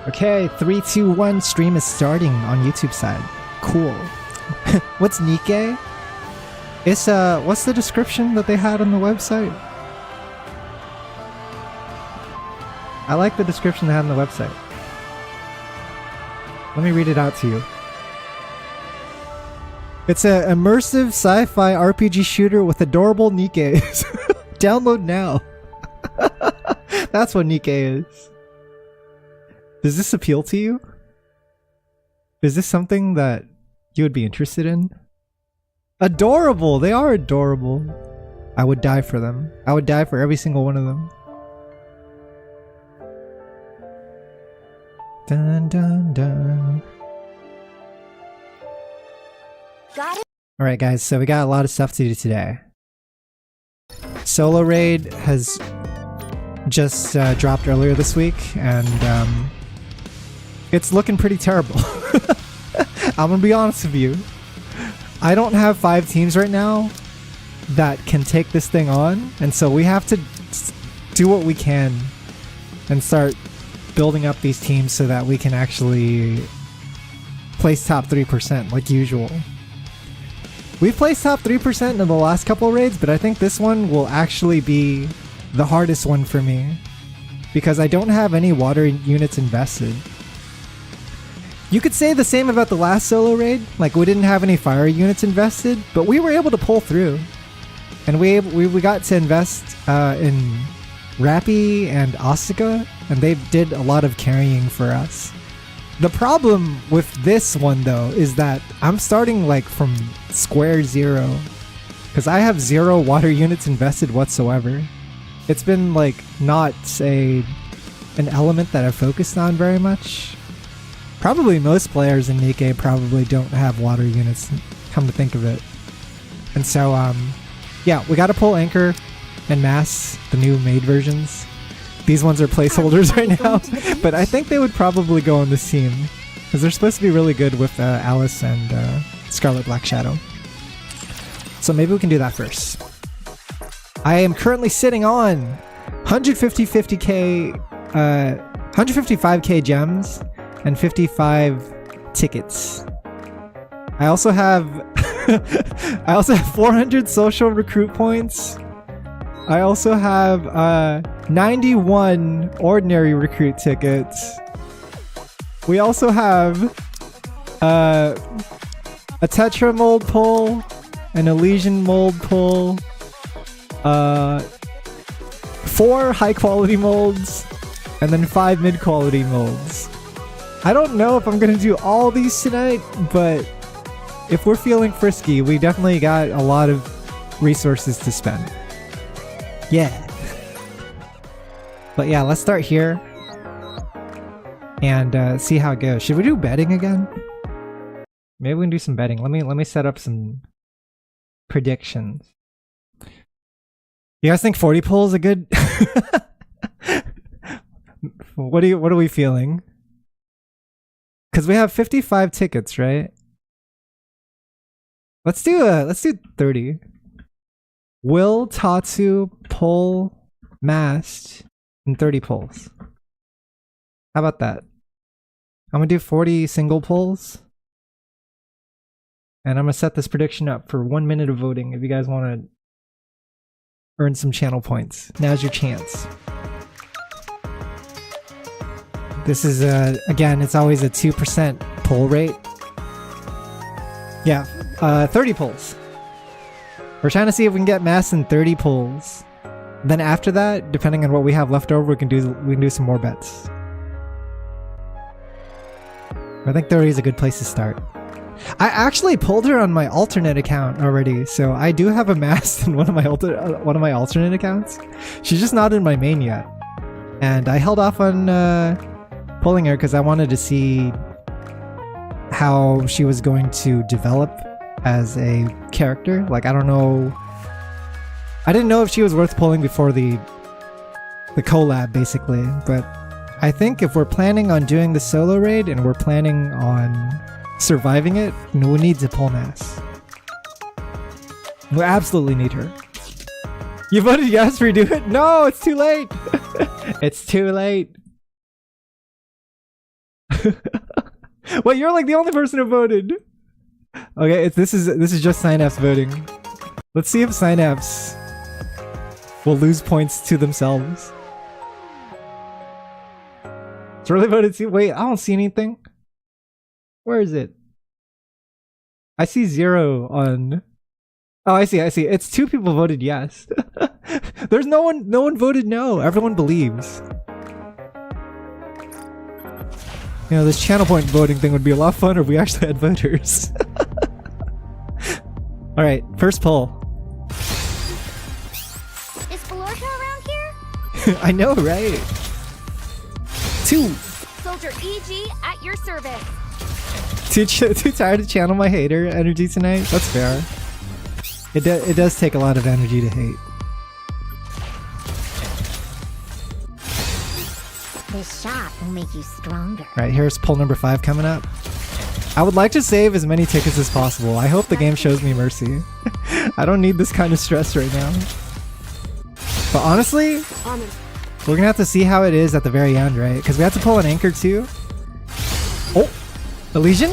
Okay, 3, 2, 1. Stream is starting on YouTube side. Cool. What's Nikke? It's what's the description that they had on the website? I like the description they had on the website. Let me read it out to you. It's an immersive sci-fi RPG shooter with adorable Nikkes. Download now. That's what Nikke is. Does this appeal to you? Is this something that you would be interested in? Adorable! They are adorable. I would die for them. I would die for every single one of them. Dun dun dun. Got it. Alright guys, so we got a lot of stuff to do today. Solo Raid has just dropped earlier this week, and it's looking pretty terrible. I'm gonna be honest with you. I don't have 5 teams right now that can take this thing on, and so we have to do what we can and start building up these teams so that we can actually place top 3% like usual. We've placed top 3% in the last couple of raids, but I think this one will actually be the hardest one for me because I don't have any water units invested. You could say the same about the last solo raid, like we didn't have any fire units invested, but we were able to pull through. And we got to invest in Rappy and Osaka, and they did a lot of carrying for us. The problem with this one though is that I'm starting like from square zero because I have 0 water units invested whatsoever. It's been like not an element that I've focused on very much. Probably most players in Nikke probably don't have water units, come to think of it. And so yeah, we gotta pull Anchor and Mast, the new Maid versions. These ones are placeholders right now, but I think they would probably go on this team because they're supposed to be really good with Alice and Scarlet Black Shadow. So maybe we can do that first. I am currently sitting on 155k gems and 55 tickets. I also have 400 social recruit points. I also have 91 ordinary recruit tickets. We also have a Tetra mold pull, an Elysian mold pull, 4 high quality molds, and then 5 mid quality molds. I don't know if I'm gonna do all these tonight, but if we're feeling frisky, we definitely got a lot of resources to spend. Yeah. But yeah, let's start here and see how it goes. Should we do betting again? Maybe we can do some betting. Let me set up some predictions. You guys think 40 pull is a good? What are we feeling? Because we have 55 tickets, right? Let's do 30. Will Tatsu pull Mast in 30 pulls? How about that? I'm gonna do 40 single pulls. And I'm gonna set this prediction up for 1 minute of voting if you guys want to earn some channel points. Now's your chance. This is again, it's always a 2% pull rate. Yeah, 30 pulls. We're trying to see if we can get Mast in 30 pulls. Then after that, depending on what we have left over, we can do some more bets. I think 30 is a good place to start. I actually pulled her on my alternate account already, so I do have a Mast in one of my alternate accounts. She's just not in my main yet, and I held off on pulling her because I wanted to see how she was going to develop as a character. Like, I don't know. I didn't know if she was worth pulling before the collab, basically. But I think if we're planning on doing the solo raid and we're planning on surviving it, we need to pull Mast. We absolutely need her. You voted yes for do it? No, it's too late. It's too late. Wait, you're like the only person who voted. Okay, this is just Synapse voting. Let's see if Synapse will lose points to themselves. It's really voted too. Wait, I don't see anything. Where is it? I see 0 on. Oh, I see. It's 2 people voted yes. There's no one voted no. Everyone believes. You know, this channel point voting thing would be a lot funner if we actually had voters. Alright, first poll. Is Falorca around here? I know, right? 2. Soldier EG at your service. Too tired to channel my hater energy tonight? That's fair. It does take a lot of energy to hate. This shot will make you stronger. Right, here's poll number 5 coming up. I would like to save as many tickets as possible. I hope the game shows me mercy. I don't need this kind of stress right now. But honestly, we're gonna have to see how it is at the very end, right? Because we have to pull an anchor too. Oh! Elysian?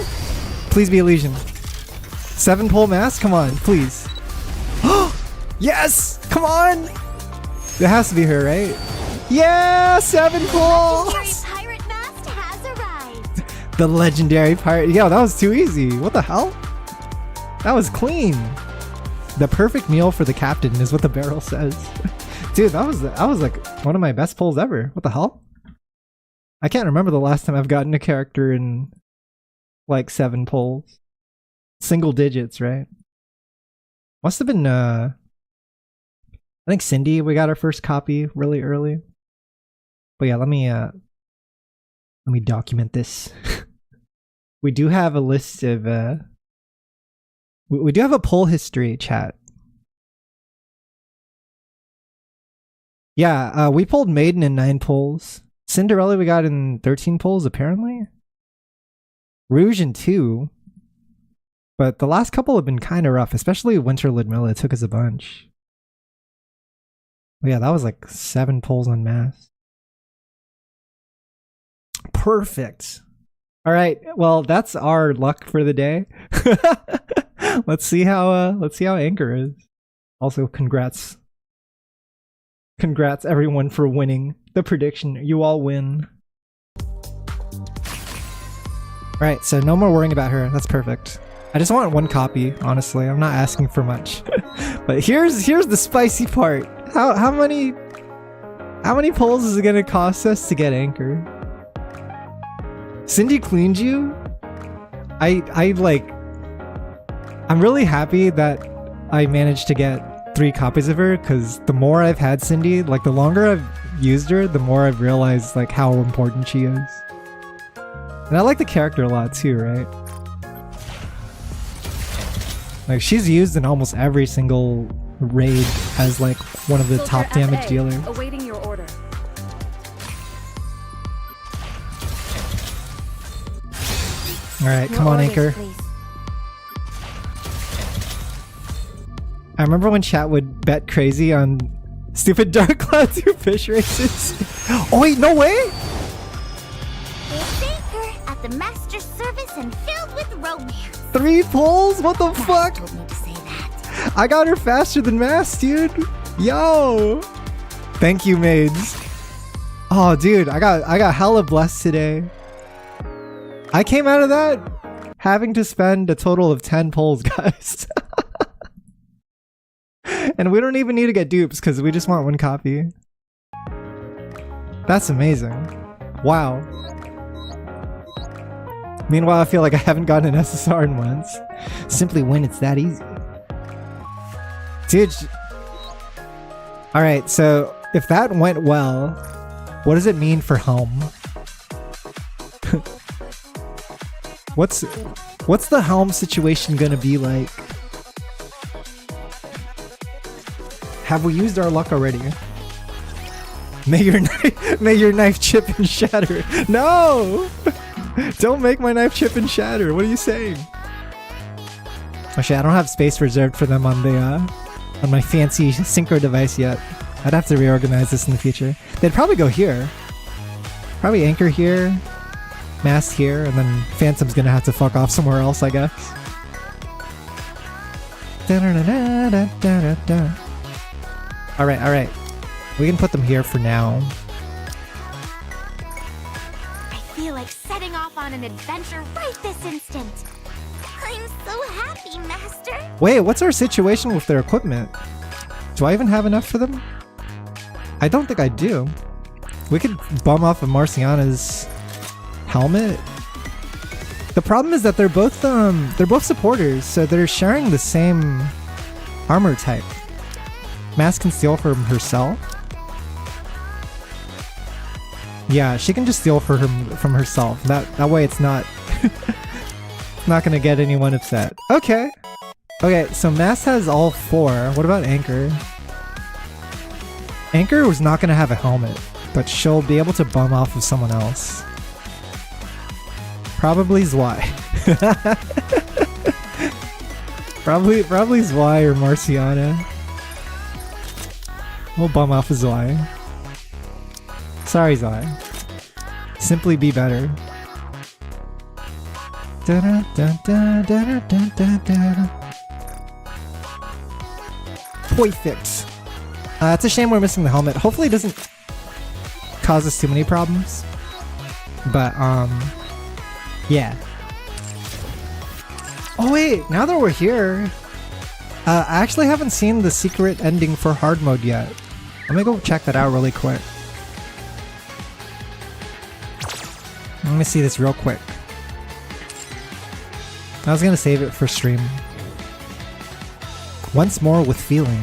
Please be Elysian. 7 pull Mast? Come on, please. Yes! Come on! It has to be her, right? Yeah! 7 pulls! Legendary pirate Mast has arrived. The legendary pirate. Yo, that was too easy. What the hell? That was clean. The perfect meal for the captain is what the barrel says. Dude, that was like one of my best pulls ever. What the hell? I can't remember the last time I've gotten a character in like 7 pulls. Single digits, right? Must have been I think Cindy, we got our first copy really early. But yeah, let me document this. We do have a list of we do have a poll history, chat. Yeah, we pulled Maiden in 9 pulls. Cinderella we got in 13 pulls apparently. Rouge in 2. But the last couple have been kind of rough, especially Winter Ludmilla took us a bunch. But yeah, that was like 7 pulls on Mast. Perfect. All right, well that's our luck for the day. Let's see how Anchor is. Also, congrats everyone for winning the prediction. You all win. All right, so no more worrying about her. That's perfect. I just want 1 copy, honestly. I'm not asking for much. But here's the spicy part. How many pulls is it gonna cost us to get Anchor? Cindy cleaned you? I'm really happy that I managed to get 3 copies of her, because the more I've had Cindy, like the longer I've used her, the more I've realized like how important she is. And I like the character a lot too, right? Like she's used in almost every single raid as like one of the top damage dealers. Awaiting your order. Alright, come on, Anchor. Please. I remember when chat would bet crazy on stupid Dark Cloud 2 fish races. Oh wait, no way! It's Anchor at the master's service and filled with romance. 3 pulls? What the fuck? Told me to say that. I got her faster than Mast, dude. Yo! Thank you, Maids. Oh, dude, I got hella blessed today. I came out of that having to spend a total of 10 pulls, guys. And we don't even need to get dupes because we just want 1 copy. That's amazing. Wow. Meanwhile, I feel like I haven't gotten an SSR in months. Simply when it's that easy. Dude. Alright, so if that went well, what does it mean for Helm? What's the Helm situation gonna be like? Have we used our luck already? May your knife chip and shatter. No! Don't make my knife chip and shatter. What are you saying? Actually, I don't have space reserved for them on the on my fancy synchro device yet. I'd have to reorganize this in the future. They'd probably go here. Probably Anchor here. Mast here, and then Phantom's gonna have to fuck off somewhere else, I guess. Alright. We can put them here for now. I feel like setting off on an adventure right this instant. I'm so happy, Master. Wait, what's our situation with their equipment? Do I even have enough for them? I don't think I do. We could bum off of Marciana's helmet. The problem is that they're both supporters, so they're sharing the same armor type. Mast can steal from herself. Yeah, she can just steal from herself. That way it's not not gonna get anyone upset. Okay. Okay, so Mast has all 4. What about Anchor? Anchor was not gonna have a helmet, but she'll be able to bum off of someone else. Probably Zwei. probably Zwei or Marciana. We'll bum off of Zwei. Sorry, Zwei. Simply be better. Perfect. It's a shame we're missing the helmet. Hopefully it doesn't cause us too many problems. But, yeah. Oh wait, now that we're here, I actually haven't seen the secret ending for hard mode yet. Let me go check that out really quick. Let me see this real quick. I was gonna save it for stream. Once more with feeling.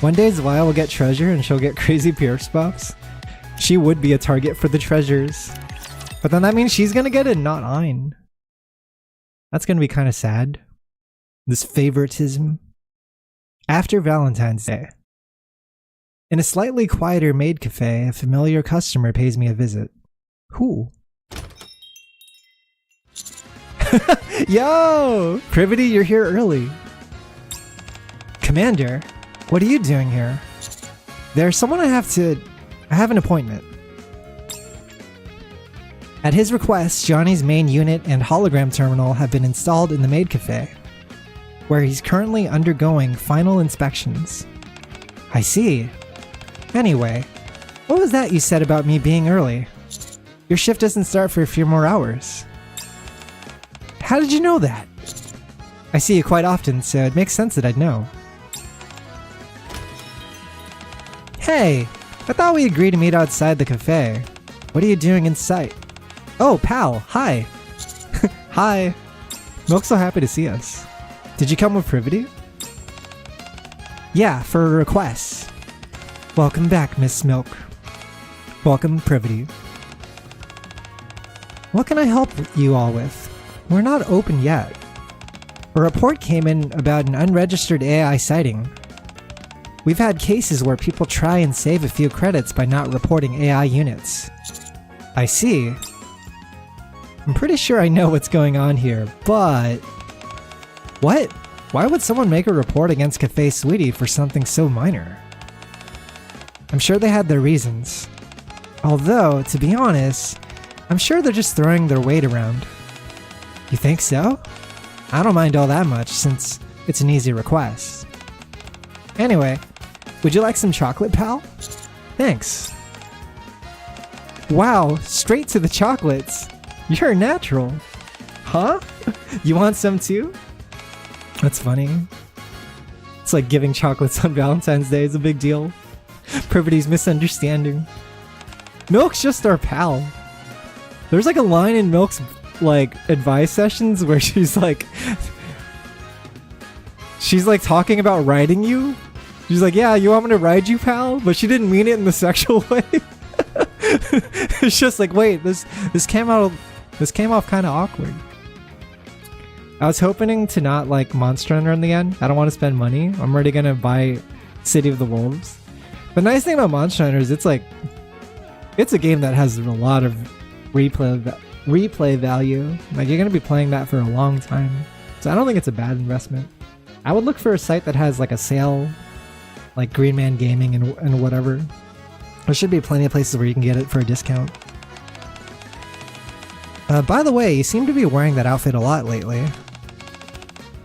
One day Zwei will get treasure and she'll get crazy Pierce buffs. She would be a target for the treasures. But then that means she's gonna get it, not Ein. That's gonna be kind of sad. This favoritism. After Valentine's Day. In a slightly quieter Maid cafe, a familiar customer pays me a visit. Who? Yo! Privity, you're here early. Commander, what are you doing here? There's someone I have an appointment. At his request, Johnny's main unit and hologram terminal have been installed in the Maid Cafe, where he's currently undergoing final inspections. I see. Anyway, what was that you said about me being early? Your shift doesn't start for a few more hours. How did you know that? I see you quite often, so it makes sense that I'd know. Hey, I thought we agreed to meet outside the cafe. What are you doing in sight? Oh, pal, hi. Hi. Milk's so happy to see us. Did you come with Privity? Yeah, for a request. Welcome back, Miss Milk. Welcome, Privity. What can I help you all with? We're not open yet. A report came in about an unregistered AI sighting. We've had cases where people try and save a few credits by not reporting AI units. I see. I'm pretty sure I know what's going on here, but... What? Why would someone make a report against Cafe Sweetie for something so minor? I'm sure they had their reasons. Although, to be honest, I'm sure they're just throwing their weight around. You think so? I don't mind all that much, since it's an easy request. Anyway, would you like some chocolate, pal? Thanks. Wow, straight to the chocolates. You're a natural. Huh? You want some too? That's funny. It's like giving chocolates on Valentine's Day is a big deal. Privity's misunderstanding. Milk's just our pal. There's like a line in Milk's like advice sessions where she's like talking about riding you. She's like, yeah, you want me to ride you, pal? But she didn't mean it in the sexual way. It's just like, wait, this came off kind of awkward. I was hoping to not like Monster Hunter in the end. I don't want to spend money. I'm already gonna buy City of the Wolves. The nice thing about Monster Hunter is it's a game that has a lot of replay value. Like, you're gonna be playing that for a long time. So I don't think it's a bad investment. I would look for a site that has like a sale, like Green Man Gaming and whatever. There should be plenty of places where you can get it for a discount. By the way, you seem to be wearing that outfit a lot lately.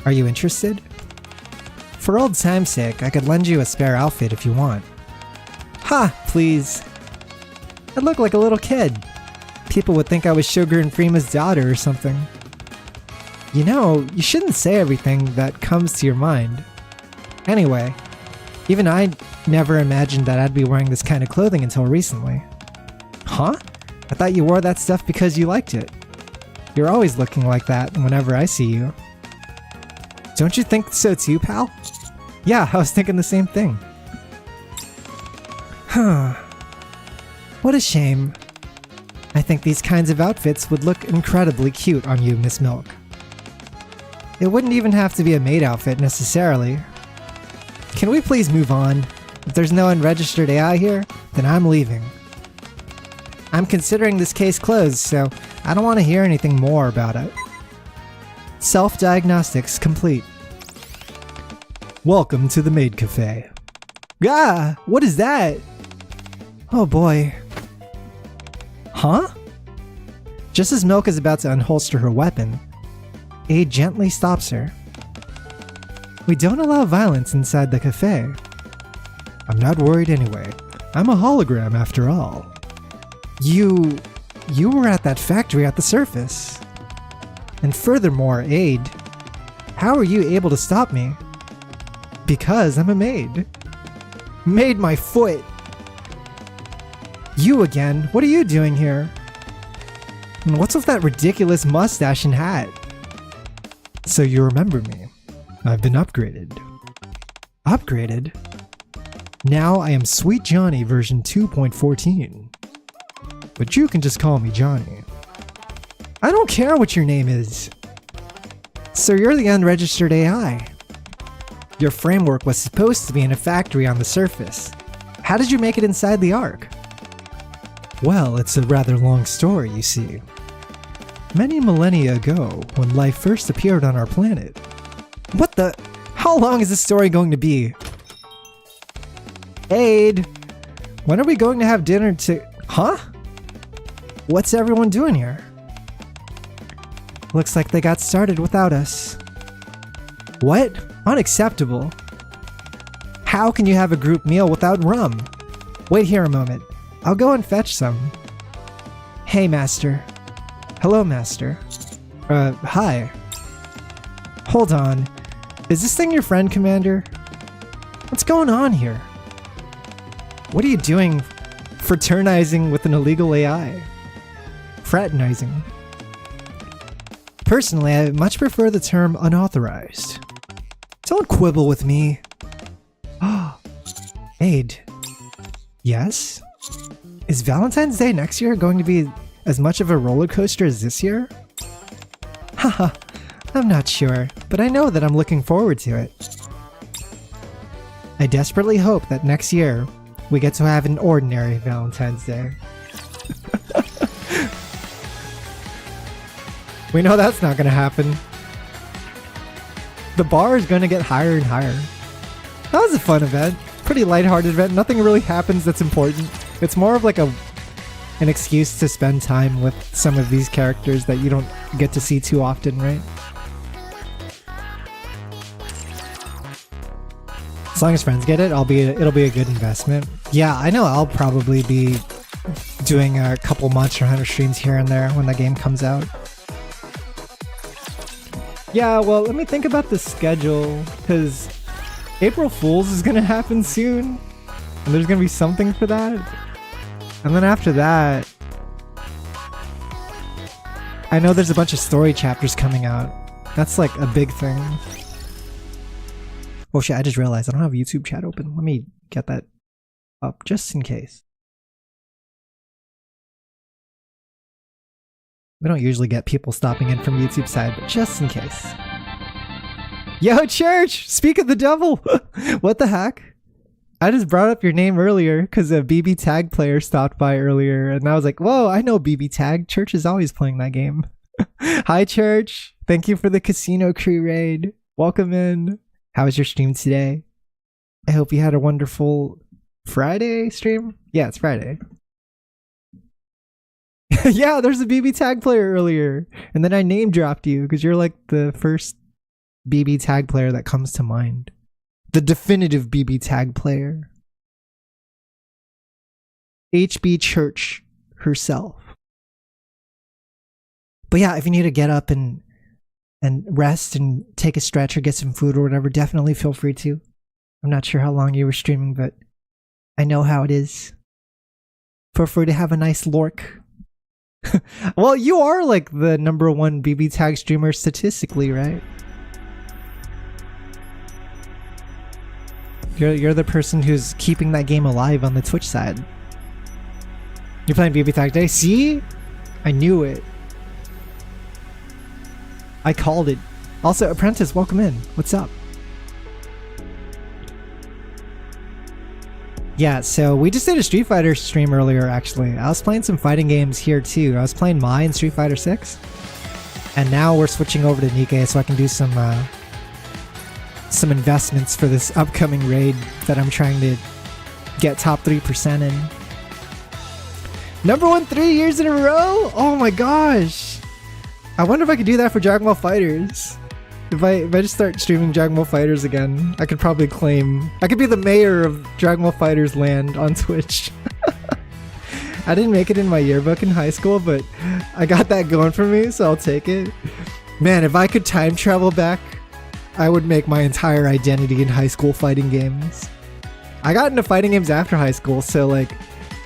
Are you interested? For old time's sake, I could lend you a spare outfit if you want. Ha! Please. I look like a little kid. People would think I was Sugar and Freema's daughter or something. You know, you shouldn't say everything that comes to your mind. Anyway, even I never imagined that I'd be wearing this kind of clothing until recently. Huh? I thought you wore that stuff because you liked it. You're always looking like that whenever I see you. Don't you think so too, pal? Yeah, I was thinking the same thing. Huh. What a shame. I think these kinds of outfits would look incredibly cute on you, Miss Milk. It wouldn't even have to be a maid outfit necessarily. Can we please move on? If there's no unregistered AI here, then I'm leaving. I'm considering this case closed, so I don't want to hear anything more about it. Self-diagnostics complete. Welcome to the Maid Cafe. Ah! What is that? Oh boy. Huh? Just as Milk is about to unholster her weapon, Aid gently stops her. We don't allow violence inside the cafe. I'm not worried anyway. I'm a hologram after all. You were at that factory at the surface. And furthermore, Aid, how are you able to stop me? Because I'm a maid. Maid my foot! You again? What are you doing here? And what's with that ridiculous mustache and hat? So you remember me. I've been upgraded. Upgraded? Now I am Sweet Johnny version 2.14. But you can just call me Johnny. I don't care what your name is. So you're the unregistered AI. Your framework was supposed to be in a factory on the surface. How did you make it inside the Ark? Well, it's a rather long story, you see. Many millennia ago, when life first appeared on our planet. What the? How long is this story going to be? Aid! When are we going to have dinner to... Huh? What's everyone doing here? Looks like they got started without us. What? Unacceptable. How can you have a group meal without rum? Wait here a moment. I'll go and fetch some. Hey, Master. Hello, Master. Hi. Hold on. Is this thing your friend, Commander? What's going on here? What are you doing fraternizing with an illegal AI? Fraternizing. Personally, I much prefer the term unauthorized. Don't quibble with me. Aid. Yes? Is Valentine's Day next year going to be as much of a roller coaster as this year? Haha, I'm not sure, but I know that I'm looking forward to it. I desperately hope that next year we get to have an ordinary Valentine's Day. We know that's not going to happen. The bar is going to get higher and higher. That was a fun event. Pretty lighthearted event. Nothing really happens that's important. It's more of like an excuse to spend time with some of these characters that you don't get to see too often, right? As long as friends get it, it'll be a good investment. Yeah, I know I'll probably be doing a couple Monster Hunter streams here and there when the game comes out. Yeah, well, let me think about the schedule, because April Fool's is going to happen soon, and there's going to be something for that. And then after that, I know there's a bunch of story chapters coming out. That's like a big thing. Oh shit, I just realized I don't have YouTube chat open. Let me get that up just in case. We don't usually get people stopping in from YouTube side, but just in case. Yo, Church! Speak of the devil! What the heck? I just brought up your name earlier because a BB Tag player stopped by earlier, and I was like, whoa, I know BB Tag. Church is always playing that game. Hi, Church. Thank you for the Casino Crew raid. Welcome in. How was your stream today? I hope you had a wonderful Friday stream. Yeah, it's Friday. Yeah, there's a BB tag player earlier. And then I name dropped you because you're like the first BB tag player that comes to mind. The definitive BB tag player. HB Church herself. But yeah, if you need to get up and rest and take a stretch or get some food or whatever, definitely feel free to. I'm not sure how long you were streaming, but I know how it is. Feel free to have a nice lurk. Well, you are like the #1 BB tag streamer statistically, right? You're the person who's keeping that game alive on the Twitch side. You're playing BB tag today? See? I knew it. I called it. Also, Apprentice, welcome in. What's up? Yeah, so we just did a Street Fighter stream earlier, actually. I was playing some fighting games here, too. I was playing Mai in Street Fighter 6. And now we're switching over to Nikke so I can do some investments for this upcoming raid that I'm trying to get top 3% in. #1 3 years in a row? Oh my gosh! I wonder if I could do that for Dragon Ball FighterZ. If I just start streaming Dragon Ball FighterZ again, I could probably claim... I could be the mayor of Dragon Ball FighterZ land on Twitch. I didn't make it in my yearbook in high school, but I got that going for me, so I'll take it. Man, if I could time travel back, I would make my entire identity in high school fighting games. I got into fighting games after high school, so like,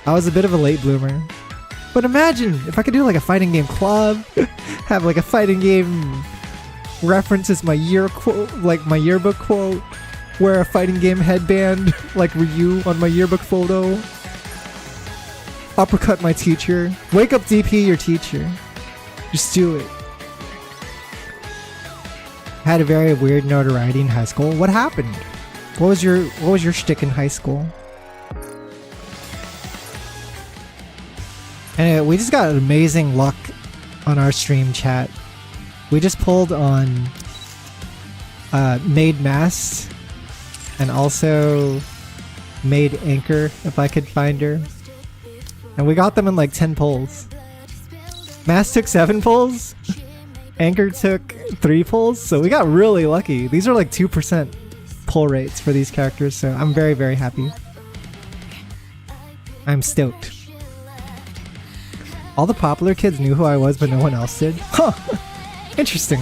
I was a bit of a late bloomer. But imagine if I could do like a fighting game club, have like a fighting game reference as my year quote, like my yearbook quote, wear a fighting game headband like Ryu on my yearbook photo, uppercut my teacher, wake up DP your teacher. Just do it. Had a very weird notoriety in high school. What happened? What was your shtick in high school? And we just got amazing luck on our stream chat. We just pulled on Maid Mast and also Maid Anchor, if I could find her. And we got them in like 10 pulls. Mast took 7 pulls. Anchor took 3 pulls. So we got really lucky. These are like 2% pull rates for these characters. So I'm very, very happy. I'm stoked. All the popular kids knew who I was, but no one else did. Huh. Interesting.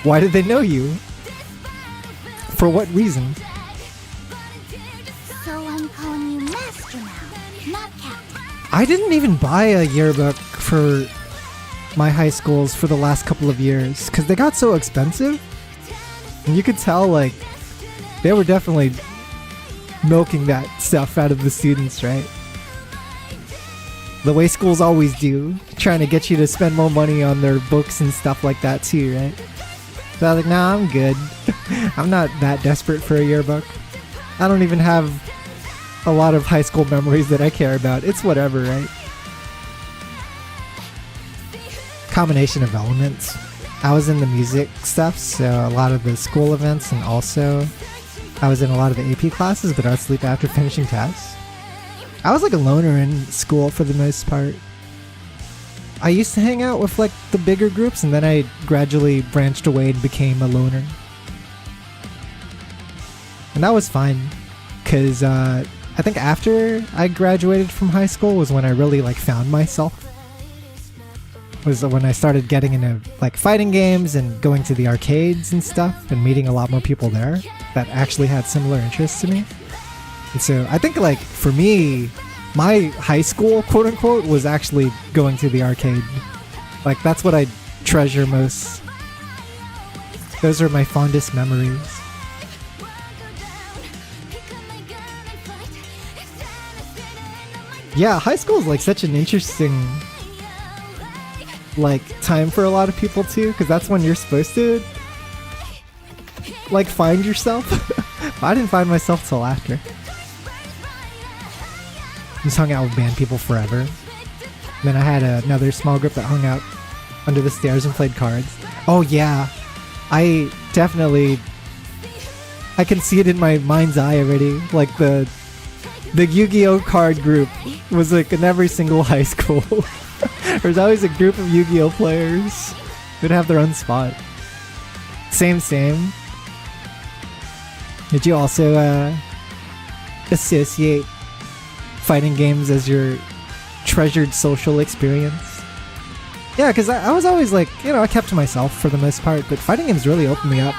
Why did they know you? For what reason? So I'm calling you Master now, not Captain. I didn't even buy a yearbook for my high schools for the last couple of years because they got so expensive. And you could tell, like, they were definitely milking that stuff out of the students, right? The way schools always do, trying to get you to spend more money on their books and stuff like that too, right? So I was like, nah, I'm good. I'm not that desperate for a yearbook. I don't even have a lot of high school memories that I care about. It's whatever, right? Combination of elements. I was in the music stuff, so a lot of the school events, and also I was in a lot of the AP classes, but I'd sleep after finishing tests. I was like a loner in school for the most part. I used to hang out with like the bigger groups, and then I gradually branched away and became a loner. And that was fine, because I think after I graduated from high school was when I really like found myself. Was when I started getting into like fighting games and going to the arcades and stuff and meeting a lot more people there that actually had similar interests to me. And so I think like for me, my high school quote unquote was actually going to the arcade. Like that's what I treasure most. Those are my fondest memories. Yeah, high school is like such an interesting like time for a lot of people too, because that's when you're supposed to like find yourself. I didn't find myself till after. Just hung out with band people forever. Then I had another small group that hung out under the stairs and played cards. Oh yeah, I can see it in my mind's eye already. Like the Yu-Gi-Oh card group was like in every single high school. There's always a group of Yu-Gi-Oh players who'd have their own spot. Same. Did you also associate fighting games as your treasured social experience? Yeah, because I was always like, I kept to myself for the most part, but fighting games really opened me up.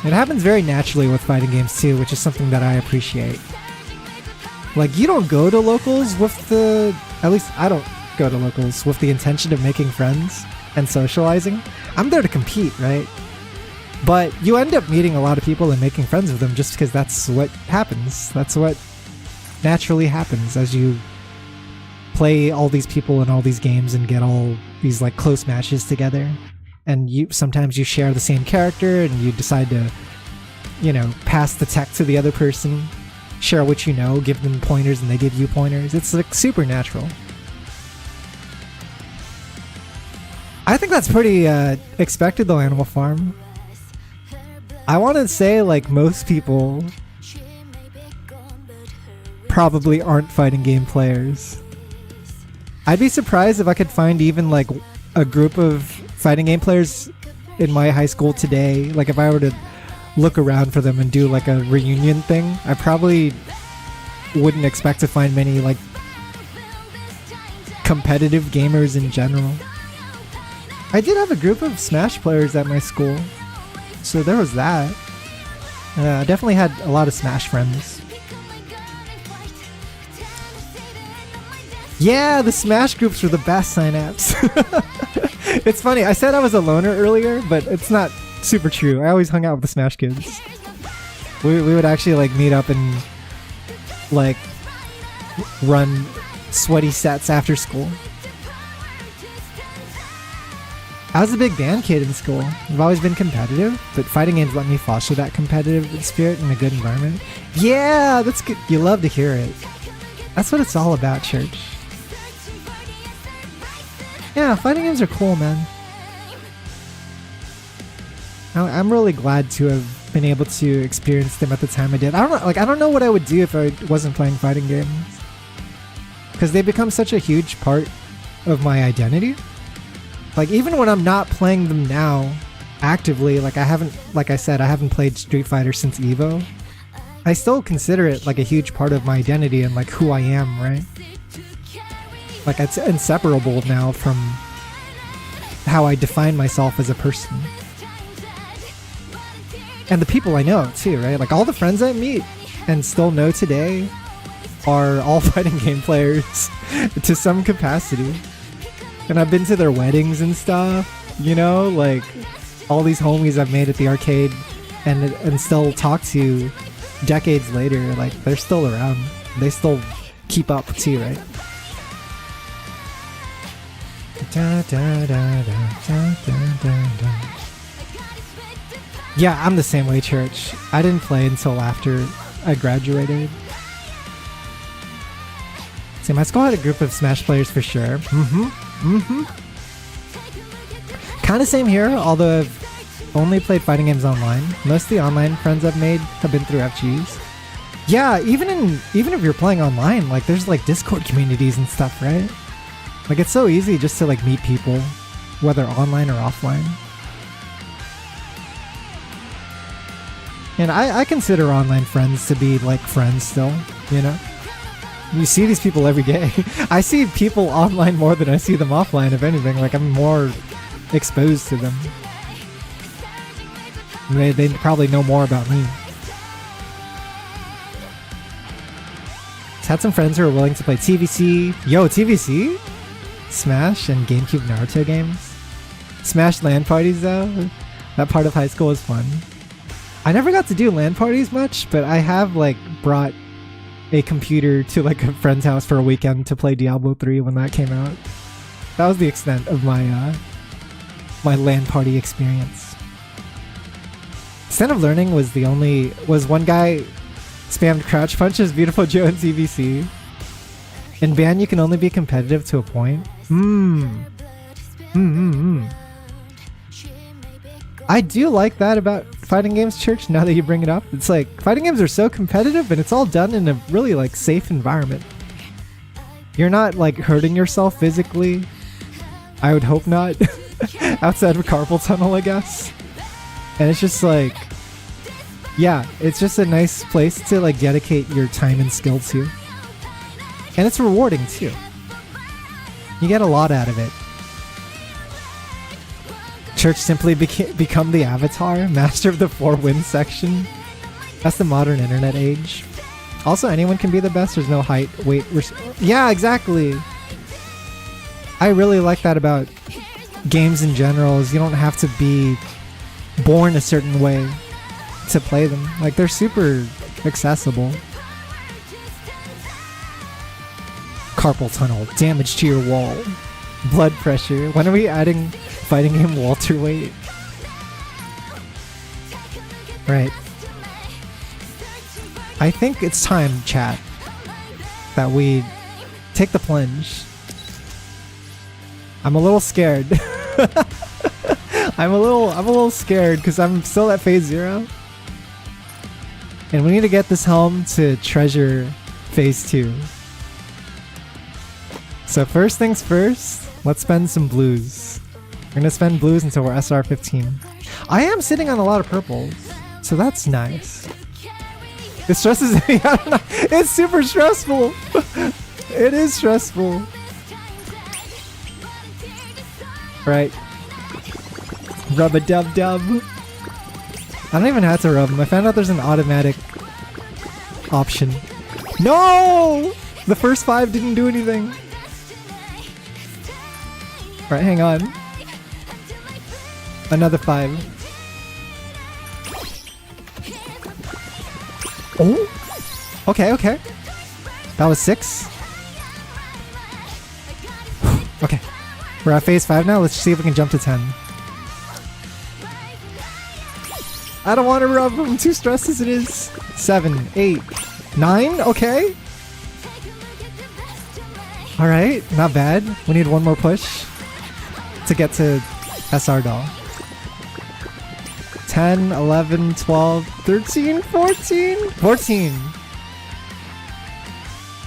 It happens very naturally with fighting games too, which is something that I appreciate. Like, you don't go to locals with at least I don't go to locals with the intention of making friends and socializing. I'm there to compete, right? But you end up meeting a lot of people and making friends with them just because that's what happens. That's what naturally happens as you play all these people in all these games and get all these like close matches together. And sometimes you share the same character and you decide to, pass the tech to the other person, share what you know, give them pointers and they give you pointers. It's like super natural. I think that's pretty expected though, Animal Farm. I want to say like most people probably aren't fighting game players. I'd be surprised if I could find even like a group of fighting game players in my high school today. Like if I were to look around for them and do like a reunion thing, I probably wouldn't expect to find many like competitive gamers in general. I did have a group of Smash players at my school, so there was that. I definitely had a lot of Smash friends. Yeah, the Smash groups were the best synapse. It's funny, I said I was a loner earlier, but it's not super true. I always hung out with the Smash kids. We would actually like meet up and like run sweaty sets after school. I was a big band kid in school. I've always been competitive, but fighting games let me foster that competitive spirit in a good environment. Yeah, that's good. You love to hear it. That's what it's all about, Church. Yeah, fighting games are cool, man. I'm really glad to have been able to experience them at the time I did. I don't know what I would do if I wasn't playing fighting games, because they become such a huge part of my identity. Like even when I'm not playing them now actively, like I haven't played Street Fighter since Evo, I still consider it like a huge part of my identity and like who I am, right? Like it's inseparable now from how I define myself as a person. And the people I know too, right? Like all the friends I meet and still know today are all fighting game players to some capacity. And I've been to their weddings and stuff, like all these homies I've made at the arcade and still talk to decades later, like they're still around. They still keep up too, right? Yeah, I'm the same way, Church. I didn't play until after I graduated. See, my school had a group of Smash players for sure. Kind of same here, although I've only played fighting games online. Most of the online friends I've made have been through FGs. Yeah, even if you're playing online, like there's like Discord communities and stuff, right? Like it's so easy just to like meet people, whether online or offline. And I consider online friends to be like friends still, You see these people every day. I see people online more than I see them offline, if anything. Like I'm more exposed to them. They probably know more about me. Just had some friends who are willing to play TVC. Yo, TVC? Smash and GameCube Naruto games. Smash LAN parties though. That part of high school was fun. I never got to do LAN parties much, but I have like brought a computer to like a friend's house for a weekend to play Diablo 3 when that came out. That was the extent of my my LAN party experience. Extent of learning was one guy spammed crouch punches Beautiful Joe and TVC. In band you can only be competitive to a point. I do like that about fighting games, Church, now that you bring it up. It's like, fighting games are so competitive and it's all done in a really like safe environment. You're not like hurting yourself physically. I would hope not. Outside of carpal tunnel, I guess. And it's just like, yeah, it's just a nice place to like dedicate your time and skill to. And it's rewarding too. You get a lot out of it. Church simply become the avatar, master of the 4 wins section. That's the modern internet age. Also, anyone can be the best. There's no height, weight. Yeah, exactly. I really like that about games in general. Is you don't have to be born a certain way to play them. Like, they're super accessible. Carpal tunnel, damage to your wall, blood pressure. When are we adding fighting game welterweight? Right. I think it's time, chat, that we take the plunge. I'm a little scared. I'm a little scared because I'm still at phase 0. And we need to get this helm to treasure phase 2. So first things first, let's spend some blues. We're gonna spend blues until we're SR 15. I am sitting on a lot of purples, so that's nice. It stresses me. I don't know. It's super stressful. It is stressful. Right. Rub a dub dub. I don't even have to rub them. I found out there's an automatic option. No! The first 5 didn't do anything. Right, hang on. Another 5. Oh! Okay, okay. That was 6. Okay. We're at phase 5 now. Let's see if we can jump to 10. I don't want to rub. I'm too stressed as it is. 7, 8, 9. Okay. Alright, not bad. We need one more push to get to SR doll. 10, 11, 12, 13, 14. 14.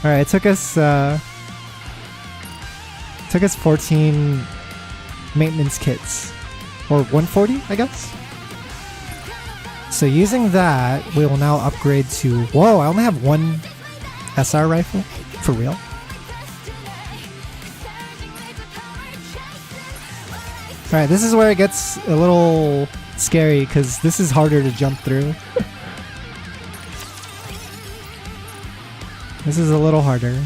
Alright, it took us 14 maintenance kits. Or 140, I guess? So using that, we will now upgrade to... Whoa, I only have 1 SR rifle? For real? Alright, this is where it gets a little scary, because this is harder to jump through. This is a little harder.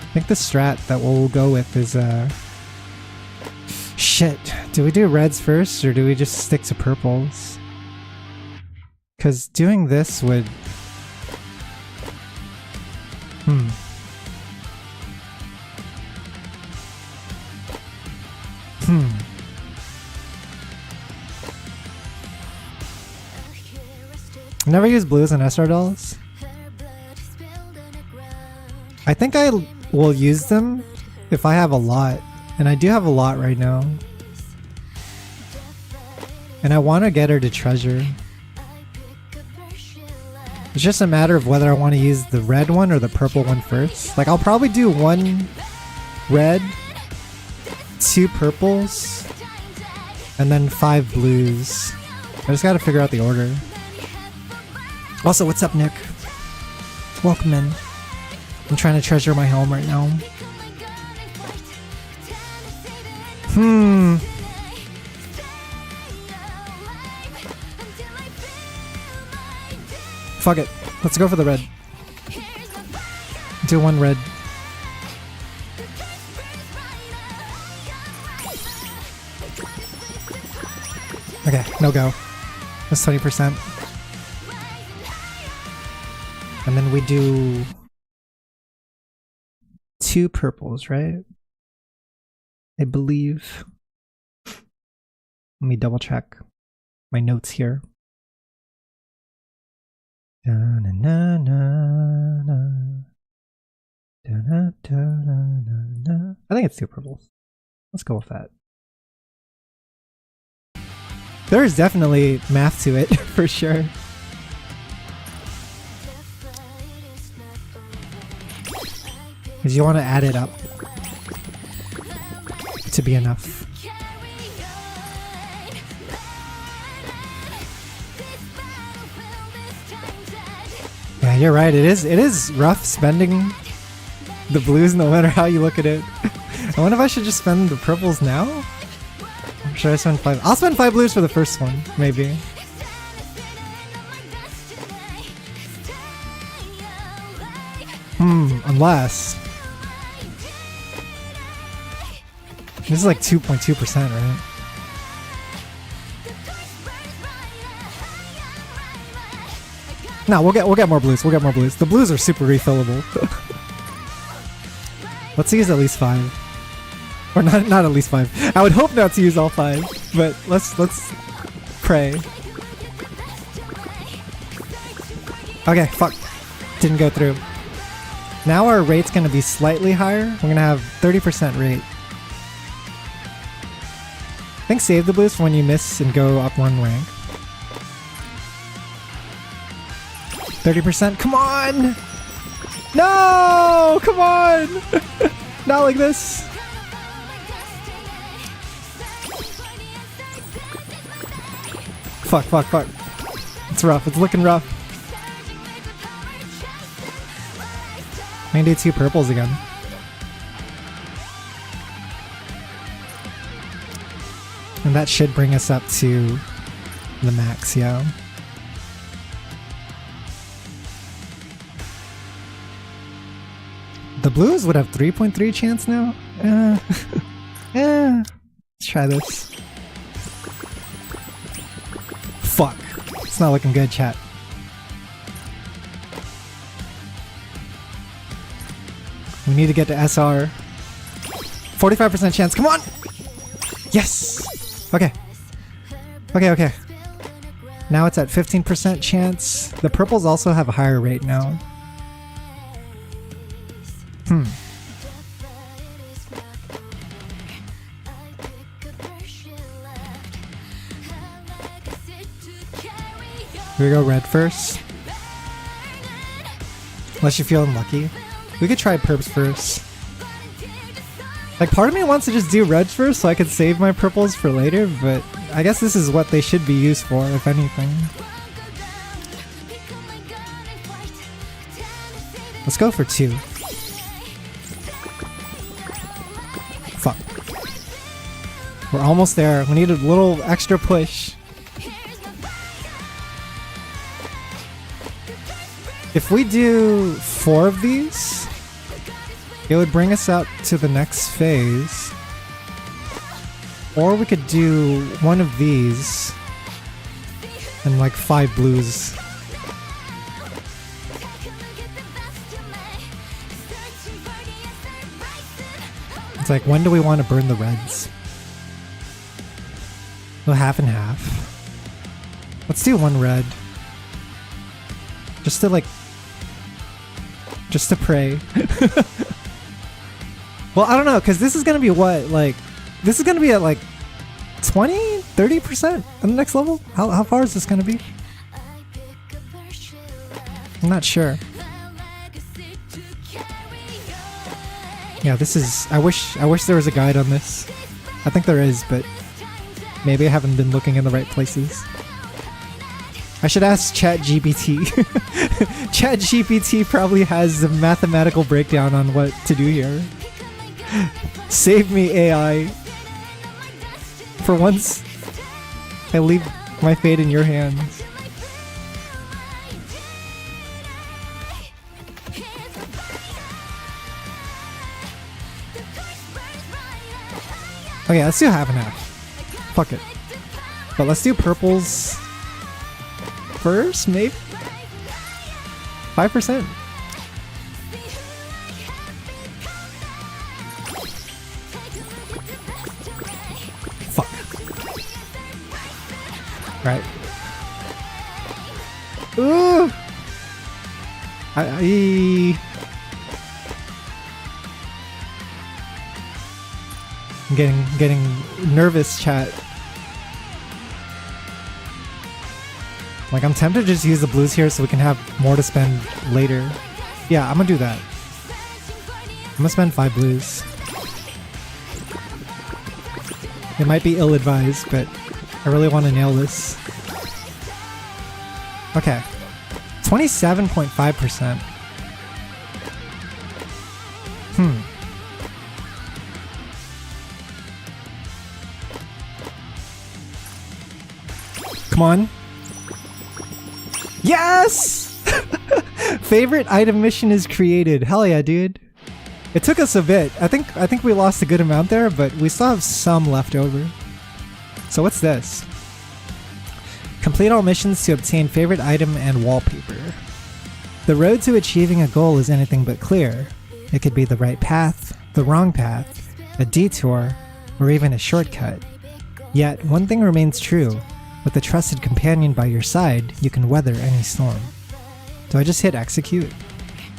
I think the strat that we'll go with is, shit. Do we do reds first, or do we just stick to purples? Because doing this would... Never use blues on SR dolls. I think I will use them if I have a lot. And I do have a lot right now. And I want to get her to treasure. It's just a matter of whether I want to use the red one or the purple one first. Like, I'll probably do 1 red, 2 purples, and then 5 blues. I just gotta figure out the order. Also, what's up, Nick? Welcome in. I'm trying to treasure my helm right now. Fuck it. Let's go for the red. Do 1 red. Okay, no go. That's 20%. And then we do 2 purples, right? I believe. Let me double check my notes here. I think it's 2 purples. Let's go with that. There is definitely math to it, for sure. Because you want to add it up to be enough. Yeah, you're right. It is rough spending the blues no matter how you look at it. I wonder if I should just spend the purples now? Or should I spend 5? I'll spend 5 blues for the first one, maybe. Unless... This is like 2.2%, right? No, we'll get more blues. We'll get more blues. The blues are super refillable. Let's use at least 5. Or not at least 5. I would hope not to use all 5, but let's pray. Okay, fuck. Didn't go through. Now our rate's gonna be slightly higher. We're gonna have 30% rate. I think save the blues for when you miss and go up 1 rank. 30%, come on! No! Come on! Not like this. Fuck, fuck, fuck. It's rough, it's looking rough. I'm gonna do 2 purples again. And that should bring us up to the max, yeah. The blues would have 3.3 chance now? Let's try this. Fuck. It's not looking good, chat. We need to get to SR. 45% chance, come on! Yes! Okay. Okay. Now it's at 15% chance. The purples also have a higher rate now. We go red first. Unless you feel unlucky. We could try perps first. Like, part of me wants to just do reds first so I could save my purples for later, but I guess this is what they should be used for, if anything. Let's go for 2. Fuck. We're almost there. We need a little extra push. If we do 4 of these, it would bring us up to the next phase. Or we could do 1 of these and like 5 blues. It's like, when do we want to burn the reds? Well, half and half. Let's do 1 red. Just to pray. Well, I don't know, because this is going to be what, like, this is going to be at like 20, 30% on the next level? How far is this going to be? I'm not sure. Yeah, this is, I wish there was a guide on this. I think there is, but maybe I haven't been looking in the right places. I should ask ChatGPT. ChatGPT probably has a mathematical breakdown on what to do here. Save me, AI. For once, I leave my fate in your hands. Okay, let's do half and half. Fuck it. But let's do purples first, maybe? 5%. Fuck. Right. Ooh! I'm getting nervous, chat. Like, I'm tempted to just use the blues here so we can have more to spend later. Yeah, I'm gonna do that. I'm gonna spend 5 blues. It might be ill-advised, but I really want to nail this. Okay. 27.5%. Come on. Yes! Favorite item mission is created. Hell yeah, dude. It took us a bit. I think we lost a good amount there, but we still have some left over. So what's this? Complete all missions to obtain favorite item and wallpaper. The road to achieving a goal is anything but clear. It could be the right path, the wrong path, a detour, or even a shortcut. Yet, one thing remains true. With a trusted companion by your side, you can weather any storm. Do I just hit execute?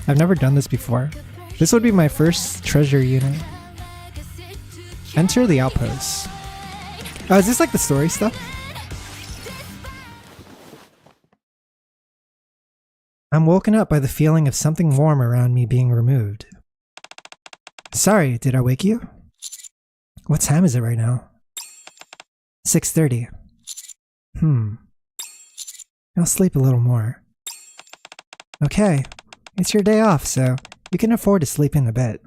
I've never done this before. This would be my first treasure unit. Enter the outpost. Oh, is this like the story stuff? I'm woken up by the feeling of something warm around me being removed. Sorry, did I wake you? What time is it right now? 6:30. I'll sleep a little more. Okay, it's your day off, so you can afford to sleep in a bit.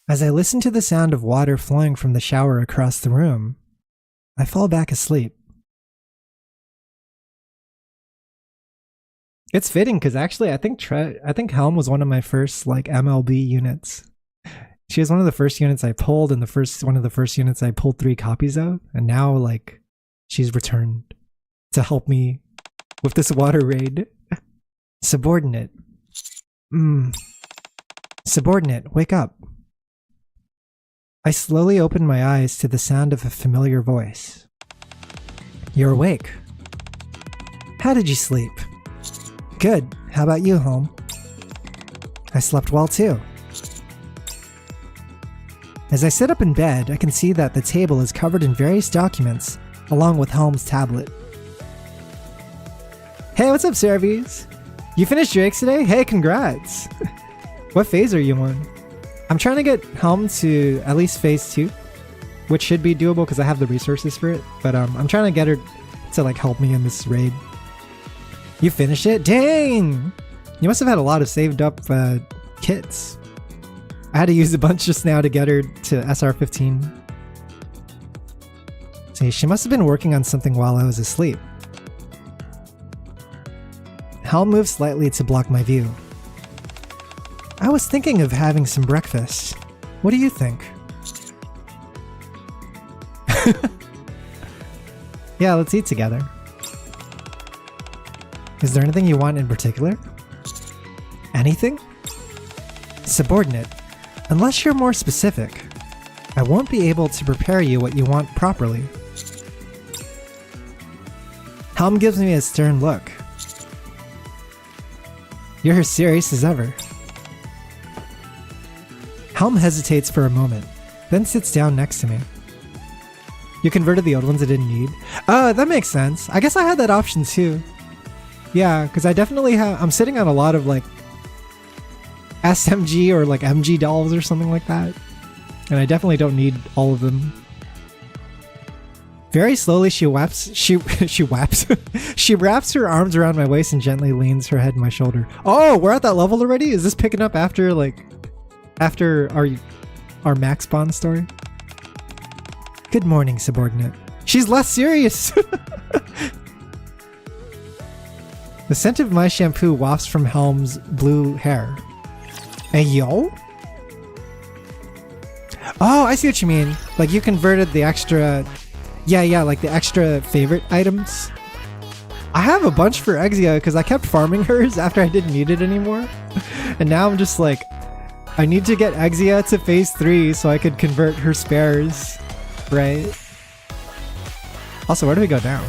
As I listen to the sound of water flowing from the shower across the room, I fall back asleep. It's fitting because actually I think Helm was one of my first like MLB units. She was one of the first units I pulled and one of the first units I pulled 3 copies of, and now like she's returned to help me with this water raid. Subordinate. Subordinate, wake up. I slowly open my eyes to the sound of a familiar voice. You're awake. How did you sleep? Good. How about you, Helm? I slept well too. As I sit up in bed, I can see that the table is covered in various documents, along with Helm's tablet. Hey, what's up, Cervies? You finished Drake's today? Hey, congrats! What phase are you on? I'm trying to get Helm to at least phase 2, which should be doable because I have the resources for it, but I'm trying to get her to like help me in this raid. You finished it? Dang! You must have had a lot of saved up kits. I had to use a bunch just now to get her to SR15. See, she must have been working on something while I was asleep. Helm moved slightly to block my view. I was thinking of having some breakfast. What do you think? Yeah, let's eat together. Is there anything you want in particular? Anything? Subordinate, unless you're more specific, I won't be able to prepare you what you want properly. Helm gives me a stern look. You're as serious as ever. Helm hesitates for a moment, then sits down next to me. You converted the old ones I didn't need? That makes sense. I guess I had that option too. Yeah, because I definitely have... I'm sitting on a lot of like SMG or like MG dolls or something like that. And I definitely don't need all of them. Very slowly she wraps her arms around my waist and gently leans her head on my shoulder. Oh, we're at that level already? Is this picking up after our max spawn story? Good morning, subordinate. She's less serious. The scent of my shampoo wafts from Helm's blue hair. Hey, yo? Oh, I see what you mean. Like you converted the extra... Yeah, like the extra favorite items. I have a bunch for Exia because I kept farming hers after I didn't need it anymore. And now I'm just like, I need to get Exia to phase 3 so I could convert her spares, right? Also, where do we go now?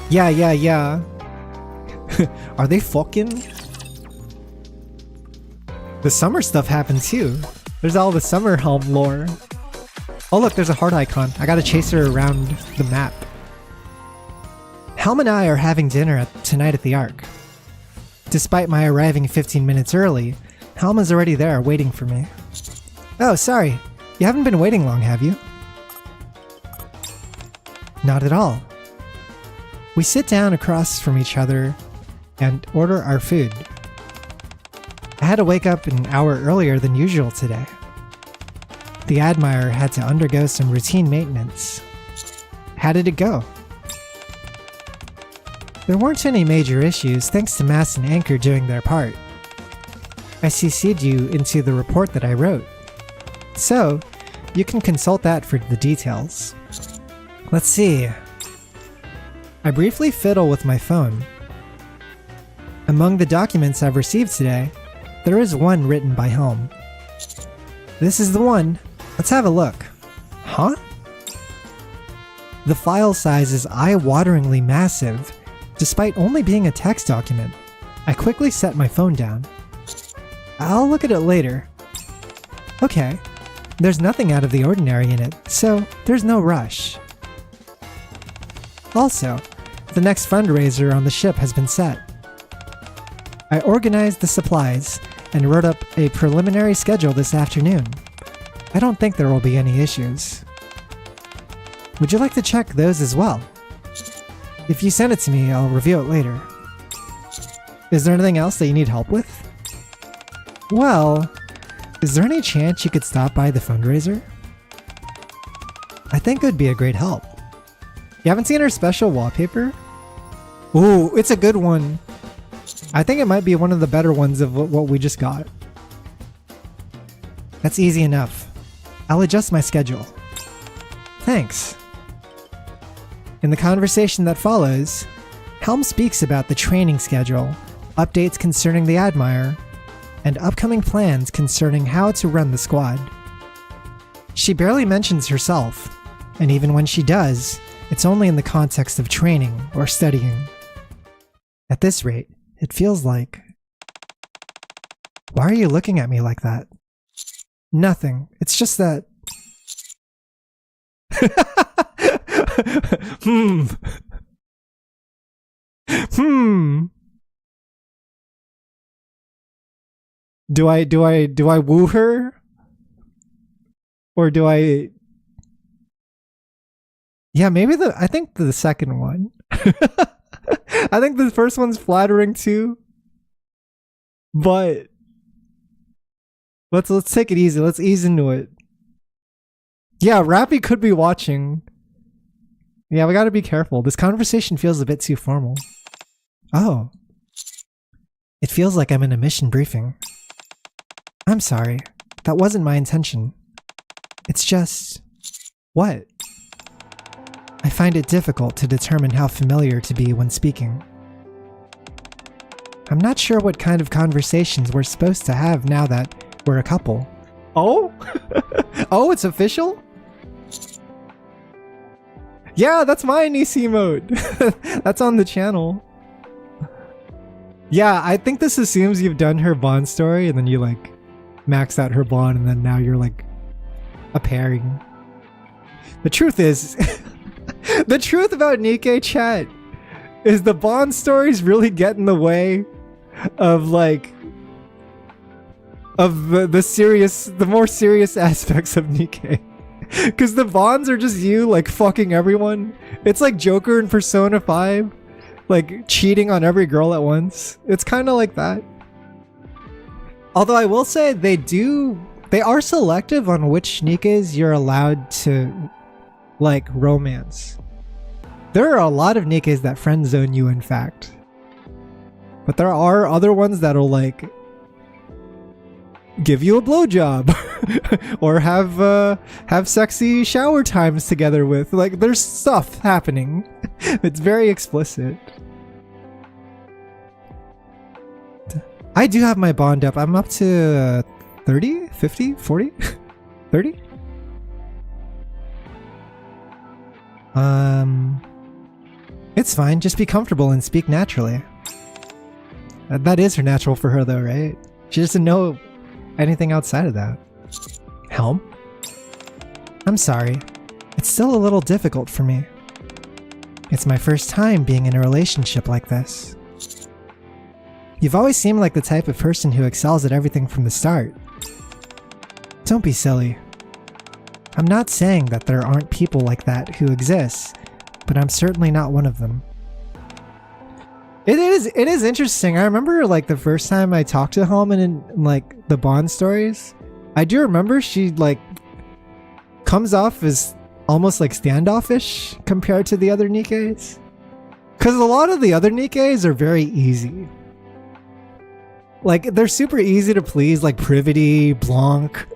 Yeah. Are they fucking? The summer stuff happened too. There's all the summer Helm lore. Oh look, there's a heart icon. I gotta chase her around the map. Helm and I are having dinner tonight at the Ark. Despite my arriving 15 minutes early, Helm is already there waiting for me. Oh, sorry. You haven't been waiting long, have you? Not at all. We sit down across from each other and order our food. I had to wake up an hour earlier than usual today. The Admire had to undergo some routine maintenance. How did it go? There weren't any major issues thanks to Mast and Anchor doing their part. I CC'd you into the report that I wrote, so you can consult that for the details. Let's see. I briefly fiddle with my phone. Among the documents I've received today, there is one written by Helm. This is the one. Let's have a look. Huh? The file size is eye-wateringly massive, despite only being a text document. I quickly set my phone down. I'll look at it later. Okay, there's nothing out of the ordinary in it, so there's no rush. Also, the next fundraiser on the ship has been set. I organized the supplies and wrote up a preliminary schedule this afternoon. I don't think there will be any issues. Would you like to check those as well? If you send it to me, I'll review it later. Is there anything else that you need help with? Well, is there any chance you could stop by the fundraiser? I think it would be a great help. You haven't seen our special wallpaper? Ooh, it's a good one. I think it might be one of the better ones of what we just got. That's easy enough. I'll adjust my schedule. Thanks. In the conversation that follows, Helm speaks about the training schedule, updates concerning the Admire, and upcoming plans concerning how to run the squad. She barely mentions herself, and even when she does, it's only in the context of training or studying. At this rate, it feels like... Why are you looking at me like that? Nothing. It's just that... Do I woo her? Or do I... Yeah, maybe I think the second one. I think the first one's flattering too. But let's take it easy. Let's ease into it. Yeah, Rappy could be watching. Yeah, we gotta be careful. This conversation feels a bit too formal. Oh. It feels like I'm in a mission briefing. I'm sorry. That wasn't my intention. It's just... What? I find it difficult to determine how familiar to be when speaking. I'm not sure what kind of conversations we're supposed to have now that we're a couple. Oh? Oh, it's official? Yeah, that's my Nikke mode. That's on the channel. Yeah, I think this assumes you've done her bond story and then you like maxed out her bond and then now you're like a pairing. The truth is, the truth about Nikke chat is the bond stories really get in the way of like of the more serious aspects of Nikke. Because the bonds are just you like fucking everyone. It's like Joker in Persona 5, like cheating on every girl at once. It's kind of like that. Although I will say they are selective on which Nikkes you're allowed to like romance. There are a lot of Nikkes that friend zone you, in fact. But there are other ones that'll like give you a blowjob or have sexy shower times together with. Like there's stuff happening. It's very explicit. I do have my bond up. I'm up to 30, 50, 40, 30. It's fine. Just be comfortable and speak naturally. That is her natural for her though, right? She doesn't know anything outside of that. Helm? I'm sorry. It's still a little difficult for me. It's my first time being in a relationship like this. You've always seemed like the type of person who excels at everything from the start. Don't be silly. I'm not saying that there aren't people like that who exist, but I'm certainly not one of them. It is interesting. I remember like the first time I talked to Helm in like the Bond stories, I do remember she like comes off as almost like standoffish compared to the other Nikkes. Because a lot of the other Nikkes are very easy. Like they're super easy to please, like Privity, Blanc,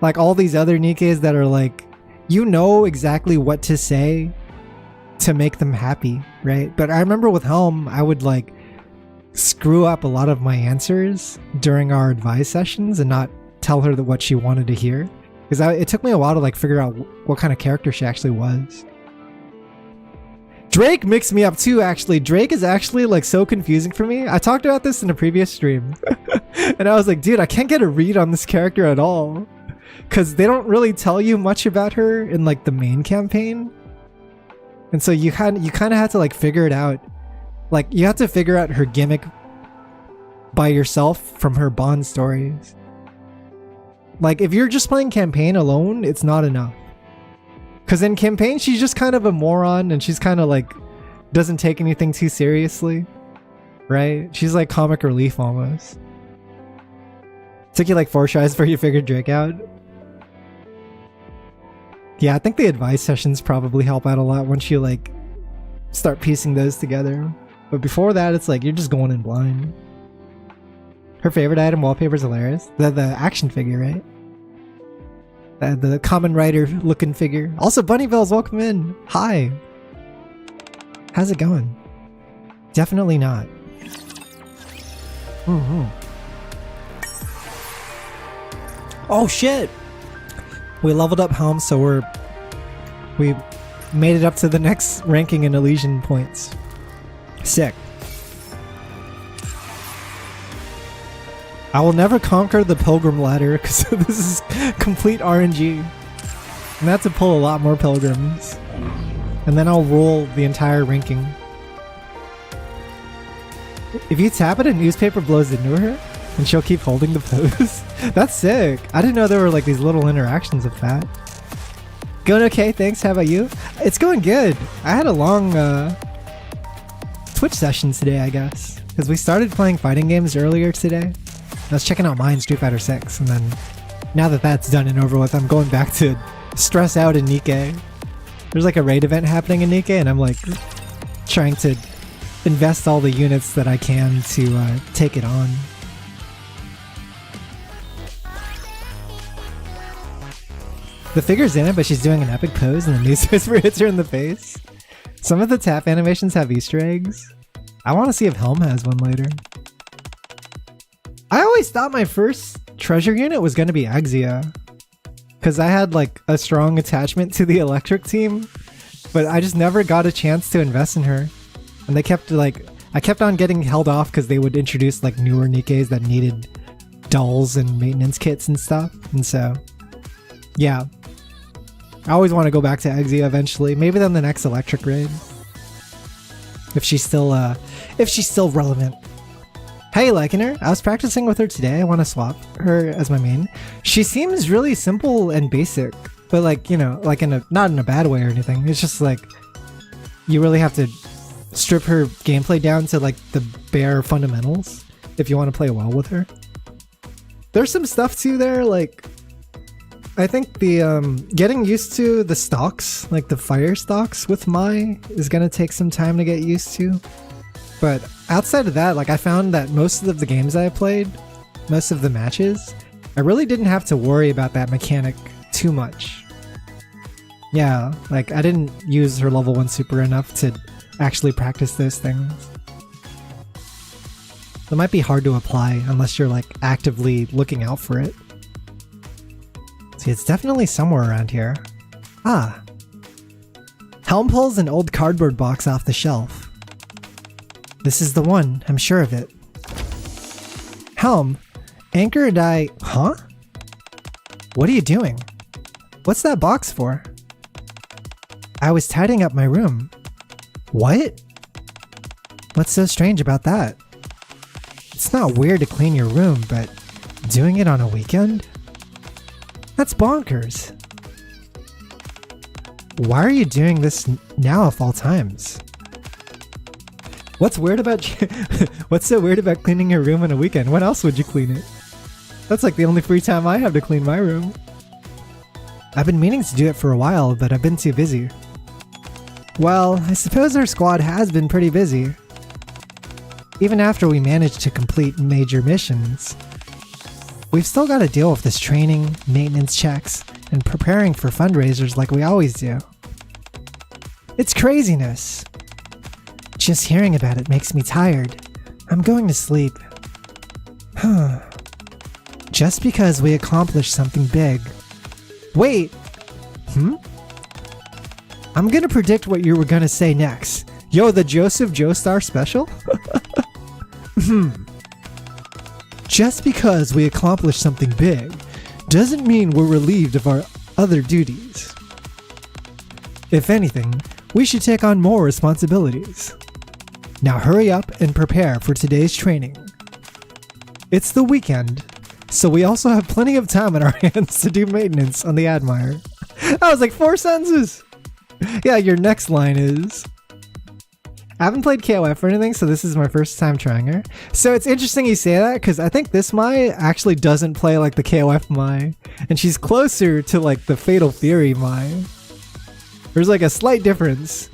like all these other Nikkes that are like, you know exactly what to say to make them happy, right? But I remember with Helm, I would like screw up a lot of my answers during our advice sessions and not tell her that what she wanted to hear. Because it took me a while to like figure out what kind of character she actually was. Drake mixed me up too, actually. Drake is actually like so confusing for me. I talked about this in a previous stream. And I was like, dude, I can't get a read on this character at all. Because they don't really tell you much about her in like the main campaign. And so you kind of have to like figure it out. Like you have to figure out her gimmick by yourself from her Bond stories. Like if you're just playing campaign alone, it's not enough. Because in campaign, she's just kind of a moron and she's kind of like doesn't take anything too seriously. Right? She's like comic relief almost. Took you like 4 tries before you figured Drake out. Yeah, I think the advice sessions probably help out a lot once you like start piecing those together. But before that, it's like you're just going in blind. Her favorite item wallpaper is hilarious. The action figure, right? The Common Rider looking figure. Also, Bunnyville's welcome in. Hi. How's it going? Definitely not. Oh shit! We leveled up Helm, so we made it up to the next ranking in Elysian points. Sick. I will never conquer the Pilgrim ladder because this is complete RNG. And I have to pull a lot more pilgrims. And then I'll roll the entire ranking. If you tap it, a newspaper blows into her and she'll keep holding the pose. That's sick. I didn't know there were like these little interactions with that. Going okay, thanks. How about you? It's going good. I had a long Twitch session today, I guess. Because we started playing fighting games earlier today. I was checking out mine, Street Fighter 6, and then now that that's done and over with, I'm going back to stress out in Nikke. There's like a raid event happening in Nikke, and I'm like trying to invest all the units that I can to take it on. The figure's in it, but she's doing an epic pose and the newspaper hits her in the face. Some of the tap animations have Easter eggs. I want to see if Helm has one later. I always thought my first treasure unit was going to be Axia. Because I had like a strong attachment to the electric team. But I just never got a chance to invest in her. And they kept like... I kept on getting held off because they would introduce like newer Nikkes that needed dolls and maintenance kits and stuff. And so... yeah. I always want to go back to Axia eventually. Maybe then the next electric raid. If she's still relevant. Hey, liking her. I was practicing with her today. I want to swap her as my main. She seems really simple and basic, but like, you know, like not in a bad way or anything. It's just like you really have to strip her gameplay down to like the bare fundamentals if you want to play well with her. There's some stuff too there, like I think the getting used to the stocks, like the fire stocks with Mai is gonna take some time to get used to. But outside of that, like I found that most of the games I played, most of the matches, I really didn't have to worry about that mechanic too much. Yeah, like I didn't use her level 1 super enough to actually practice those things. It might be hard to apply unless you're like actively looking out for it. See, it's definitely somewhere around here. Ah. Helm pulls an old cardboard box off the shelf. This is the one, I'm sure of it. Helm, Anchor and I... Huh? What are you doing? What's that box for? I was tidying up my room. What? What's so strange about that? It's not weird to clean your room, but doing it on a weekend? That's bonkers. Why are you doing this now of all times? What's so weird about cleaning your room on a weekend? When else would you clean it? That's like the only free time I have to clean my room. I've been meaning to do it for a while, but I've been too busy. Well, I suppose our squad has been pretty busy. Even after we managed to complete major missions, we've still got to deal with this training, maintenance checks, and preparing for fundraisers like we always do. It's craziness. Just hearing about it makes me tired. I'm going to sleep. Just because we accomplished something big. Wait! I'm gonna predict what you were gonna say next. Yo, the Joseph Joestar special? Just because we accomplished something big doesn't mean we're relieved of our other duties. If anything, we should take on more responsibilities. Now hurry up and prepare for today's training. It's the weekend, so we also have plenty of time on our hands to do maintenance on the Admire. That was like 4 sentences! Yeah, your next line is... I haven't played KOF or anything, so this is my first time trying her. So it's interesting you say that, because I think this Mai actually doesn't play like the KOF Mai, and she's closer to like the Fatal Fury Mai. There's like a slight difference.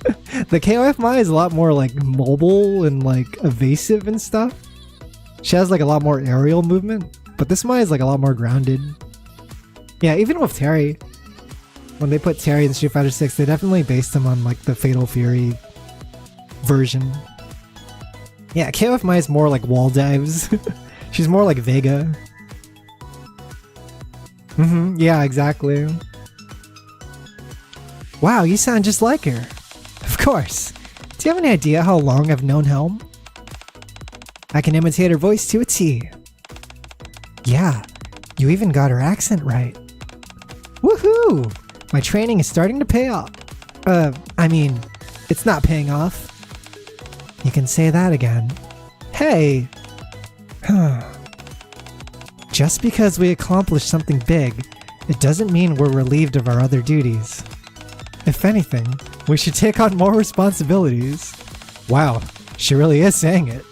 The KOF Mai is a lot more like mobile and like evasive and stuff. She has like a lot more aerial movement, but this Mai is like a lot more grounded. Yeah, even with Terry, when they put Terry in Street Fighter 6, they definitely based him on like the Fatal Fury version. Yeah, KOF Mai is more like wall dives. She's more like Vega. Yeah, exactly. Wow, you sound just like her. Of course. Do you have any idea how long I've known Helm? I can imitate her voice to a T. Yeah, you even got her accent right. Woohoo! My training is starting to pay off. I mean, it's not paying off. You can say that again. Hey! Just because we accomplished something big, it doesn't mean we're relieved of our other duties. If anything, we should take on more responsibilities. Wow, she really is saying it.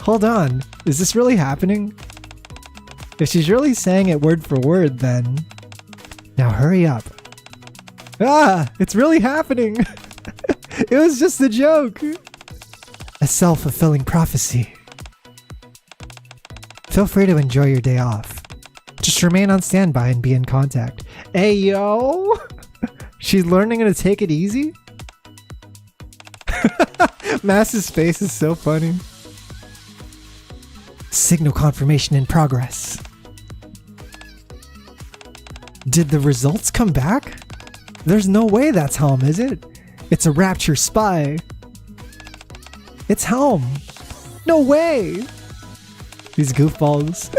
Hold on, is this really happening? If she's really saying it word for word, then... Now hurry up. Ah, it's really happening! It was just a joke! A self-fulfilling prophecy. Feel free to enjoy your day off. Just remain on standby and be in contact. Hey yo! She's learning how to take it easy? Mast's face is so funny. Signal confirmation in progress. Did the results come back? There's no way that's Helm, is it? It's a Rapture spy. It's Helm. No way. These goofballs.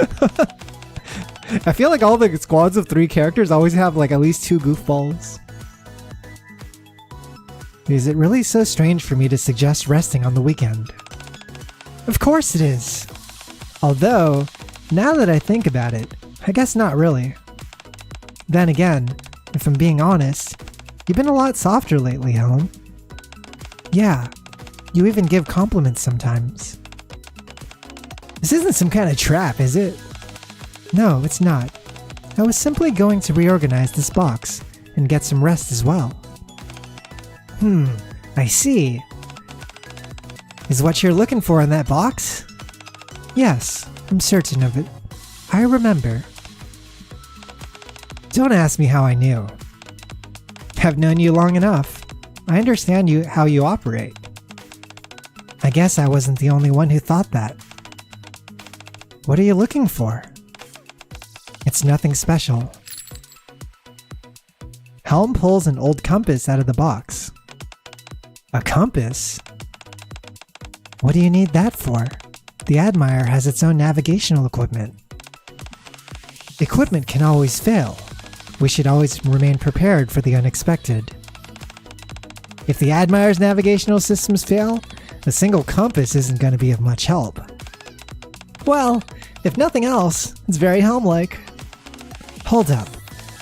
I feel like all the squads of 3 characters always have like at least 2 goofballs. Is it really so strange for me to suggest resting on the weekend? Of course it is. Although, now that I think about it, I guess not really. Then again, if I'm being honest, you've been a lot softer lately, Helm. Yeah, you even give compliments sometimes. This isn't some kind of trap, is it? No, it's not. I was simply going to reorganize this box and get some rest as well. I see. Is what you're looking for in that box? Yes, I'm certain of it. I remember. Don't ask me how I knew. I've known you long enough. I understand how you operate. I guess I wasn't the only one who thought that. What are you looking for? It's nothing special. Helm pulls an old compass out of the box. A compass? What do you need that for? The Admire has its own navigational equipment. Equipment can always fail. We should always remain prepared for the unexpected. If the Admire's navigational systems fail, a single compass isn't going to be of much help. Well, if nothing else, it's very Helm-like. Hold up.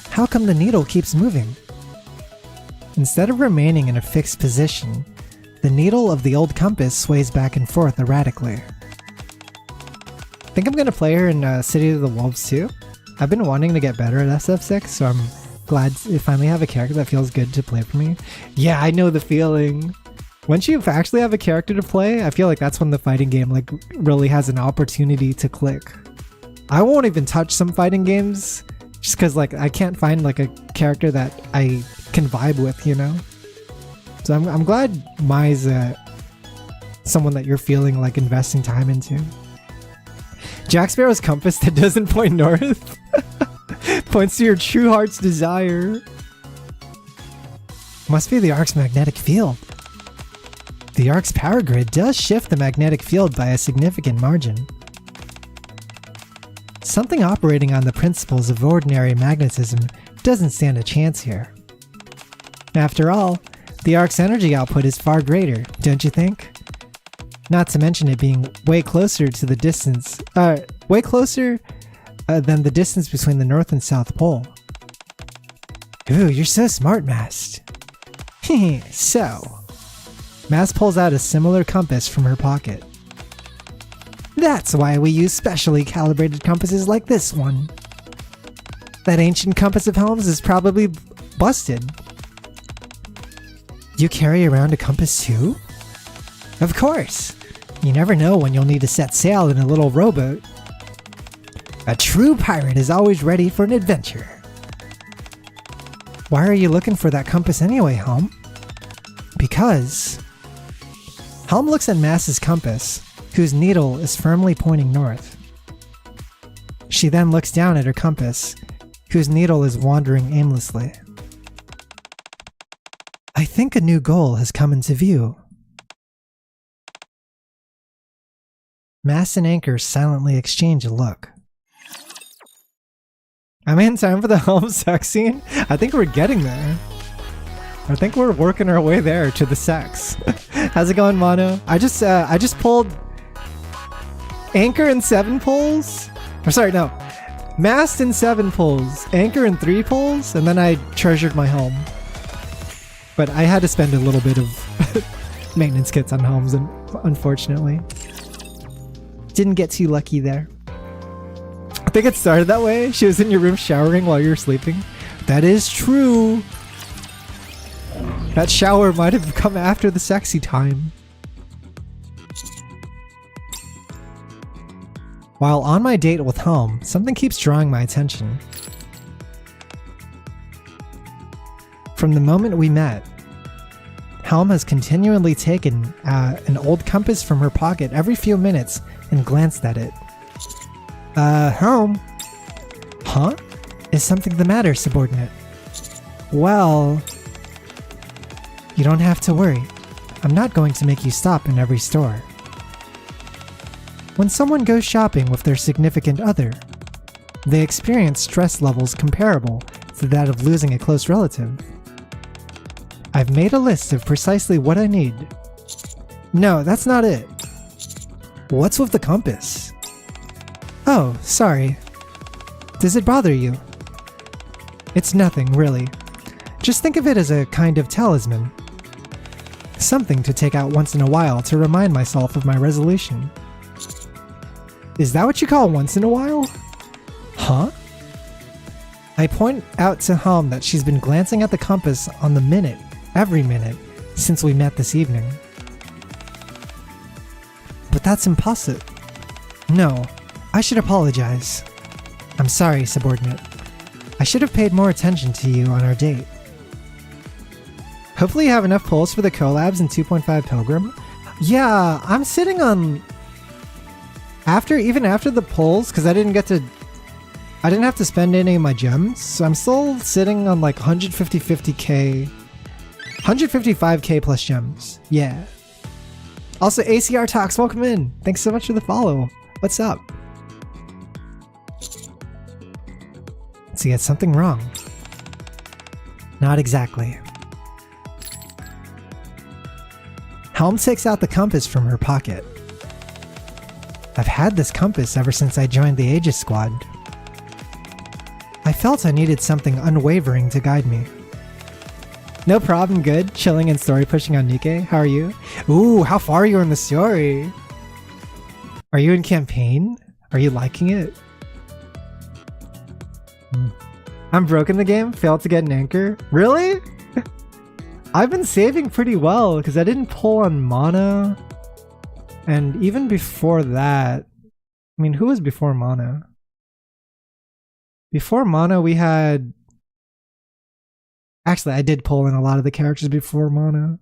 How come the needle keeps moving? Instead of remaining in a fixed position, the needle of the old compass sways back and forth erratically. I think I'm going to play her in City of the Wolves too. I've been wanting to get better at SF6, so I'm glad to finally have a character that feels good to play for me. Yeah, I know the feeling. Once you actually have a character to play, I feel like that's when the fighting game like really has an opportunity to click. I won't even touch some fighting games just because like I can't find like a character that I can vibe with, you know? So I'm glad Mai's someone that you're feeling like investing time into. Jack Sparrow's compass that doesn't point north points to your true heart's desire. Must be the Ark's magnetic field. The Ark's power grid does shift the magnetic field by a significant margin. Something operating on the principles of ordinary magnetism doesn't stand a chance here. After all, the Ark's energy output is far greater, don't you think? Not to mention it being way closer to the distance, way closer than the distance between the North and South Pole. Ooh, you're so smart, Mast. So, Mast pulls out a similar compass from her pocket. That's why we use specially calibrated compasses like this one. That ancient compass of Helm's is probably busted. You carry around a compass too? Of course. You never know when you'll need to set sail in a little rowboat. A true pirate is always ready for an adventure. Why are you looking for that compass anyway, Helm? Because Helm looks at Mast's compass, whose needle is firmly pointing north. She then looks down at her compass, whose needle is wandering aimlessly. I think a new goal has come into view. Mast and Anchor silently exchange a look. I mean, time for the Helm sex scene? I think we're getting there. I think we're working our way there to the sex. How's it going, Mono? I just pulled Anchor in 7 pulls. Or sorry, no. Mast in 7 pulls, Anchor in 3 pulls, and then I treasured my Helm. But I had to spend a little bit of maintenance kits on Helms, and unfortunately. Didn't get too lucky there. I think it started that way. She was in your room showering while you were sleeping. That is true. That shower might have come after the sexy time. While on my date with Helm, something keeps drawing my attention. From the moment we met, Helm has continually taken an old compass from her pocket every few minutes and glanced at it. Helm? Huh? Is something the matter, subordinate? Well, you don't have to worry. I'm not going to make you stop in every store. When someone goes shopping with their significant other, they experience stress levels comparable to that of losing a close relative. I've made a list of precisely what I need. No, that's not it. What's with the compass? Oh, sorry. Does it bother you? It's nothing, really. Just think of it as a kind of talisman. Something to take out once in a while to remind myself of my resolution. Is that what you call once in a while? Huh? I point out to Helm that she's been glancing at the compass on the minute, every minute, since we met this evening. But that's impossible. No, I should apologize. I'm sorry, subordinate. I should have paid more attention to you on our date. Hopefully you have enough pulls for the collabs in 2.5 Pilgrim. Yeah, I'm sitting on... Even after the pulls, because I didn't have to spend any of my gems, so I'm still sitting on like 150k, 155k plus gems. Yeah. Also, ACR Talks, welcome in. Thanks so much for the follow. What's up? So you had something wrong. Not exactly. Helm takes out the compass from her pocket. I've had this compass ever since I joined the Aegis squad. I felt I needed something unwavering to guide me. No problem, good. Chilling and story pushing on Nikke. How are you? Ooh, how far are you in the story? Are you in campaign? Are you liking it? I'm broke in the game. Failed to get an anchor. Really? I've been saving pretty well because I didn't pull on mana. And even before that, I mean, who was before mana? Before mana, we had... Actually, I did pull in a lot of the characters before mana.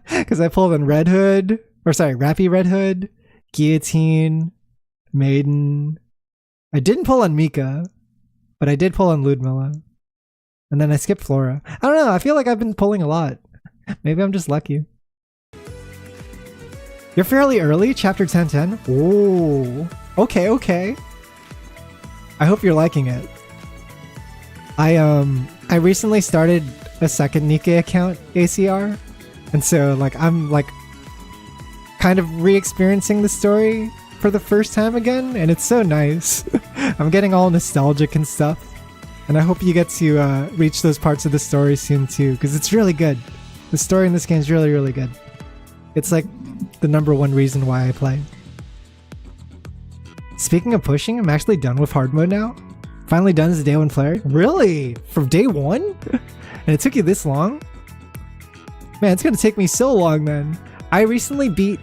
Because I pulled in Red Hood, or sorry, Rappy Red Hood, Guillotine, Maiden. I didn't pull on Mika, but I did pull on Ludmilla. And then I skipped Flora. I don't know, I feel like I've been pulling a lot. Maybe I'm just lucky. You're fairly early, chapter 1010. Ooh, okay. I hope you're liking it. I recently started a second Nikke account, ACR, and so like I'm like kind of re-experiencing the story for the first time again, and it's so nice. I'm getting all nostalgic and stuff, and I hope you get to reach those parts of the story soon too, because it's really good. The story in this game is really, really good. It's like the #1 reason why I play. Speaking of pushing, I'm actually done with hard mode now. Finally done as a day 1 player. Really? From day 1? And it took you this long? Man, it's gonna take me so long then. I recently beat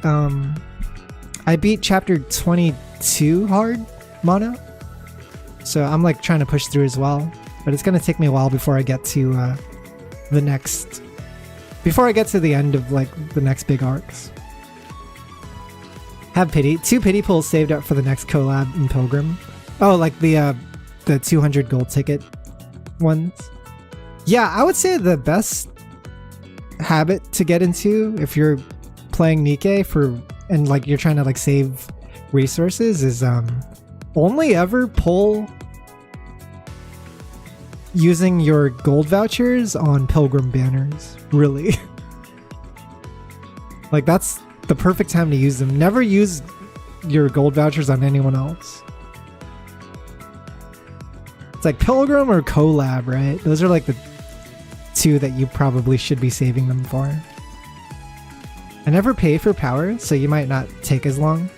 chapter 22 hard mono. So I'm like trying to push through as well. But it's gonna take me a while before I get to the next... Before I get to the end of like the next big arcs. Have pity. 2 pity pulls saved up for the next collab in Pilgrim. Oh, like the 200 gold ticket ones. Yeah, I would say the best habit to get into if you're playing Nikke and like you're trying to like save resources is only ever pull using your gold vouchers on Pilgrim banners. Really. Like that's the perfect time to use them. Never use your gold vouchers on anyone else. It's like Pilgrim or Collab, right? Those are like the 2 that you probably should be saving them for. I never pay for power, so you might not take as long.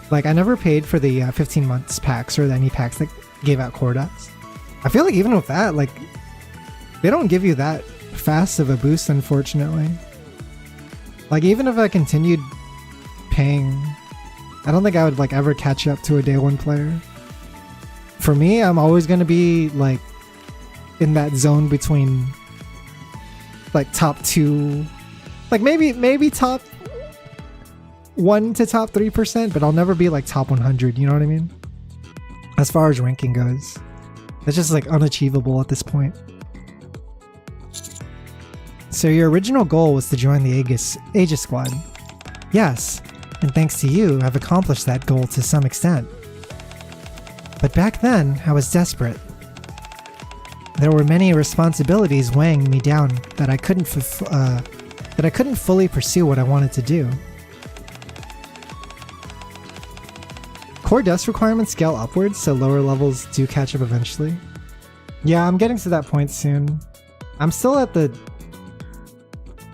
Like I never paid for the 15 months packs or any packs that gave out core dust. I feel like even with that, like they don't give you that fast of a boost, unfortunately. Like even if I continued paying, I don't think I would like ever catch up to a day 1 player. For me, I'm always going to be like in that zone between like top 2, like maybe top 1 to top 3%, but I'll never be like top 100, you know what I mean? As far as ranking goes. It's just like unachievable at this point. So your original goal was to join the Aegis squad. Yes, and thanks to you, I've accomplished that goal to some extent. But back then, I was desperate. There were many responsibilities weighing me down that I couldn't fully pursue what I wanted to do. Core dust requirements scale upwards, so lower levels do catch up eventually. Yeah, I'm getting to that point soon. I'm still at the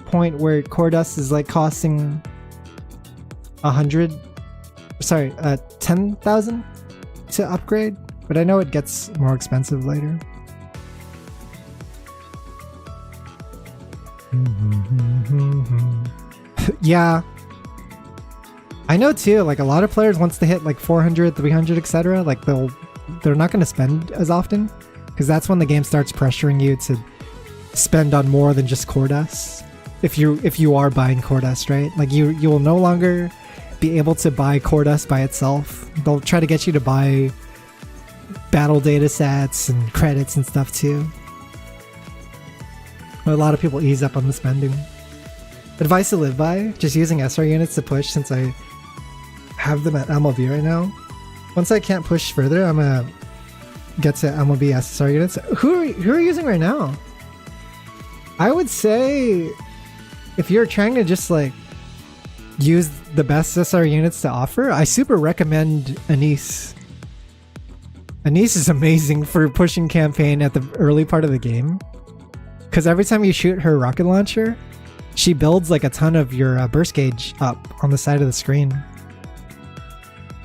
point where core dust is like costing 10,000 to upgrade, but I know it gets more expensive later. Yeah, I know too, like a lot of players, once they hit like 400, 300, etc., like they're not going to spend as often, because that's when the game starts pressuring you to spend on more than just core dust. If you are buying core dust, right? Like you will no longer be able to buy core dust by itself. They'll try to get you to buy battle data sets and credits and stuff too. But a lot of people ease up on the spending. Advice to live by: just using SR units to push, since I have them at MLB right now. Once I can't push further, I'm gonna get to MLB SSR units. Who are you using right now? I would say if you're trying to just like use the best SR units to offer, I super recommend Anise. Anise is amazing for pushing campaign at the early part of the game. Because every time you shoot her rocket launcher, she builds like a ton of your burst gauge up on the side of the screen.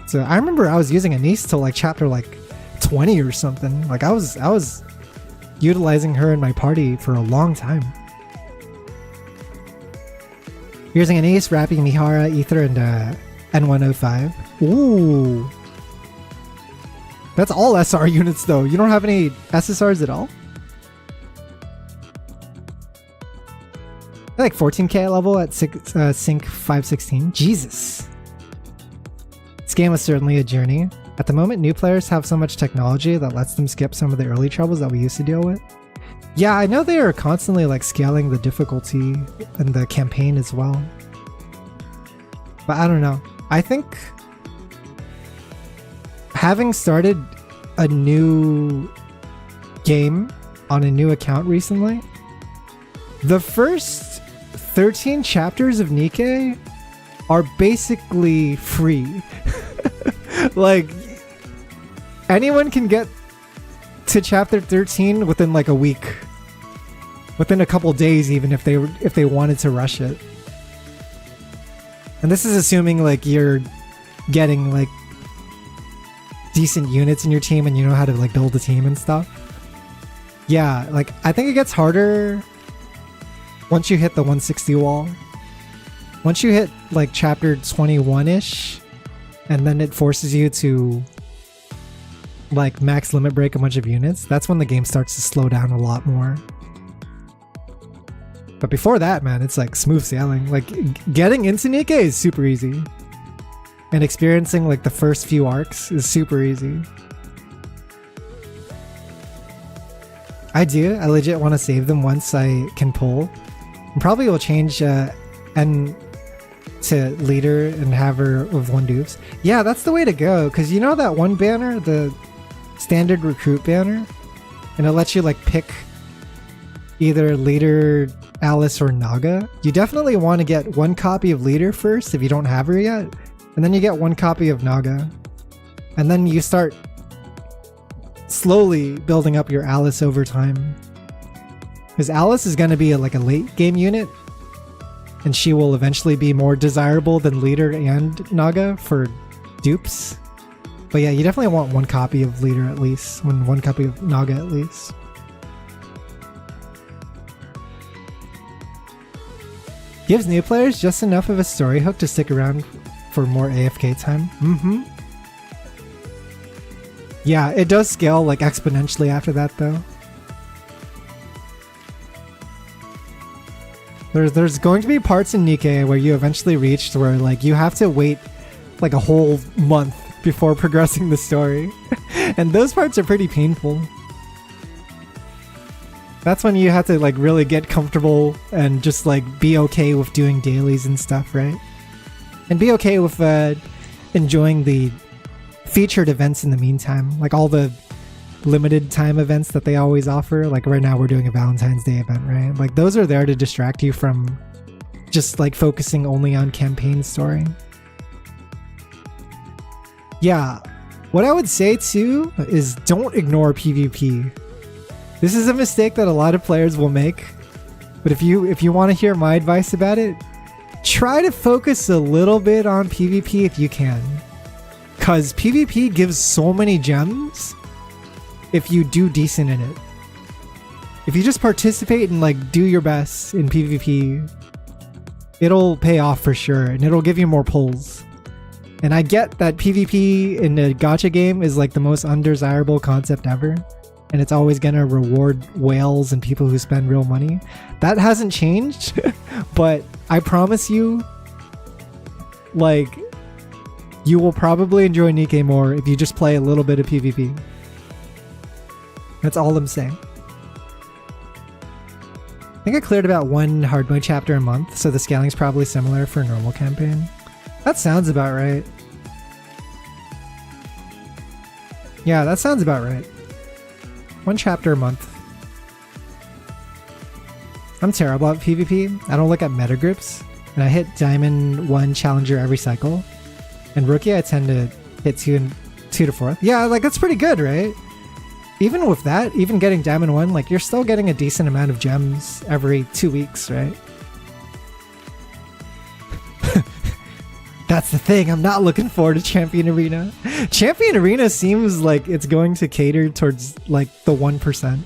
So I remember I was using Anise till like chapter like 20 or something. Like I was utilizing her in my party for a long time. Using Anise, Rappy, Mihara, Ether, and N105. Ooh. That's all SR units though. You don't have any SSRs at all? Like 14k level at sync 516. Jesus. This game was certainly a journey. At the moment, new players have so much technology that lets them skip some of the early troubles that we used to deal with. Yeah, I know they are constantly like scaling the difficulty in the campaign as well. But I don't know. I think having started a new game on a new account recently, the first 13 chapters of Nikke are basically free. Like, anyone can get to chapter 13 within like a week, within a couple days, even if they wanted to rush it. And this is assuming like you're getting like decent units in your team and you know how to like build a team and stuff. Yeah, like I think it gets harder once you hit the 160 wall. Once you hit like chapter 21-ish, and then it forces you to like max limit break a bunch of units, that's when the game starts to slow down a lot more. But before that, man, it's like smooth sailing. Like getting into Nikke is super easy. And experiencing like the first few arcs is super easy. I legit want to save them once I can pull. And probably will change N to leader and have her with 1 dupes. Yeah, that's the way to go. Because you know that one banner, the standard recruit banner? And it lets you like pick either leader, Alice, or Naga. You definitely want to get 1 copy of leader first if you don't have her yet. And then you get 1 copy of Naga. And then you start slowly building up your Alice over time. Because Alice is going to be like a late game unit. And she will eventually be more desirable than leader and Naga for dupes. But yeah, you definitely want 1 copy of leader at least. 1 copy of Naga at least. Gives new players just enough of a story hook to stick around for more AFK time. Mm-hmm. Yeah, it does scale like exponentially after that though. There's going to be parts in Nikke where you eventually reach where like you have to wait like a whole month before progressing the story. And those parts are pretty painful. That's when you have to like really get comfortable and just like be okay with doing dailies and stuff, right? And be okay with enjoying the featured events in the meantime, like all the limited time events that they always offer. Like right now we're doing a Valentine's Day event, right? Like those are there to distract you from just like focusing only on campaign story. Yeah, what I would say too is don't ignore PvP. This is a mistake that a lot of players will make, but if you want to hear my advice about it, try to focus a little bit on PvP if you can. Cause PvP gives so many gems if you do decent in it. If you just participate and like do your best in PvP, it'll pay off for sure and it'll give you more pulls. And I get that PvP in a gacha game is like the most undesirable concept ever. And it's always gonna reward whales and people who spend real money. That hasn't changed, but I promise you, like, you will probably enjoy Nikke more if you just play a little bit of PvP. That's all I'm saying. I think I cleared about 1 hard mode chapter a month, so the scaling's probably similar for a normal campaign. That sounds about right. Yeah, that sounds about right. 1 chapter a month. I'm terrible at PvP. I don't look at meta groups. And I hit Diamond 1 Challenger every cycle. And Rookie, I tend to hit 2 to 4th. Yeah, like that's pretty good, right? Even with that, even getting Diamond 1, like you're still getting a decent amount of gems every 2 weeks, right? That's the thing, I'm not looking forward to Champion Arena. Champion Arena seems like it's going to cater towards like the 1%.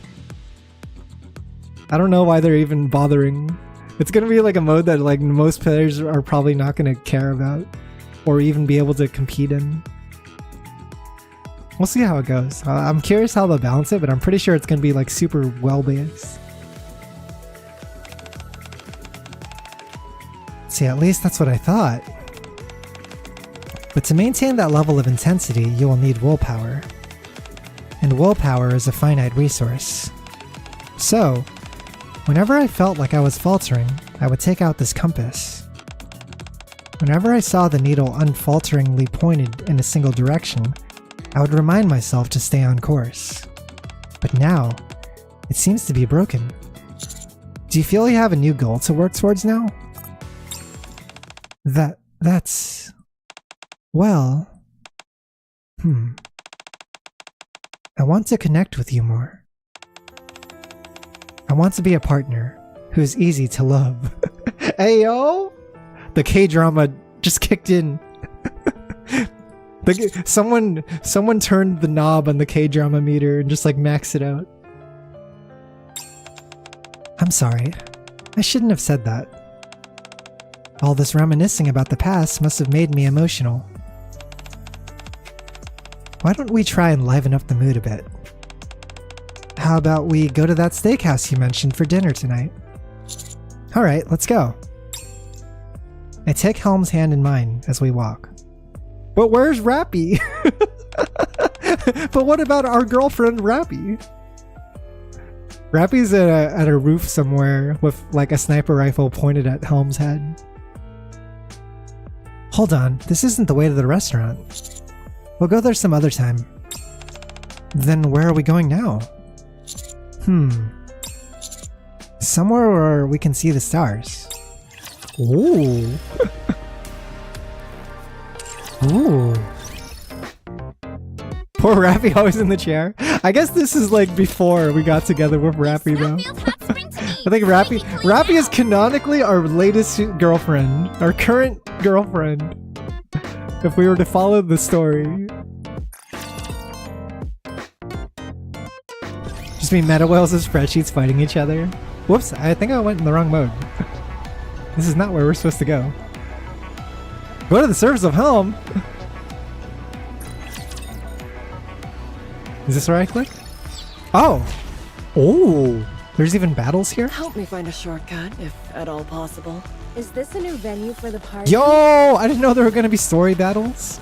I don't know why they're even bothering. It's gonna be like a mode that like most players are probably not gonna care about or even be able to compete in. We'll see how it goes. I'm curious how they'll balance it, but I'm pretty sure it's gonna be like super well-based. See, at least that's what I thought. But to maintain that level of intensity, you will need willpower. And willpower is a finite resource. So, whenever I felt like I was faltering, I would take out this compass. Whenever I saw the needle unfalteringly pointed in a single direction, I would remind myself to stay on course. But now, it seems to be broken. Do you feel you have a new goal to work towards now? That's... Well... I want to connect with you more. I want to be a partner who's easy to love. Ayo! The K-drama just kicked in. Someone turned the knob on the K-drama meter and just like maxed it out. I'm sorry. I shouldn't have said that. All this reminiscing about the past must have made me emotional. Why don't we try and liven up the mood a bit? How about we go to that steakhouse you mentioned for dinner tonight? Alright, let's go. I take Helm's hand in mine as we walk. But where's Rappy? But what about our girlfriend Rappy? Rappy's at a roof somewhere with like a sniper rifle pointed at Helm's head. Hold on, this isn't the way to the restaurant. We'll go there some other time. Then where are we going now? Somewhere where we can see the stars. Ooh. Ooh. Poor Rappy always in the chair. I guess this is like before we got together with Rappy though. I think Rappy is canonically our latest girlfriend. Our current girlfriend. If we were to follow the story. Just me meta whales and spreadsheets fighting each other. Whoops, I think I went in the wrong mode. This is not where we're supposed to go. Go to the surface of Helm! Is this where I click? Oh! Oh! There's even battles here? Help me find a shortcut, if at all possible. Is this a new venue for the party? Yo! I didn't know there were gonna be story battles.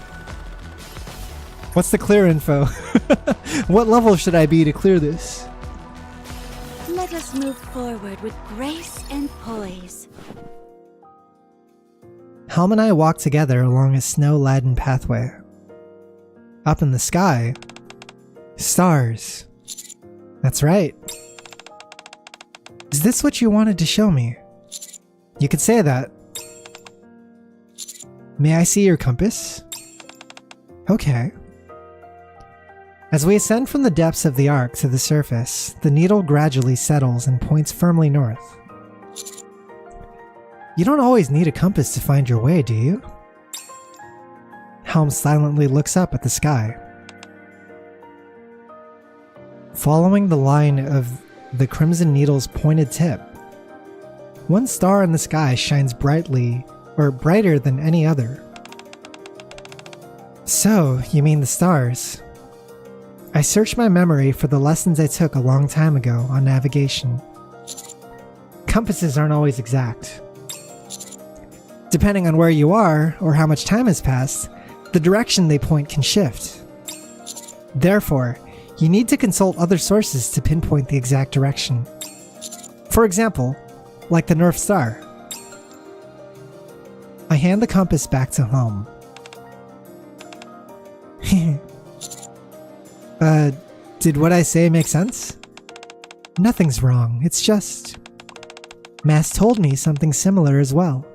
What's the clear info? What level should I be to clear this? Let us move forward with grace and poise. Helm and I walk together along a snow-laden pathway. Up in the sky, stars. That's right. Is this what you wanted to show me? You could say that. May I see your compass? Okay. As we ascend from the depths of the arc to the surface, the needle gradually settles and points firmly north. You don't always need a compass to find your way, do you? Helm silently looks up at the sky. Following the line of the crimson needle's pointed tip, one star in the sky shines brightly, or brighter than any other. So, you mean the stars? I searched my memory for the lessons I took a long time ago on navigation. Compasses aren't always exact. Depending on where you are, or how much time has passed, the direction they point can shift. Therefore, you need to consult other sources to pinpoint the exact direction. For example, like the North Star. I hand the compass back to Helm. Did what I say make sense? Nothing's wrong, it's just... Mast told me something similar as well.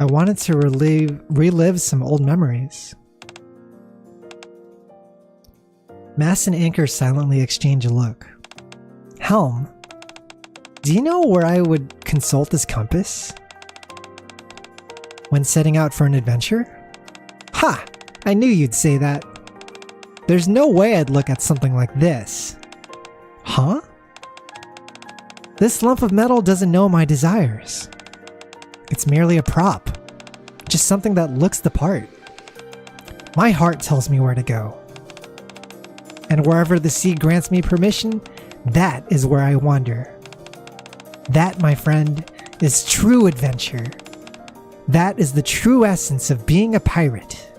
I wanted to relive some old memories. Mast and Anchor silently exchange a look. Helm, do you know where I would consult this compass? When setting out for an adventure? Ha! I knew you'd say that. There's no way I'd look at something like this. Huh? This lump of metal doesn't know my desires. It's merely a prop. Just something that looks the part. My heart tells me where to go. And wherever the sea grants me permission, that is where I wander. That, my friend, is true adventure. That is the true essence of being a pirate.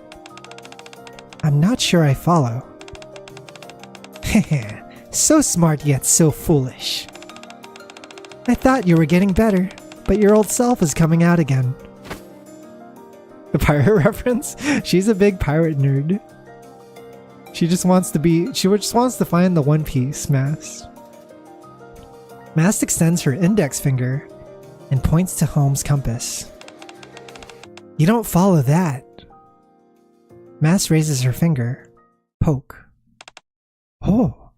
I'm not sure I follow. Heh, so smart yet so foolish. I thought you were getting better, but your old self is coming out again. The pirate reference? She's a big pirate nerd. She just wants to find the One Piece Mast. Mast extends her index finger and points to Helm's compass. You don't follow that. Mast raises her finger. Poke. Oh.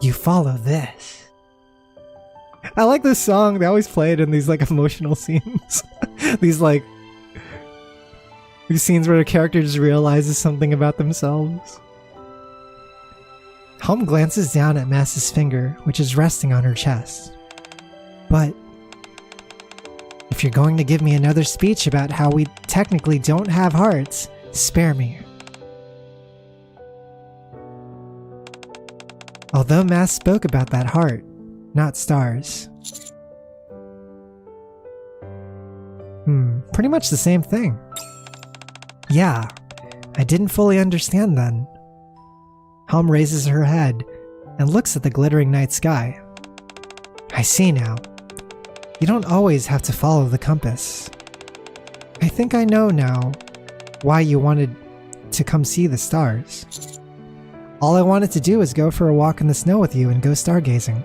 You follow this. I like this song. They always play it in these like emotional scenes. These scenes where the character just realizes something about themselves. Helm glances down at Mast's finger, which is resting on her chest. But if you're going to give me another speech about how we technically don't have hearts, spare me. Although Mast spoke about that heart, not stars. Pretty much the same thing. Yeah, I didn't fully understand then. Helm raises her head and looks at the glittering night sky. I see now. You don't always have to follow the compass. I think I know now why you wanted to come see the stars. All I wanted to do is go for a walk in the snow with you and go stargazing.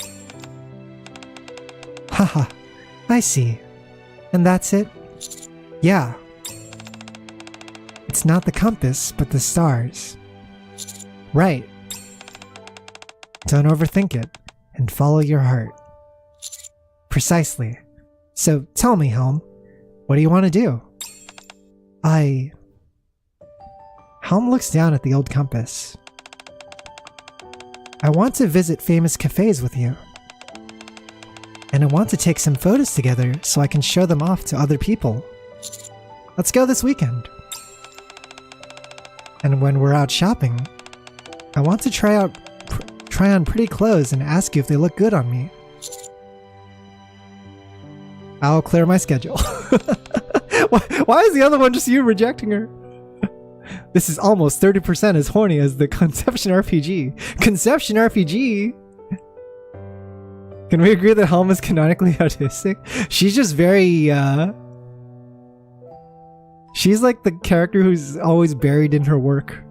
Haha, I see. And that's it? Yeah. It's not the compass, but the stars. Right. Don't overthink it, and follow your heart. Precisely. So tell me, Helm, what do you want to do? Helm looks down at the old compass. I want to visit famous cafes with you. And I want to take some photos together so I can show them off to other people. Let's go this weekend. And when we're out shopping, I want to try on pretty clothes and ask you if they look good on me. I'll clear my schedule. Why is the other one just you rejecting her? This is almost 30% as horny as the Conception RPG. Conception RPG? Can we agree that Helm is canonically autistic? She's just very, she's like the character who's always buried in her work.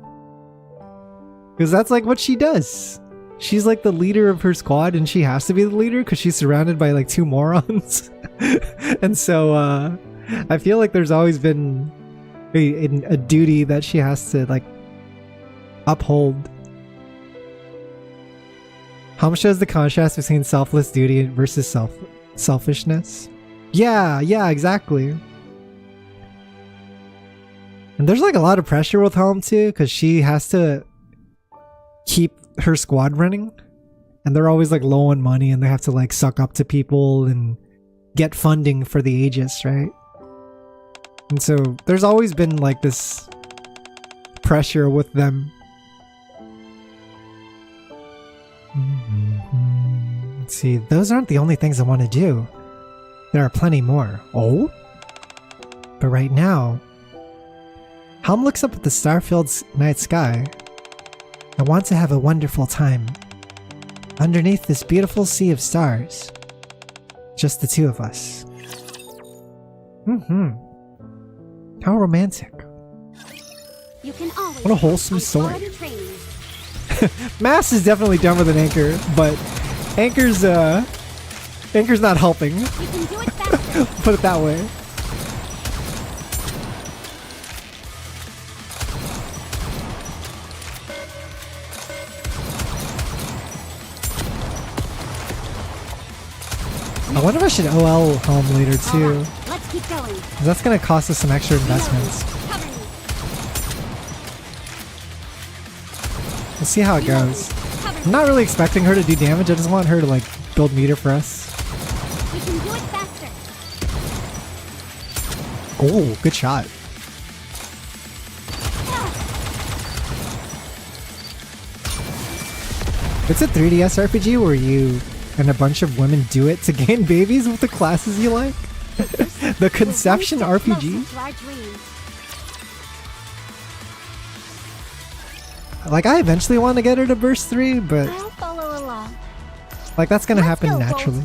Because that's like what she does. She's like the leader of her squad and she has to be the leader because she's surrounded by like two morons. And so, I feel like there's always been a duty that she has to like uphold. Helm shows the contrast between selfless duty versus selfishness. Yeah, exactly. And there's like a lot of pressure with Helm too, because she has to keep her squad running, and they're always like low on money, and they have to like suck up to people and get funding for the Aegis, right? And so there's always been like this pressure with them. Let's see, those aren't the only things I want to do. There are plenty more. Oh? But right now, Helm looks up at the star-filled night sky. I want to have a wonderful time. Underneath this beautiful sea of stars. Just the two of us. How romantic. You can always What a wholesome count on story. quality training. Mast is definitely dumber than Anchor, but Anchor's not helping. You can do it faster. Put it that way. I wonder if I should OL Helm later too. Alright, let's keep going. 'Cause that's gonna cost us some extra investments. Cover me. We'll see how it goes. Cover me. I'm not really expecting her to do damage. I just want her to like build meter for us. We can do it faster. Oh, good shot. It's a 3DS RPG where you and a bunch of women do it to gain babies with the classes you like. The Conception We're one step RPG. closer to our dreams. Like, I eventually want to get her to Burst 3, but I'll follow along. like that's gonna Let's happen go, naturally.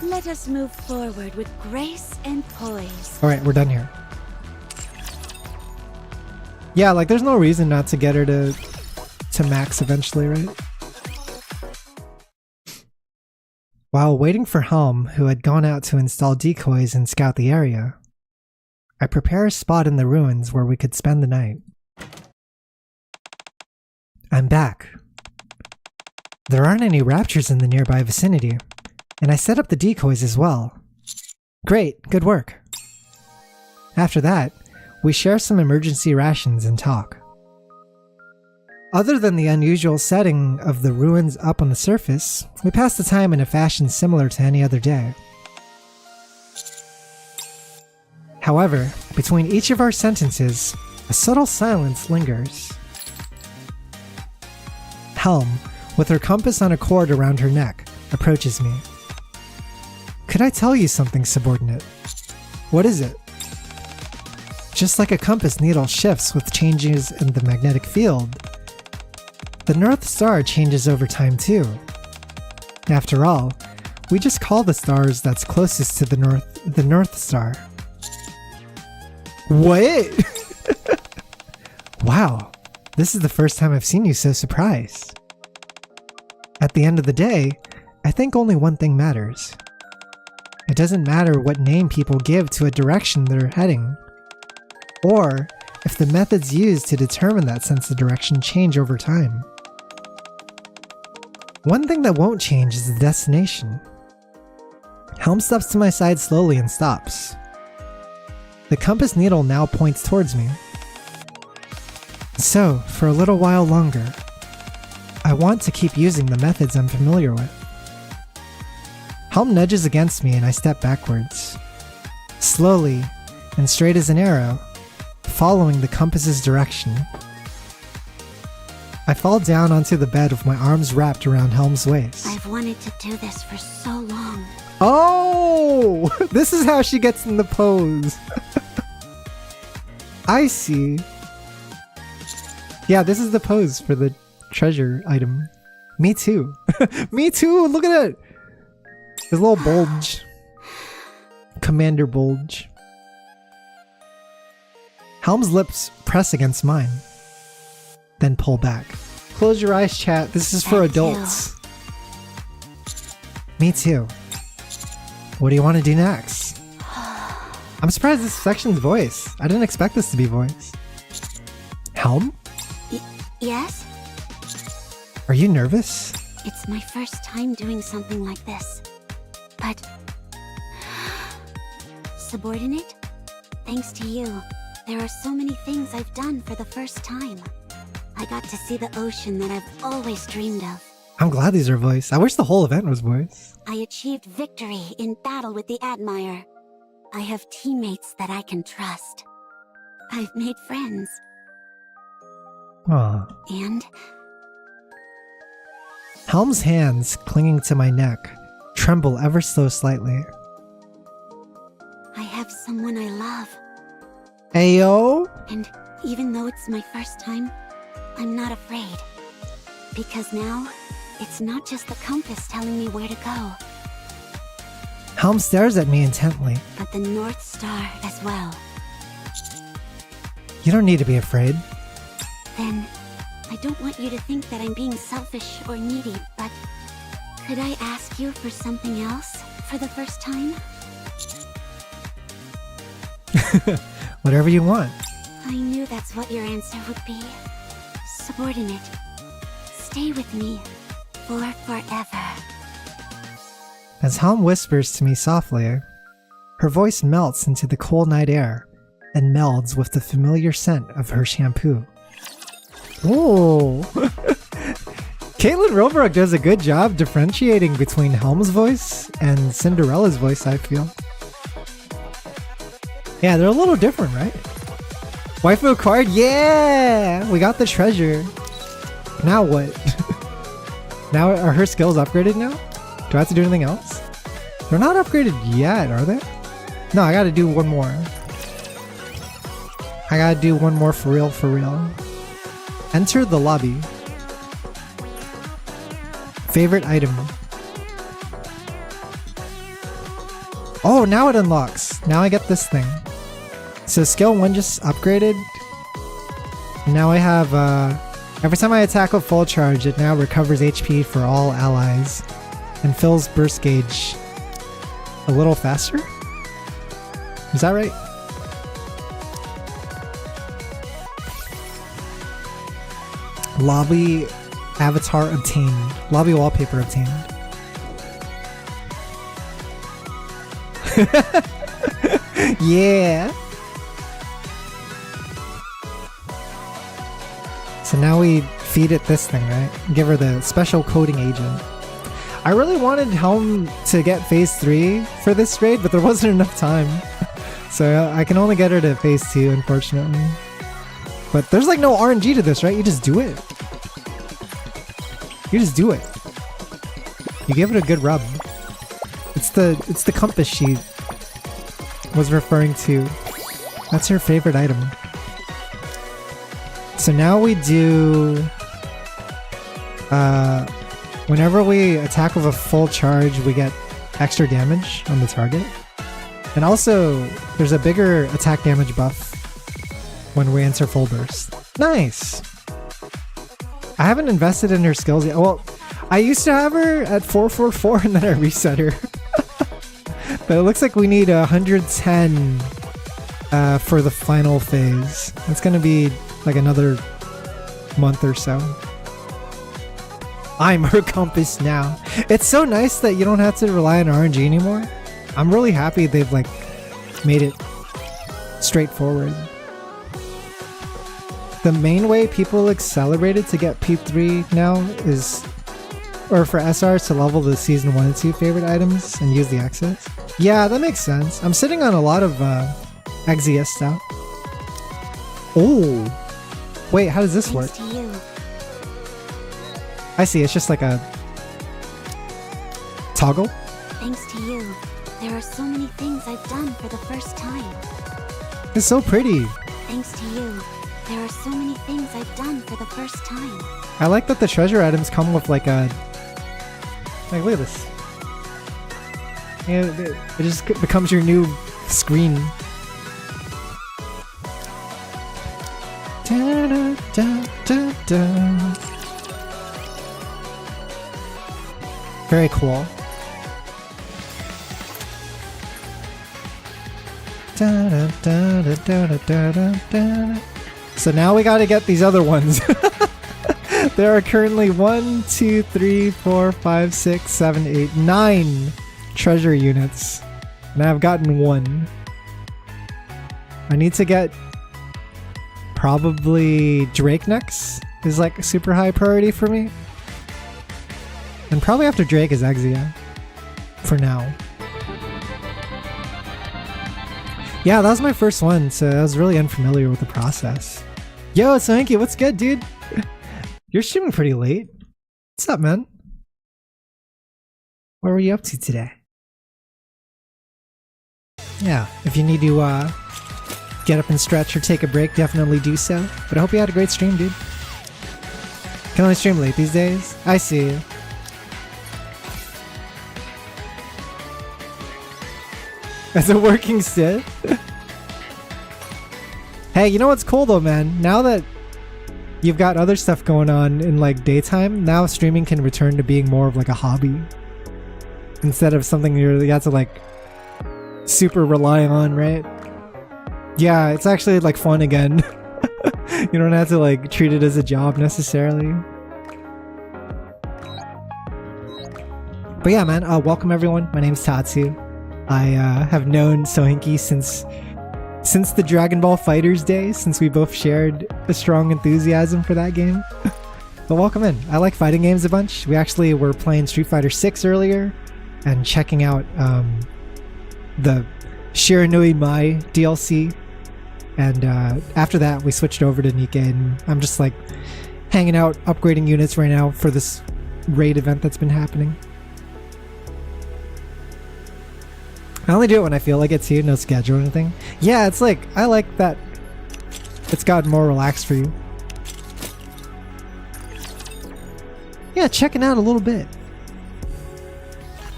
Let us move forward with grace and poise. Alright, we're done here. Yeah, like there's no reason not to get her to max eventually, right? While waiting for Helm, who had gone out to install decoys and scout the area, I prepare a spot in the ruins where we could spend the night. I'm back. There aren't any raptures in the nearby vicinity, and I set up the decoys as well. Great, good work. After that, we share some emergency rations and talk. Other than the unusual setting of the ruins up on the surface, we pass the time in a fashion similar to any other day. However, between each of our sentences, a subtle silence lingers. Helm, with her compass on a cord around her neck, approaches me. Could I tell you something, subordinate? What is it? Just like a compass needle shifts with changes in the magnetic field, the North Star changes over time too. After all, we just call the stars that's closest to the North Star. What? Wow, this is the first time I've seen you so surprised. At the end of the day, I think only one thing matters. It doesn't matter what name people give to a direction they're heading, or if the methods used to determine that sense of direction change over time. One thing that won't change is the destination. Helm steps to my side slowly and stops. The compass needle now points towards me. So, for a little while longer, I want to keep using the methods I'm familiar with. Helm nudges against me and I step backwards. Slowly, and straight as an arrow, following the compass's direction. I fall down onto the bed with my arms wrapped around Helm's waist. I've wanted to do this for so long. Oh! This is how she gets in the pose. I see. Yeah, this is the pose for the treasure item. Me too. Me too! Look at it! His little bulge. Commander bulge. Helm's lips press against mine. Then pull back. Close your eyes, chat. This is for adults. Me too. What do you want to do next? I'm surprised this section's voice. I didn't expect this to be voice. Helm? Yes? Are you nervous? It's my first time doing something like this. But... Subordinate? Thanks to you, there are so many things I've done for the first time. I got to see the ocean that I've always dreamed of. I'm glad these are voice. I wish the whole event was voice. I achieved victory in battle with the Admire. I have teammates that I can trust. I've made friends. Aw. And Helm's hands, clinging to my neck, tremble ever so slightly. I have someone I love. Ayo? And even though it's my first time, I'm not afraid. Because now, it's not just the compass telling me where to go, Helm stares at me intently. but the North Star as well. You don't need to be afraid. Then, I don't want you to think that I'm being selfish or needy, but could I ask you for something else for the first time? Whatever you want. I knew that's what your answer would be. Subordinate, stay with me for forever. As Helm whispers to me softly, her voice melts into the cool night air and melds with the familiar scent of her shampoo. Ooh! Caitlin Robrook does a good job differentiating between Helm's voice and Cinderella's voice, I feel. Yeah, they're a little different, right? Waifu acquired? Yeah! We got the treasure. Now what? Now, are her skills upgraded now? Do I have to do anything else? They're not upgraded yet, are they? No, I gotta do one more. I gotta do one more for real, for real. Enter the lobby. Favorite item. Oh, now it unlocks. Now I get this thing. So skill 1 just upgraded. Now I have, every time I attack with full charge, it now recovers HP for all allies and fills burst gauge a little faster? Is that right? Lobby avatar obtained. Lobby wallpaper obtained. Yeah! So now we feed it this thing, right? Give her the special coding agent. I really wanted Helm to get phase 3 for this raid, but there wasn't enough time. So I can only get her to phase 2, unfortunately. But there's like no RNG to this, right? You just do it. You just do it. You give it a good rub. It's the compass she was referring to. That's her favorite item. So now we do... whenever we attack with a full charge, we get extra damage on the target. And also, there's a bigger attack damage buff when we enter full burst. Nice! I haven't invested in her skills yet. Well, I used to have her at 444 and then I reset her. But it looks like we need 110 for the final phase. It's gonna be like another month or so. I'm her compass now. It's so nice that you don't have to rely on RNG anymore. I'm really happy they've like made it straightforward. The main way people accelerated to get P3 now is, or for SRs to level the season 1 and 2 favorite items and use the exits. Yeah, that makes sense. I'm sitting on a lot of Exia stuff. Oh! Wait, how does this work? Thanks to you. I see, it's just like a toggle? Thanks to you. There are so many things I've done for the first time. It's so pretty. Thanks to you. There are so many things I've done for the first time. I like that the treasure items come with like a... Like, look at this. Yeah, it just becomes your new screen. Da, da, da, da, da. Very cool. Da, da, da, da, da, da, da, da. So now we gotta get these other ones. There are currently 1, 2, 3, 4, 5, 6, 7, 8, 9 treasure units. And I've gotten 1. I need to get probably Drake next is like a super high priority for me. And probably after Drake is Exia. For now. Yeah, that was my first one, so I was really unfamiliar with the process. Yo, Sanky, what's good, dude? You're streaming pretty late. What's up, man? What were you up to today? Yeah, if you need to get up and stretch or take a break, definitely do so. But I hope you had a great stream, dude. Can only stream late these days. I see you. As a working Sith. Hey, you know what's cool though, man? Now that you've got other stuff going on in like daytime, now streaming can return to being more of like a hobby. Instead of something you have to like super rely on, right? Yeah, it's actually like fun again. You don't have to like treat it as a job necessarily. But yeah, man, welcome everyone. My name's Tatsu. I have known Sohinki since the Dragon Ball Fighters days, since we both shared a strong enthusiasm for that game. But welcome in. I like fighting games a bunch. We actually were playing Street Fighter 6 earlier and checking out the Shiranui Mai DLC. And after that, we switched over to Nikke, and I'm just like hanging out, upgrading units right now for this raid event that's been happening. I only do it when I feel like it too, no schedule or anything. Yeah, it's like, I like that it's gotten more relaxed for you. Yeah, checking out a little bit.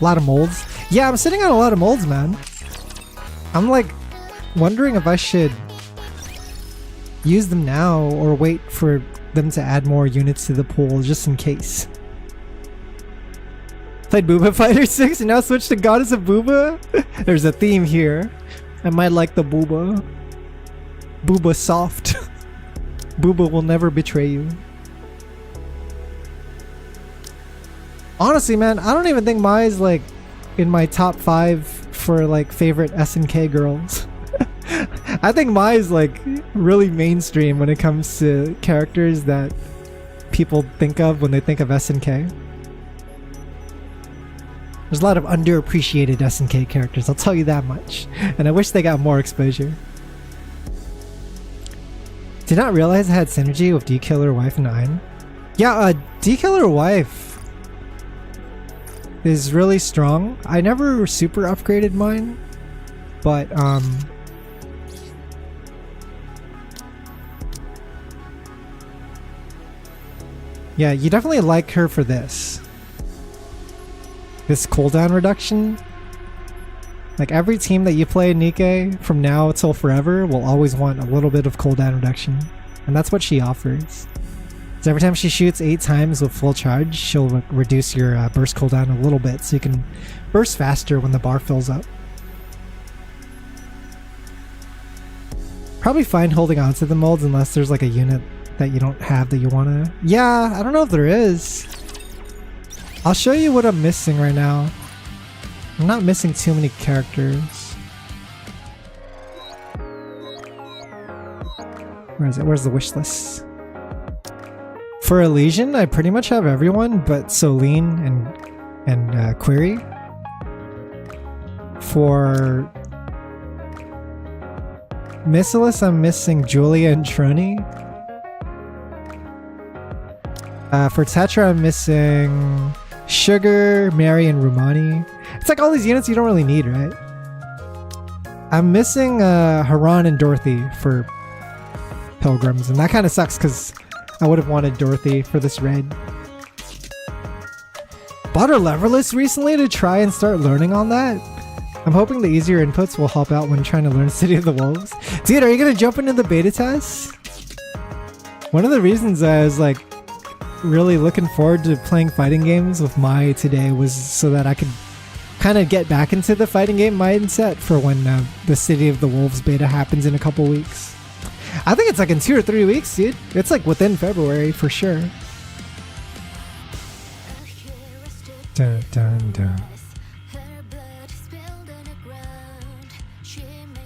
A lot of molds. Yeah, I'm sitting on a lot of molds, man. I'm like wondering if I should use them now or wait for them to add more units to the pool just in case. Played Booba Fighter 6 and now switched to Goddess of Booba? There's a theme here. I might like the Booba. Booba soft. Booba will never betray you. Honestly, man, I don't even think Mai's like in my top 5 for like favorite SNK girls. I think Mai's like really mainstream when it comes to characters that people think of when they think of SNK. There's a lot of underappreciated SNK characters, I'll tell you that much. And I wish they got more exposure. Did not realize I had synergy with D-Killer Wife and Ein. Yeah, D-Killer Wife is really strong. I never super upgraded mine, but yeah, you definitely like her for this. This cooldown reduction. Like every team that you play in Nikke from now till forever will always want a little bit of cooldown reduction. And that's what she offers. So every time she shoots 8 times with full charge, she'll reduce your burst cooldown a little bit so you can burst faster when the bar fills up. Probably fine holding on to the molds unless there's like a unit that you don't have that you want to... Yeah, I don't know if there is. I'll show you what I'm missing right now. I'm not missing too many characters. Where is it? Where's the wish list? For Elysian, I pretty much have everyone but Soline and Query. For Missilis, I'm missing Julia and Trony. For Tetra, I'm missing Sugar, Mary, and Rumani. It's like all these units you don't really need, right? I'm missing Haran and Dorothy for Pilgrims, and that kind of sucks because I would have wanted Dorothy for this raid. Bought her leverless recently to try and start learning on that. I'm hoping the easier inputs will help out when trying to learn City of the Wolves. Dude, are you gonna jump into the beta test? One of the reasons I was like really looking forward to playing fighting games with Mai today was so that I could kind of get back into the fighting game mindset for when the City of the Wolves beta happens in a couple weeks. I think it's like in 2 or 3 weeks, dude. It's like within February for sure. Dun, dun, dun.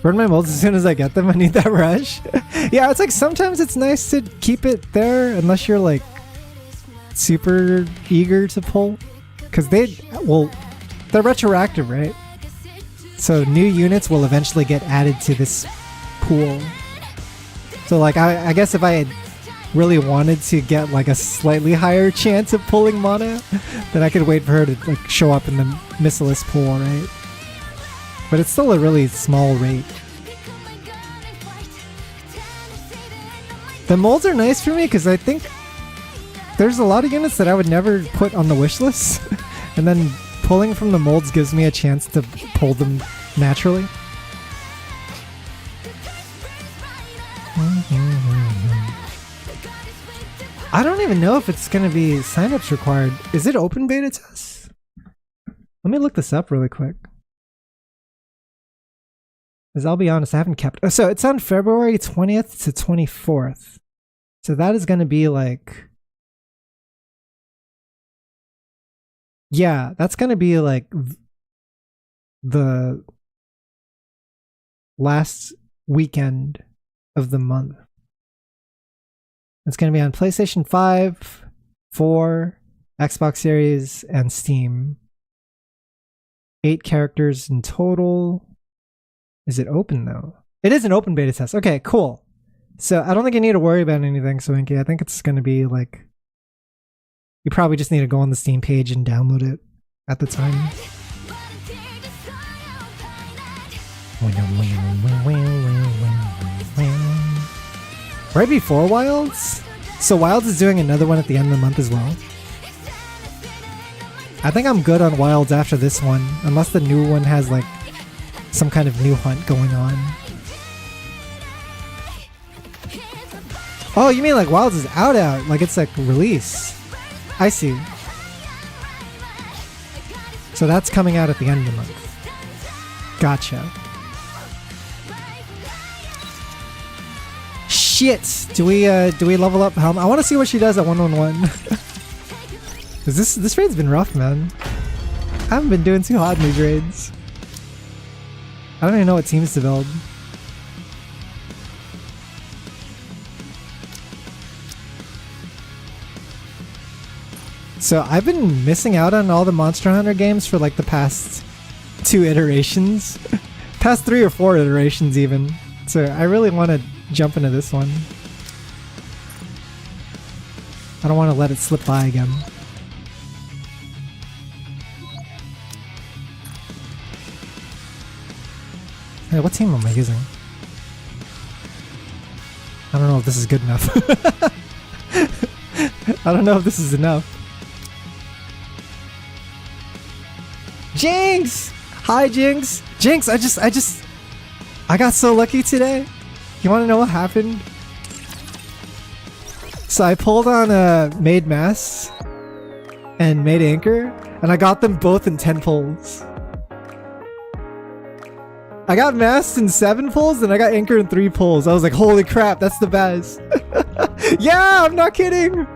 Burn my molds as soon as I get them. I need that rush. Yeah, it's like sometimes it's nice to keep it there unless you're like super eager to pull, because they're retroactive, right? So new units will eventually get added to this pool. So like I guess if I had really wanted to get like a slightly higher chance of pulling mana, then I could wait for her to like show up in the Missilis pool, right? But it's still a really small rate. The molds are nice for me because I think there's a lot of units that I would never put on the wish list, and then pulling from the molds gives me a chance to pull them naturally. I don't even know if it's going to be signups required. Is it open beta test? Let me look this up really quick. Because I'll be honest, I haven't kept... Oh, so it's on February 20th to 24th. So that is going to be like Yeah, that's gonna be like the last weekend of the month. It's gonna be on PlayStation 5, 4, Xbox Series, and Steam. 8 characters in total. Is it open though? It is an open beta test. Okay, cool. So I don't think you need to worry about anything, Swinky. I think it's gonna be like, you probably just need to go on the Steam page and download it at the time. Right before Wilds? So Wilds is doing another one at the end of the month as well. I think I'm good on Wilds after this one, unless the new one has like some kind of new hunt going on. Oh, you mean like Wilds is out, like it's like release. I see. So that's coming out at the end of the month. Gotcha. Shit! Do we level up Helm? I want to see what she does at 111. Cause this raid's been rough, man. I haven't been doing too hot in these raids. I don't even know what teams to build. So I've been missing out on all the Monster Hunter games for like the past 2 iterations. Past 3 or 4 iterations even. So I really want to jump into this one. I don't want to let it slip by again. Hey, what team am I using? I don't know if this is good enough. I don't know if this is enough. Jinx! Hi, Jinx! Jinx, I got so lucky today. You want to know what happened? So I pulled on Maid Mast and Maid Anchor, and I got them both in 10 pulls. I got Mast in 7 pulls, and I got Anchor in 3 pulls. I was like, holy crap, that's the best. Yeah, I'm not kidding.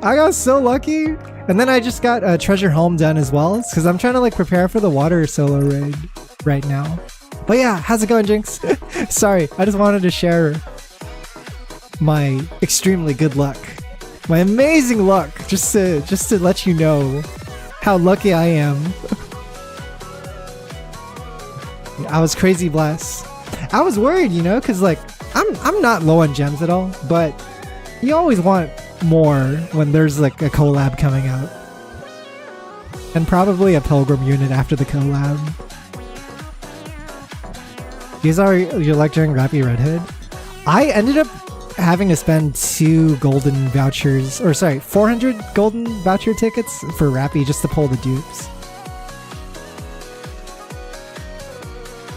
I got so lucky. And then I just got Treasure Home done as well, because I'm trying to like prepare for the water solo raid right now. But yeah, how's it going, Jinx? Sorry, I just wanted to share my extremely good luck, my amazing luck, just to let you know how lucky I am. I was crazy blessed. I was worried, you know, because like I'm not low on gems at all, but you always want more when there's like a collab coming out, and probably a Pilgrim unit after the collab. These are your luck during Rappy Red Hood. I ended up having to spend 2 golden vouchers, or sorry, 400 golden voucher tickets for Rappy just to pull the dupes.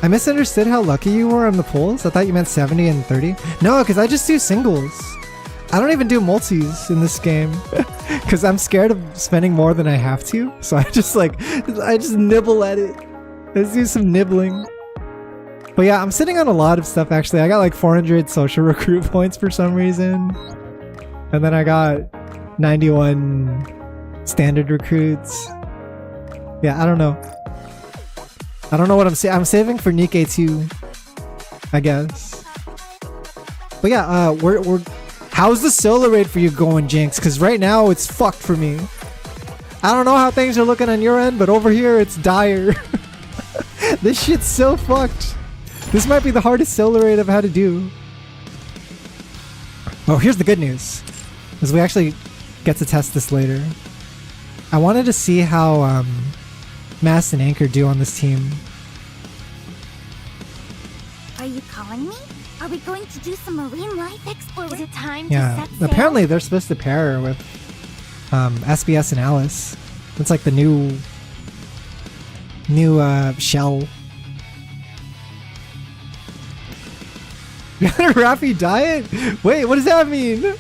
I misunderstood how lucky you were on the pulls. I thought you meant 70 and 30. No, because I just do singles. I don't even do multis in this game because I'm scared of spending more than I have to. So I just nibble at it. Let's do some nibbling. But yeah, I'm sitting on a lot of stuff actually. I got like 400 social recruit points for some reason. And then I got 91 standard recruits. Yeah, I don't know. I don't know what I'm saving for Nikke too, I guess. But yeah, we're how's the solo raid for you going, Jinx? Because right now it's fucked for me. I don't know how things are looking on your end, but over here it's dire. This shit's so fucked. This might be the hardest solo raid I've had to do. Oh, here's the good news, is we actually get to test this later. I wanted to see how Mast and Anchor do on this team. Are you calling me? Are we going to do some marine life exploration? Is it time Yeah, to set sail? apparently they're supposed to pair with SBS and Alice. It's like the new shell. Raffy diet? Wait, what does that mean?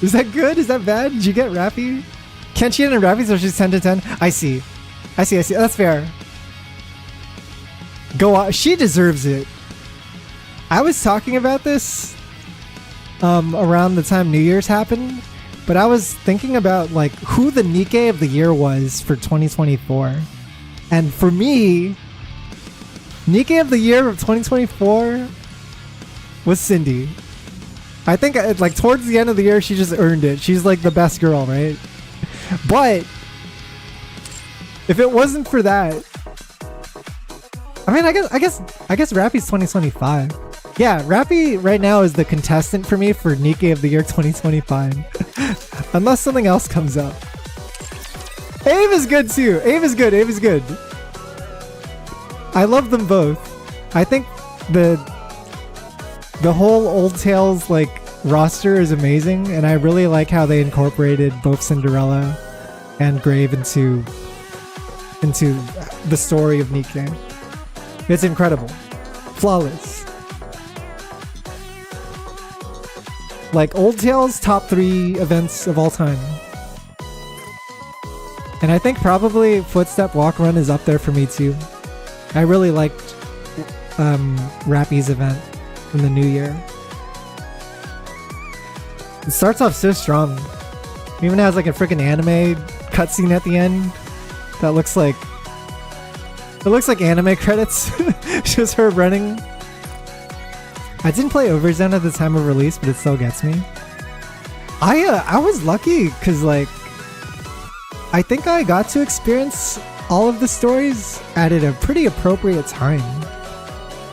Is that good? Is that bad? Did you get Raffy? Can't she get in Raffy so she's 10 to 10? I see. That's fair. Go on. She deserves it. I was talking about this around the time New Year's happened, But I was thinking about like who the Nikke of the year was for 2024. And for me, Nikke of the year of 2024 was Cindy. I think like towards the end of the year, she just earned it. She's like the best girl, right? But if it wasn't for that, I mean, I guess Rappy's 2025. Yeah, Rappy right now is the contestant for me for Nikke of the year 2025. Unless something else comes up. Ave is good too. Ave is good. I love them both. I think the whole Old Tales like roster is amazing, and I really like how they incorporated both Cinderella and Grave into the story of Nikke. It's incredible. Flawless. Like Old Tales top 3 events of all time. And I think probably Footstep Walk Run is up there for me too. I really liked Rappy's event in the new year. It starts off so strong. It even has like a freaking anime cutscene at the end that looks like anime credits. Just her running. I didn't play Overzone at the time of release, but it still gets me. I was lucky because like I think I got to experience all of the stories at a pretty appropriate time.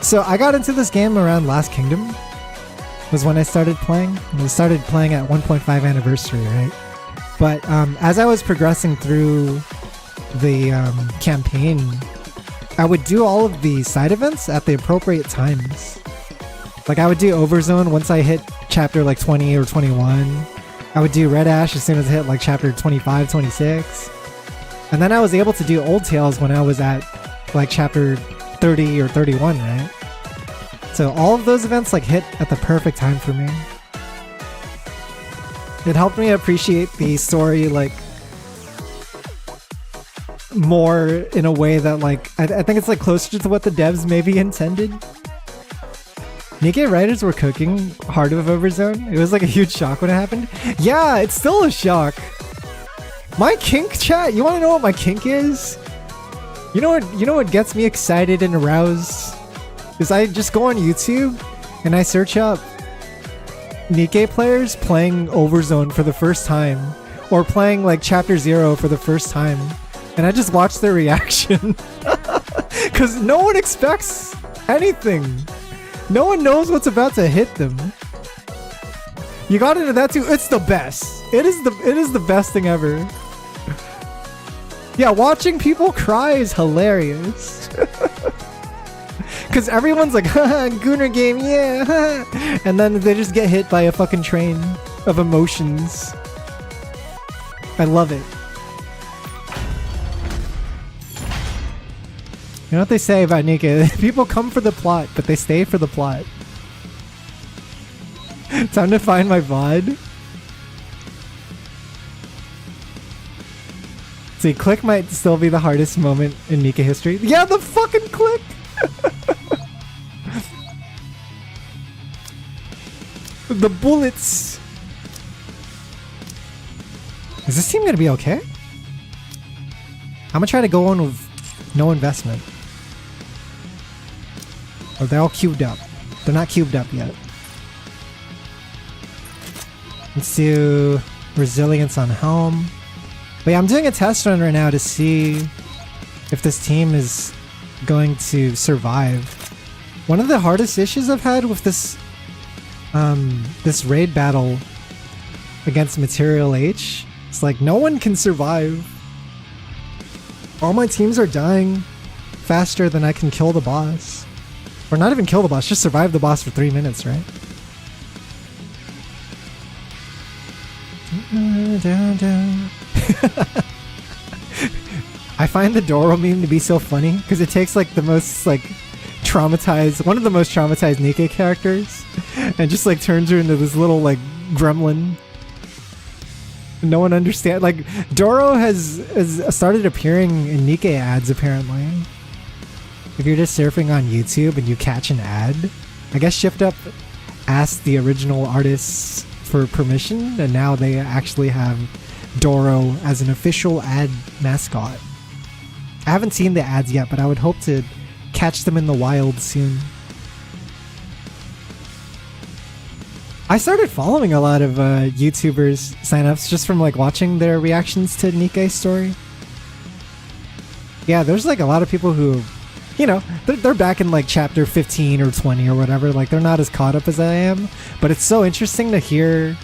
So I got into this game around Last Kingdom was when I started playing. And I started playing at 1.5 anniversary, right? But as I was progressing through the campaign, I would do all of the side events at the appropriate times. Like I would do Overzone once I hit chapter like 20 or 21. I would do Red Ash as soon as I hit like chapter 25, 26. And then I was able to do Old Tales when I was at like chapter 30 or 31, right? So all of those events like hit at the perfect time for me. It helped me appreciate the story like more in a way that like I think it's like closer to what the devs maybe intended. Nikke writers were cooking Heart of Overzone. It was like a huge shock when it happened. Yeah, it's still a shock. My kink chat, you want to know what my kink is? You know what gets me excited and aroused? Is I just go on YouTube and I search up Nikke players playing Overzone for the first time or playing like chapter 0 for the first time, and I just watch their reaction. Cuz no one expects anything. No one knows what's about to hit them. You got into that too? It's the best. It is the best thing ever. Yeah, watching people cry is hilarious. Cause everyone's like, haha, Gooner game, yeah. And then they just get hit by a fucking train of emotions. I love it. You know what they say about Nikke? People come for the plot, but they stay for the plot. Time to find my VOD. See, click might still be the hardest moment in Nikke history. Yeah, the fucking click! The bullets! Is this team gonna be okay? I'm gonna try to go on with no investment. Or they're all cubed up. They're not cubed up yet. Let's do resilience on Helm. But yeah, I'm doing a test run right now to see if this team is going to survive. One of the hardest issues I've had with this this raid battle against Material H, it's like no one can survive. All my teams are dying faster than I can kill the boss. Or not even kill the boss, just survive the boss for 3 minutes, right? I find the Doro meme to be so funny because it takes like the most like traumatized, one of the most traumatized Nikke characters, and just like turns her into this little like gremlin. No one understands. Like Doro has started appearing in Nikke ads apparently. If you're just surfing on YouTube and you catch an ad, I guess Shift Up asked the original artists for permission, and now they actually have Doro as an official ad mascot. I haven't seen the ads yet, but I would hope to catch them in the wild soon. I started following a lot of YouTubers signups just from like watching their reactions to Nikke's story. Yeah, there's like a lot of people who, you know, they're back in like chapter 15 or 20 or whatever. Like they're not as caught up as I am, but it's so interesting to hear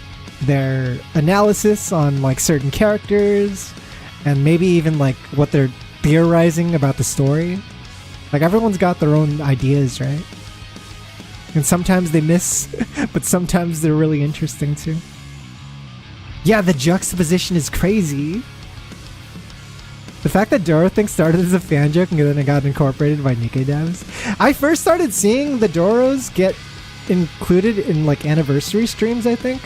their analysis on like certain characters and maybe even like what they're theorizing about the story. Like everyone's got their own ideas, right? And sometimes they miss, but sometimes they're really interesting too. Yeah, the juxtaposition is crazy. The fact that Doro thing started as a fan joke and then it got incorporated by Nikke devs. I first started seeing the Doros get included in like anniversary streams, I think.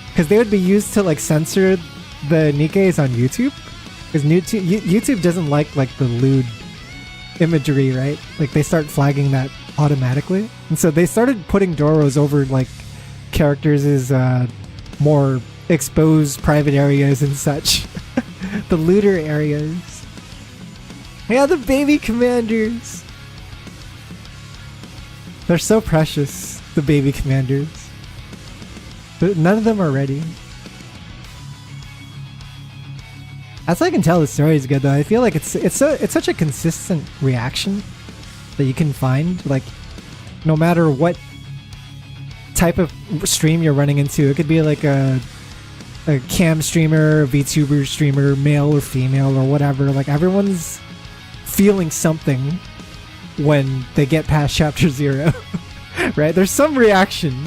Because they would be used to like censor the Nikkes on YouTube. Because YouTube doesn't like the lewd imagery, right? Like they start flagging that automatically. And so they started putting Doros over like characters as more exposed private areas and such. The looter areas. Yeah, the baby commanders. They're so precious, the baby commanders. But none of them are ready. That's how I can tell the story is good though. I feel like it's such a consistent reaction that you can find, like no matter what type of stream you're running into. It could be like a cam streamer, a VTuber streamer, male or female or whatever. Like everyone's feeling something when they get past chapter 0. Right? There's some reaction.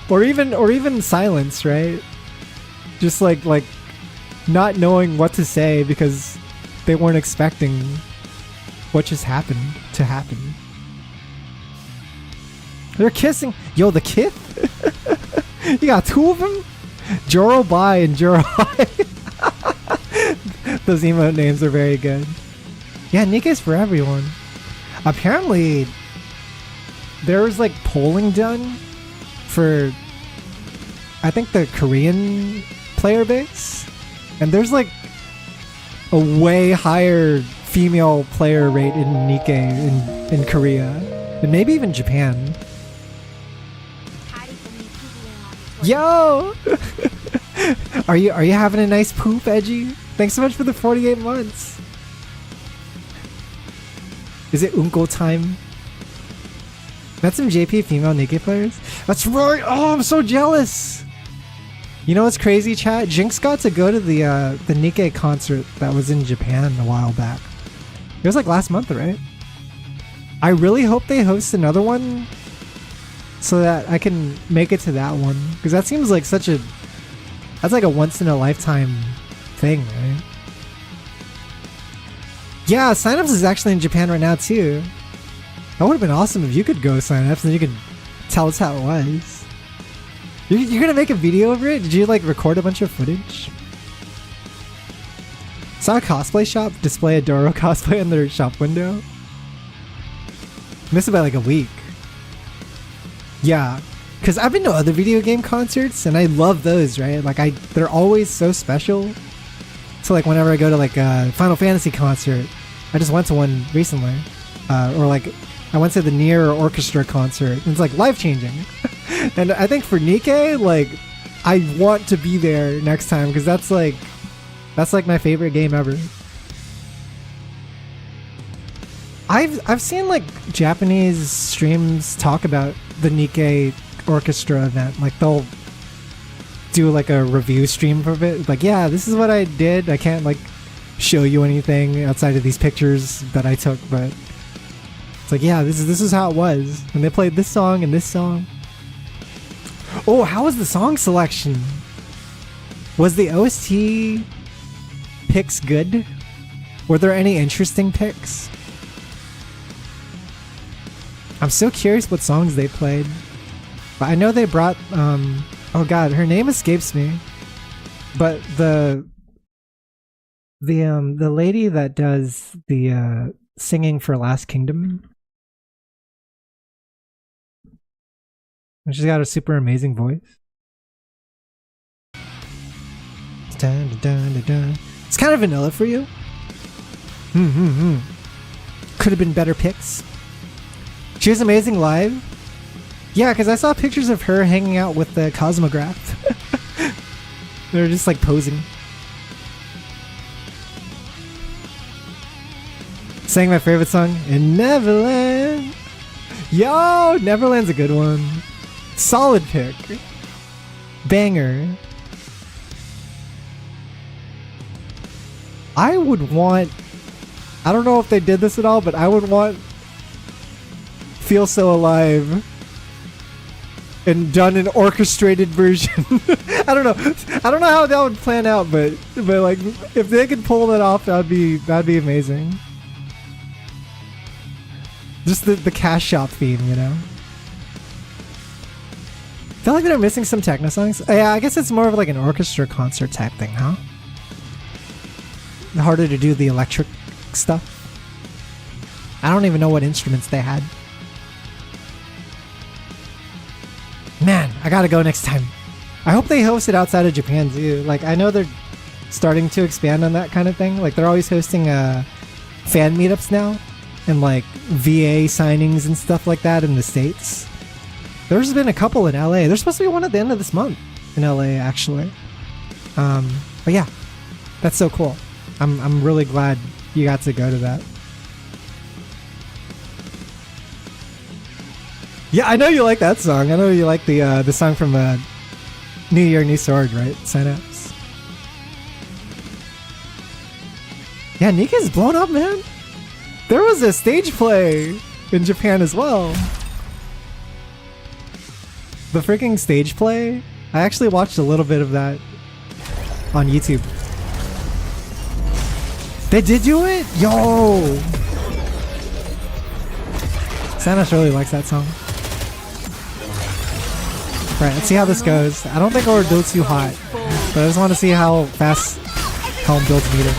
Or even silence, right? Just like not knowing what to say because they weren't expecting what just happened to happen. They're kissing. Yo, the kith? You got two of them? Joro Bai and Joro Hai. Those emote names are very good. Yeah, Nikke's for everyone. Apparently, there was like polling done for, I think, the Korean player base. And there's like a way higher female player rate in Nikke in Korea. And maybe even Japan. Yo! Are you having a nice poop, Edgy? Thanks so much for the 48 months. Is it Unko time? Met some JP female Nikke players? That's right! Oh, I'm so jealous! You know what's crazy, chat? Jinx got to go to the Nikke concert that was in Japan a while back. It was like last month, right? I really hope they host another one so that I can make it to that one. Because that seems like that's like a once in a lifetime thing, right? Yeah, Signups is actually in Japan right now too. That would have been awesome if you could go Signups and you could tell us how it was. You're gonna make a video over it? Did you like record a bunch of footage? Saw a cosplay shop display a Doro cosplay in their shop window. Missed it by like a week. Yeah, because I've been to other video game concerts and I love those, right? Like they're always so special. So like whenever I go to like a Final Fantasy concert, I just went to one recently. Or like I went to the Nier Orchestra concert. And it's like life-changing. And I think for Nikke, like I want to be there next time because that's like my favorite game ever. I've seen like Japanese streams talk about the Nikke Orchestra event. Like they'll do like a review stream of it. Like, yeah, this is what I did. I can't like show you anything outside of these pictures that I took, but it's like, yeah, this is how it was. And they played this song and this song. Oh, how was the song selection? Was the OST picks good? Were there any interesting picks? I'm so curious what songs they played. But I know they brought oh god, her name escapes me. But the lady that does the singing for Last Kingdom. She's got a super amazing voice. Dun, dun, dun, dun, dun. It's kind of vanilla for you. Could have been better picks. She was amazing live. Yeah, because I saw pictures of her hanging out with the Cosmograph. They're just like posing. Sang my favorite song in Neverland. Yo, Neverland's a good one. Solid pick. Banger. I would want... I don't know if they did this at all, but I would want Feel So Alive and done an orchestrated version. I don't know how that would plan out, but like if they could pull that off, that'd be amazing. Just the cash shop theme, you know. I feel like they're missing some techno songs. Yeah, I guess it's more of like an orchestra concert type thing, huh? Harder to do the electric stuff. I don't even know what instruments they had. Man, I gotta go next time. I hope they host it outside of Japan too. Like, I know they're starting to expand on that kind of thing. Like, they're always hosting fan meetups now and like VA signings and stuff like that in the States. There's been a couple in LA. There's supposed to be one at the end of this month in LA, actually. But yeah, that's so cool. I'm really glad you got to go to that. Yeah, I know you like that song. I know you like the song from New Year, New Sword, right? Synapse. Yeah, Nikke's blown up, man. There was a stage play in Japan as well. The freaking stage play. I actually watched a little bit of that on YouTube. They did do it? Yo! Sanos really likes that song. Right, let's see how this goes. I don't think I would do too hot, but I just want to see how fast Helm builds meter.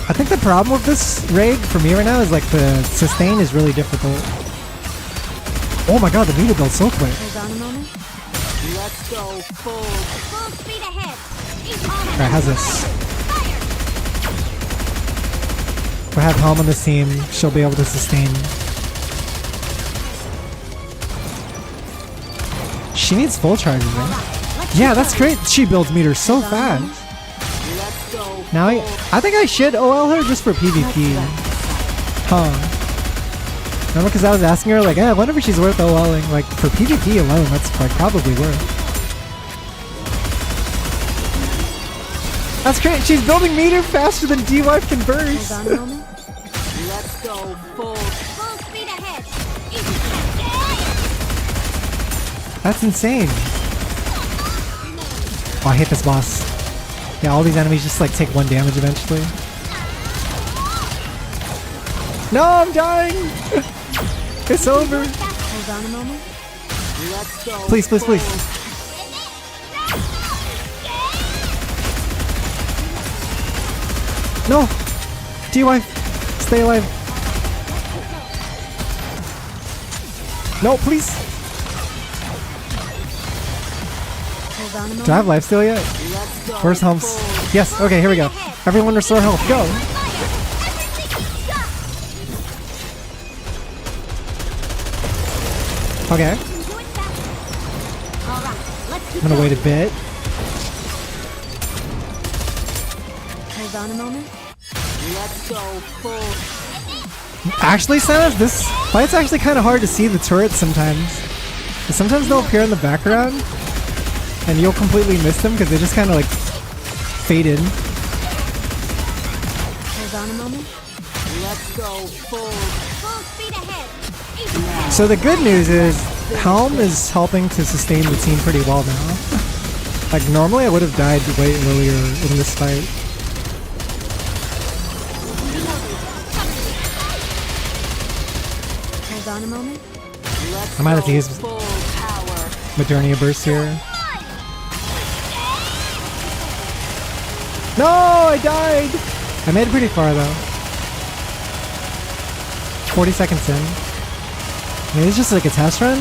I think the problem with this raid for me right now is like the sustain is really difficult. Oh my god, the meter build's so quick. Hold on a moment. Let's go full speed ahead. Alright, how's this? If I have Helm on this team, she'll be able to sustain. She needs full charges, right? Yeah, that's great. She builds meters so fast. Now I think I should OL her just for PvP. Huh. Remember, because I was asking her, like, I wonder if she's worth OLing. Like, for PvP alone, that's like probably worth. That's great. She's building meter faster than D-Wife can burst. Hold on a moment. Let's go full speed ahead. That's insane. Oh, I hate this boss. Yeah, all these enemies just like take 1 damage eventually. No, I'm dying. It's over. Hold on a moment. Let's go Please, please, please. No! D-Wife! Stay alive! No, please! Hold on a moment. Do I have lifesteal yet? Where's Helm's? Yes, okay, here we go. Everyone restore health, go! Okay. I'm gonna wait a bit. Hold on a moment. Let's go full. Actually, Sanas, this fight's actually kind of hard to see the turrets sometimes. Sometimes they'll appear in the background, and you'll completely miss them because they just kind of like fade in. Hold on a moment. Let's go full speed ahead. So the good news is Helm is helping to sustain the team pretty well now. Like normally I would have died way earlier in this fight. Hold on a moment. I might have to use full power. Modernia Burst here. No, I died! I made it pretty far though. 40 seconds in. Maybe it's just like a test run?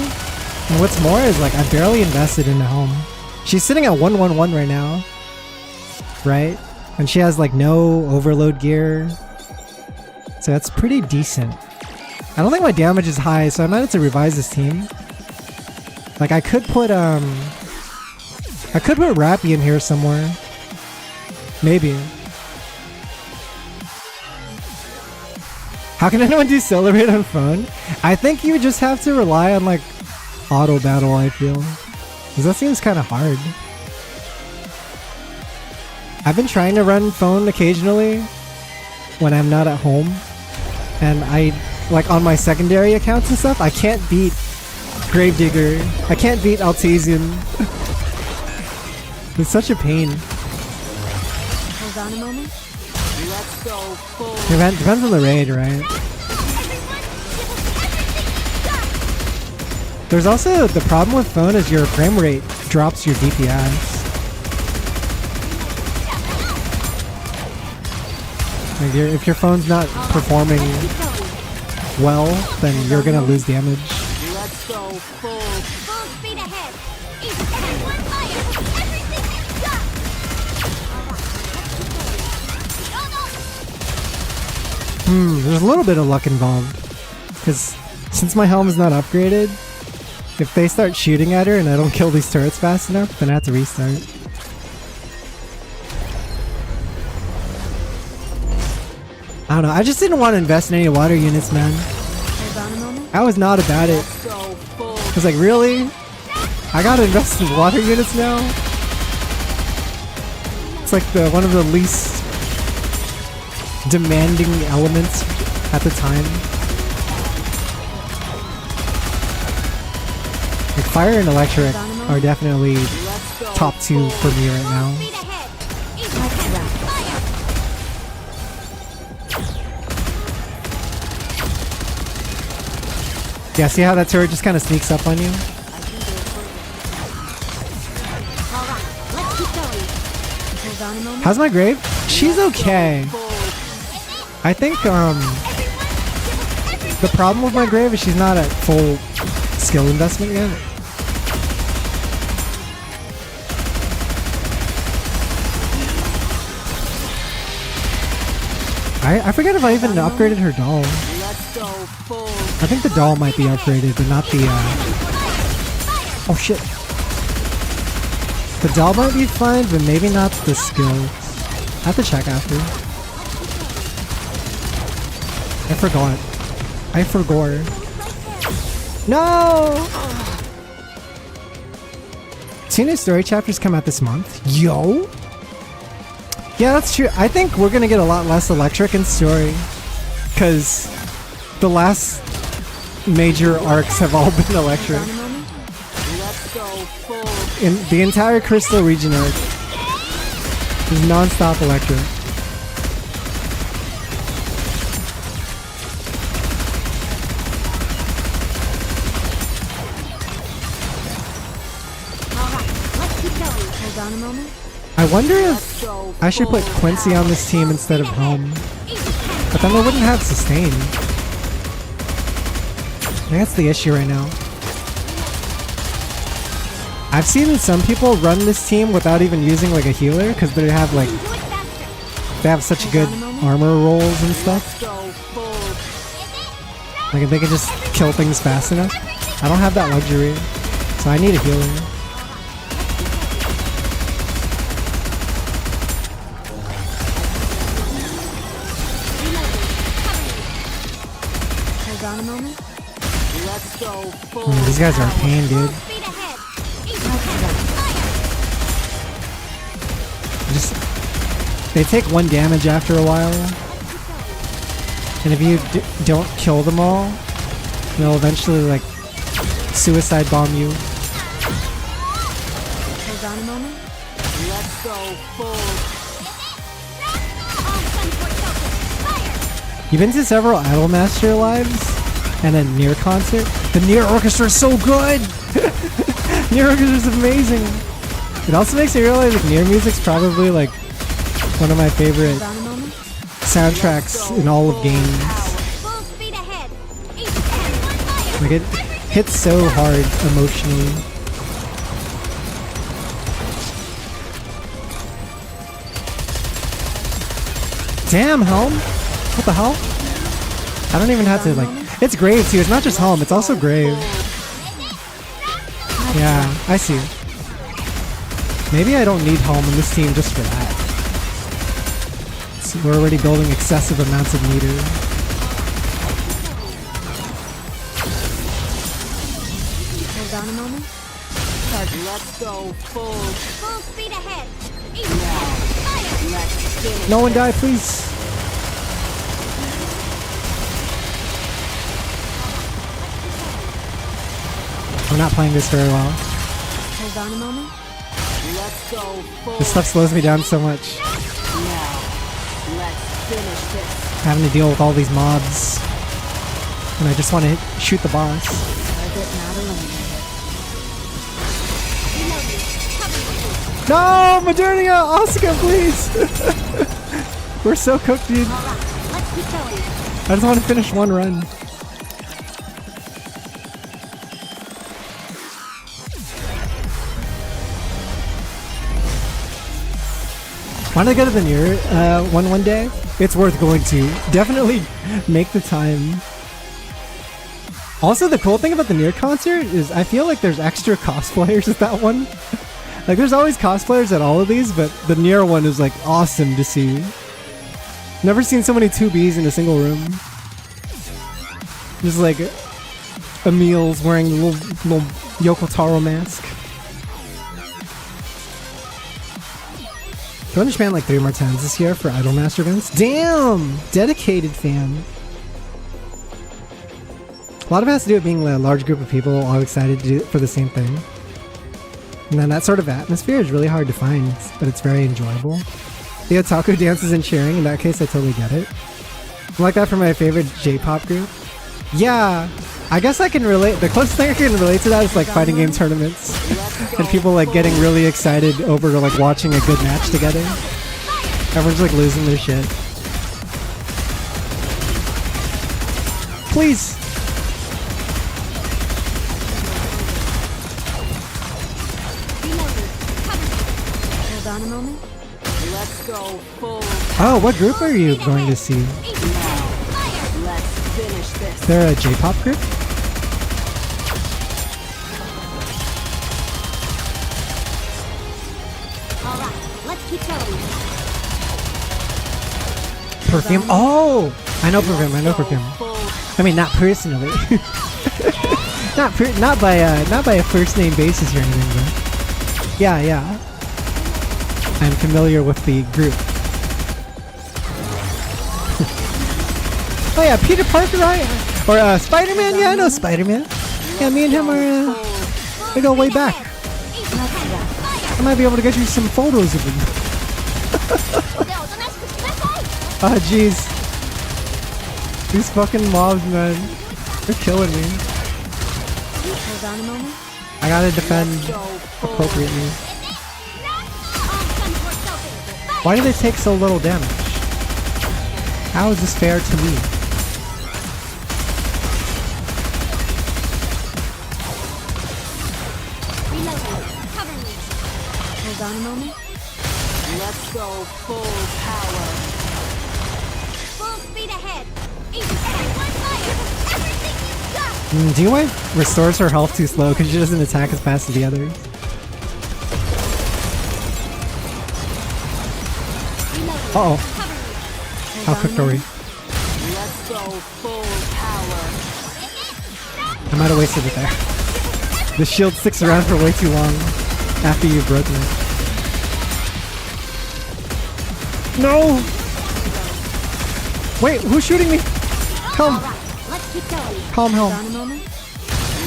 And what's more is like I barely invested in the Helm. She's sitting at 111 right now, right? And she has like no overload gear, so that's pretty decent. I don't think my damage is high, so I might have to revise this team. Like I could put Rappy in here somewhere, maybe. How can anyone do Celebrate on phone? I think you just have to rely on like auto battle, I feel. Because that seems kind of hard. I've been trying to run phone occasionally when I'm not at home. And I, like on my secondary accounts and stuff, I can't beat Gravedigger. I can't beat Altasian. It's such a pain. Hold on a moment. Let's go full. Depends on the raid, right? There's also the problem with phone is your frame rate drops your DPS. Like if your phone's not performing well, then you're gonna lose damage. Let's go full. Full speed ahead. Each and one fire. Everything is done. There's a little bit of luck involved. Because since my helm is not upgraded, if they start shooting at her and I don't kill these turrets fast enough, then I have to restart. I don't know, I just didn't want to invest in any water units, man. Hold on a moment. I was not about it. Let's go full. I was like, really? I gotta invest in water units now? It's like one of the least demanding elements at the time. Like fire and electric are definitely Let's go top two for me right now. Speed ahead. Each and one fire. Yeah, see how that turret just kind of sneaks up on you? Alright, let's keep going. Hold on a moment. How's my grave? She's okay. I think the problem with my grave is she's not at full skill investment yet. I forget if I even upgraded her doll. Let's go full. I think the doll might be upgraded, but not the oh shit. The doll might be fine, but maybe not the skills. I have to check after. I forgot. No! 2 new story chapters come out this month. Yo! Yeah, that's true. I think we're gonna get a lot less electric in story. Because the last major arcs have all been electric. Hold on a moment. Let's go full. In the entire Crystal region arc is non-stop electric. Alright, let's keep going. Hold on a moment. I wonder if Let's go I should put full. Quincy on this team instead of Helm. But then they wouldn't have sustain. I think that's the issue right now. I've seen some people run this team without even using like a healer because they have like they have such good armor rolls and stuff. Let's go full. Like if they can just kill things fast enough. I don't have that luxury, so I need a healer. Hold on a moment. Let's go full. These guys are a pain, dude. Speed ahead. Each and one fire. Just they take 1 damage after a while, and if you don't kill them all, they'll eventually like suicide bomb you. Hold on a moment. Let's go full. You've been to several Idolmaster lives and a Nier concert. The Nier Orchestra is so good. Nier Orchestra is amazing. It also makes me realize like Nier music's probably like one of my favorite Hold on a moment. soundtracks in all of games. Full speed ahead. Each and one fire. Like hits so hard emotionally. Damn, Helm! What the hell? I don't even have to, like... It's Grave, too. It's not just Helm, it's also Grave. Yeah, I see. Maybe I don't need Helm in this team just for that. So we're already building excessive amounts of meter. Hold on a moment. Let's go full. Full speed ahead. Fire! Let's finish. No one die, please! I'm not playing this very well. Hold on a moment. Let's go full. This stuff slows me down so much. Now, let's finish this. Having to deal with all these mobs. And I just want to shoot the boss. Target not eliminated. No! Modernia! Oscar, please! We're so cooked, dude. Let's keep going. I just want to finish one run. Want to go to the Nier one day? It's worth going to. Definitely make the time. Also, the cool thing about the Nier concert is I feel like there's extra cosplayers at that one. Like, there's always cosplayers at all of these, but the Nier one is like awesome to see. Never seen so many 2Bs in a single room. Just like Emil's wearing the little Yoko Taro mask. Do I want to span like 3 more times this year for Idolmaster events? Damn! Dedicated fan. A lot of it has to do with being a large group of people all excited to do it for the same thing. And then that sort of atmosphere is really hard to find, but it's very enjoyable. The otaku dances and cheering, in that case I totally get it. I'm like that for my favorite J-pop group. Yeah, I guess I can relate. The closest thing I can relate to that is like fighting game tournaments. And people like getting really excited over like watching a good match together. Everyone's like losing their shit. Please! Hold on a moment. Let's go full. Oh, what group are you going to see? Let's finish this. They're a J-pop group? Alright, let's keep going. Perfume? Oh! I know Perfume, I know Perfume. I mean, not personally. not by a first name basis or anything, but yeah. I'm familiar with the group. Oh yeah, Peter Parker, right? Or Spider-Man? Yeah, I know Spider-Man. Yeah, me and him are, we go way back. I might be able to get you some photos of him. Oh jeez. These fucking mobs, man. They're killing me. Hold on a moment. I gotta defend appropriately. Why do they take so little damage? How is this fair to me? Hold on a moment. Let's go full power. Full speed ahead. Everyone fire! Everything you've got! D-Wave restores her health too slow because she doesn't attack as fast as the others. Uh-oh. How quick are we? Let's go full power. I might have wasted it there. The shield sticks around for way too long after you've broken it. No! Wait, who's shooting me? Helm! Alright, let's keep going. Calm, Hold Helm. on a moment.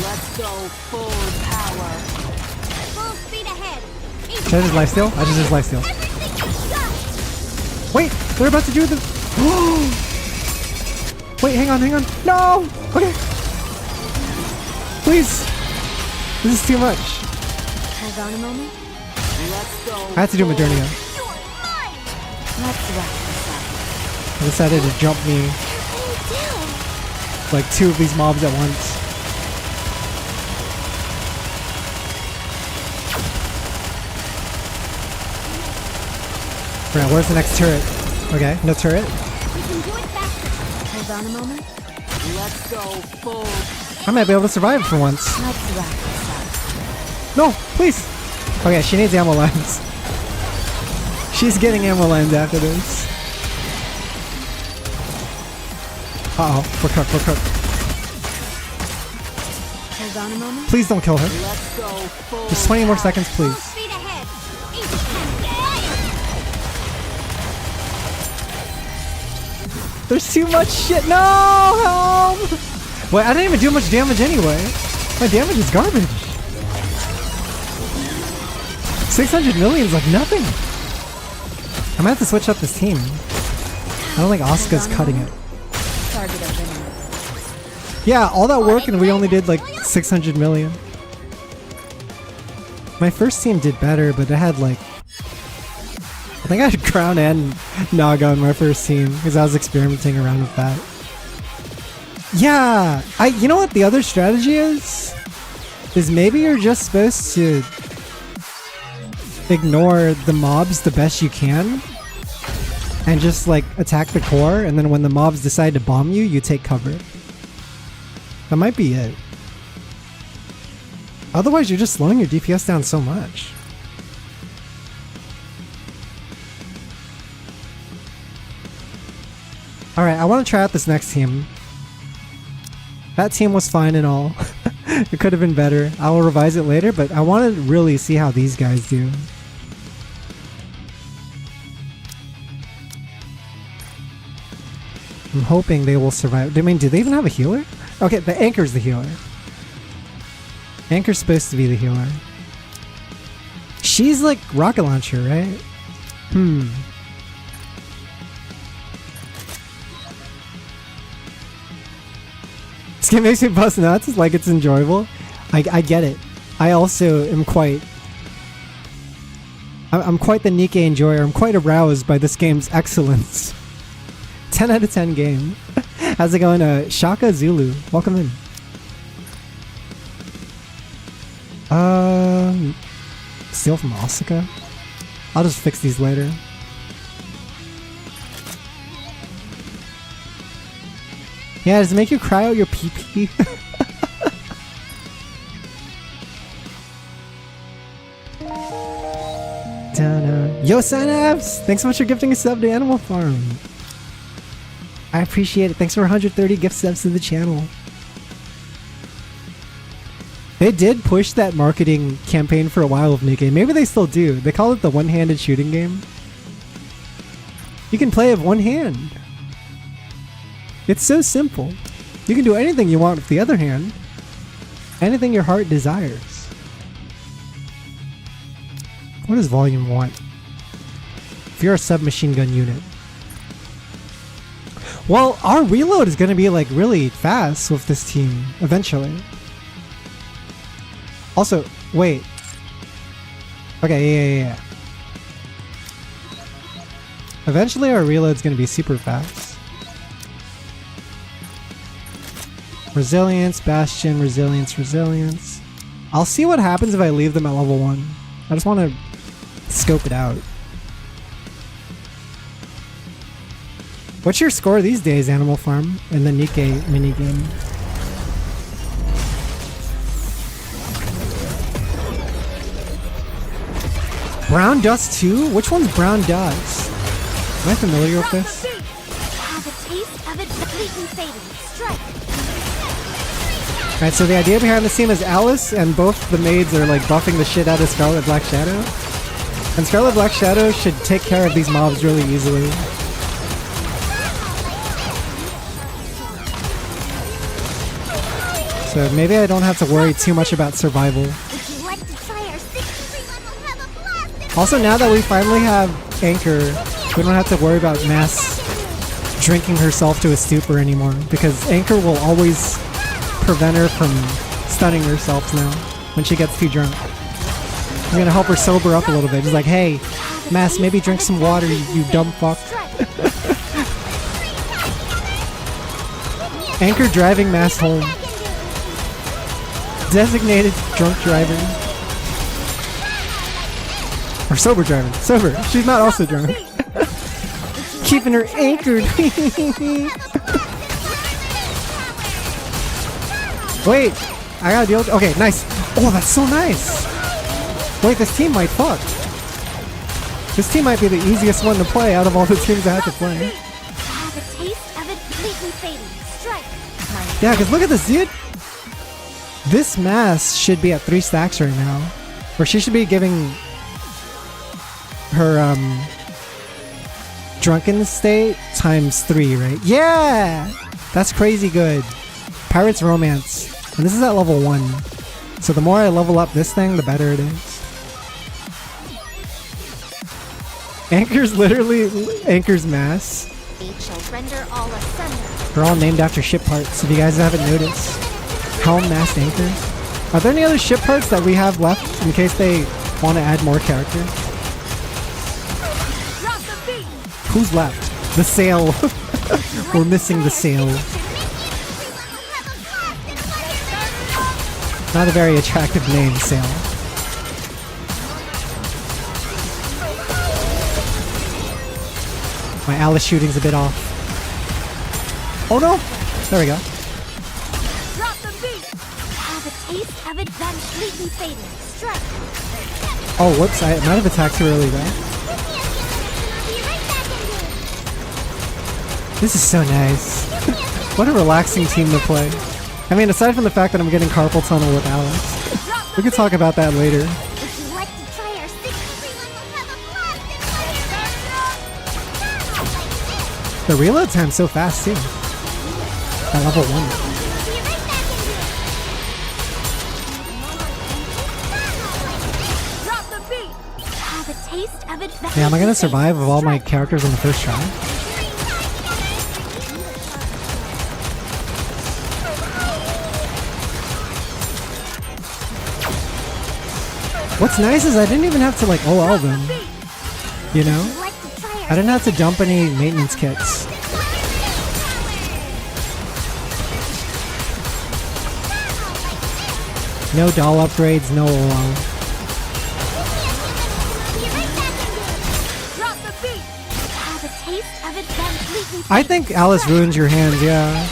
Let's go full power. Full speed ahead. Should I just lifesteal? I just lifesteal. Everything you've got! Wait, they're about to do the... Wait, hang on. No! Okay. Please. This is too much. Hold on a moment. Let's go. I had to do Modernia. Let's wrap this up. I decided to jump me like 2 of these mobs at once. Right, where's the next turret? Okay, no turret. We can do it faster. Hold on a moment. Let's go full. I might be able to survive for once. Let's wrap this up. No, please. Okay, she needs ammo lines. She's getting ammo lines after this. Uh-oh, we're cooked, we're cooked. Hold on a moment. Please don't kill her. Let's go full. Just 20 more seconds, please. Speed ahead. There's too much shit. No, Helm! Wait, I didn't even do much damage anyway. My damage is garbage. 600 million is like nothing. I'm gonna have to switch up this team. I don't think Asuka's cutting it. Target eliminated. Yeah, all that work and we only did like 600 million. My first team did better, but it had like... I think I had Crown and Naga on my first team because I was experimenting around with that. Yeah! You know what the other strategy is? Is maybe you're just supposed to ignore the mobs the best you can and just like attack the core, and then when the mobs decide to bomb you, you take cover. That might be it. Otherwise, you're just slowing your DPS down so much. Alright, I want to try out this next team. That team was fine and all. It could have been better. I will revise it later, but I want to really see how these guys do. I'm hoping they will survive. I mean, do they even have a healer? Okay, the Anchor's the healer. Anchor's supposed to be the healer. She's like rocket launcher, right? This game makes me bust nuts. It's like it's enjoyable. I get it. I also am quite... I'm quite the Nikke enjoyer. I'm quite aroused by this game's excellence. 10 out of 10 game. How's it going? Shaka Zulu. Welcome in. Steal from Asuka? I'll just fix these later. Yeah, does it make you cry out your pee-pee? Yo, Synapse! Thanks so much for gifting a sub to Animal Farm. I appreciate it. Thanks for 130 gift subs to the channel. They did push that marketing campaign for a while of Nikke. Maybe they still do. They call it the one-handed shooting game. You can play with one hand. It's so simple. You can do anything you want with the other hand. Anything your heart desires. What does volume want? If you're a submachine gun unit. Well, our reload is going to be like really fast with this team eventually. Also, wait. Okay, yeah. Eventually our reload's going to be super fast. Resilience, Bastion, resilience. I'll see what happens if I leave them at level 1. I just want to scope it out. What's your score these days, Animal Farm, in the Nikke minigame? Brown Dust 2? Which one's Brown Dust? Am I familiar with this? Have a taste of its fleeting fading. Strike. Alright, so the idea behind this team is Alice and both the maids are like buffing the shit out of Scarlet Black Shadow. And Scarlet Black Shadow should take care of these mobs really easily. So maybe I don't have to worry too much about survival. Also, now that we finally have Anchor, we don't have to worry about Mast drinking herself to a stupor anymore, because Anchor will always prevent her from stunning herself now when she gets too drunk. I'm gonna help her sober up a little bit. Just like, hey, Mast, maybe drink some water, you dumb fuck. Anchor driving Mast home. Designated drunk driver. Or sober driver. Sober. She's not also drunk. Keeping her anchored. Wait, I gotta deal with. Okay, nice. Oh, that's so nice. Wait, this team might fuck. This team might be the easiest one to play out of all the teams I have to play. Have a taste of it completely fading. Strike. Yeah, because look at this, dude. This Mast should be at 3 stacks right now. Or she should be giving her drunken state times 3, right? Yeah! That's crazy good. Pirate's Romance. And this is at level 1. So the more I level up this thing, the better it is. Anchor's literally Anchor's Mast. They're all named after ship parts, if you guys haven't noticed. Helm, Mast, Anchor. Are there any other ship parts that we have left in case they want to add more characters? Who's left? The sail. We're missing the sail. Not a very attractive name, sail. My Alice shooting's a bit off. Oh no! There we go. Drop the beat. Have a taste of it completely fading. Strike. Oh, whoops! I might have attacked too early there. This is so nice. What a relaxing team to play. I mean, aside from the fact that I'm getting carpal tunnel with Alice, we could talk about that later. Would you like to try our The reload time's so fast too. At level 1. Drop the beat. Have a taste of it. Yeah, am I gonna survive with all my characters on the first try? What's nice is I didn't even have to like OL them. You know? I didn't have to dump any maintenance kits. No doll upgrades, no OL. I think Alice ruins your hands, yeah.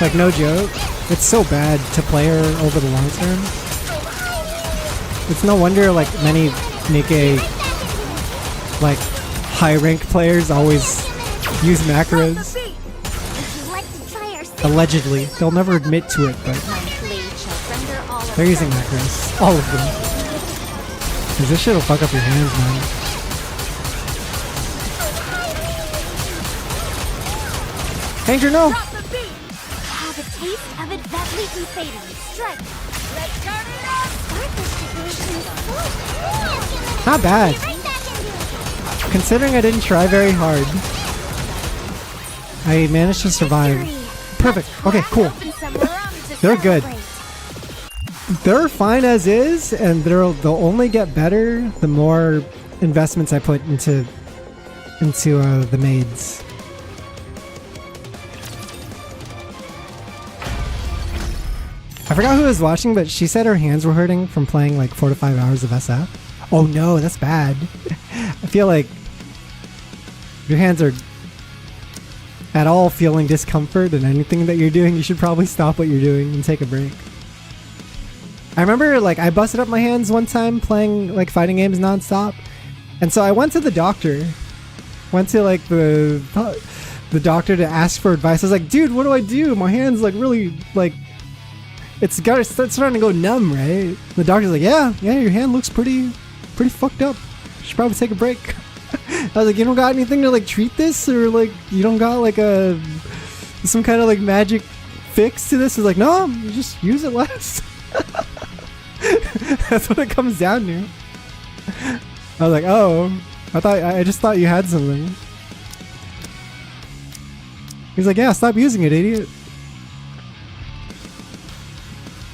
Like, no joke. It's so bad to play her over the long term. It's no wonder, like, many Nikke, like, high-rank players always use macros. Allegedly. They'll never admit to it, but they're using macros. All of them. Because this shit'll fuck up your hands, man. Danger, no! Have a taste of it completely fading. Strike. Let's turn it up. Not bad. Considering I didn't try very hard, I managed to survive. Perfect. Okay, cool. They're good. They're fine as is, and they'll only get better the more investments I put into the maids. I forgot who was watching, but she said her hands were hurting from playing like 4 to 5 hours of SF. Oh no, that's bad. I feel like your hands are at all feeling discomfort in anything that you're doing. You should probably stop what you're doing and take a break. I remember like I busted up my hands one time playing like fighting games nonstop, and so I went to the doctor. Went to like the doctor to ask for advice. I was like, dude, what do I do? My hands like really like it's starting to go numb, right? The doctor's like, yeah, your hand looks pretty fucked up. You should probably take a break. I was like, you don't got anything to like treat this, or like you don't got like some kind of like magic fix to this? He's like, no, you just use it less. That's what it comes down to. I was like, oh, I just thought you had something. He's like, yeah, stop using it, idiot.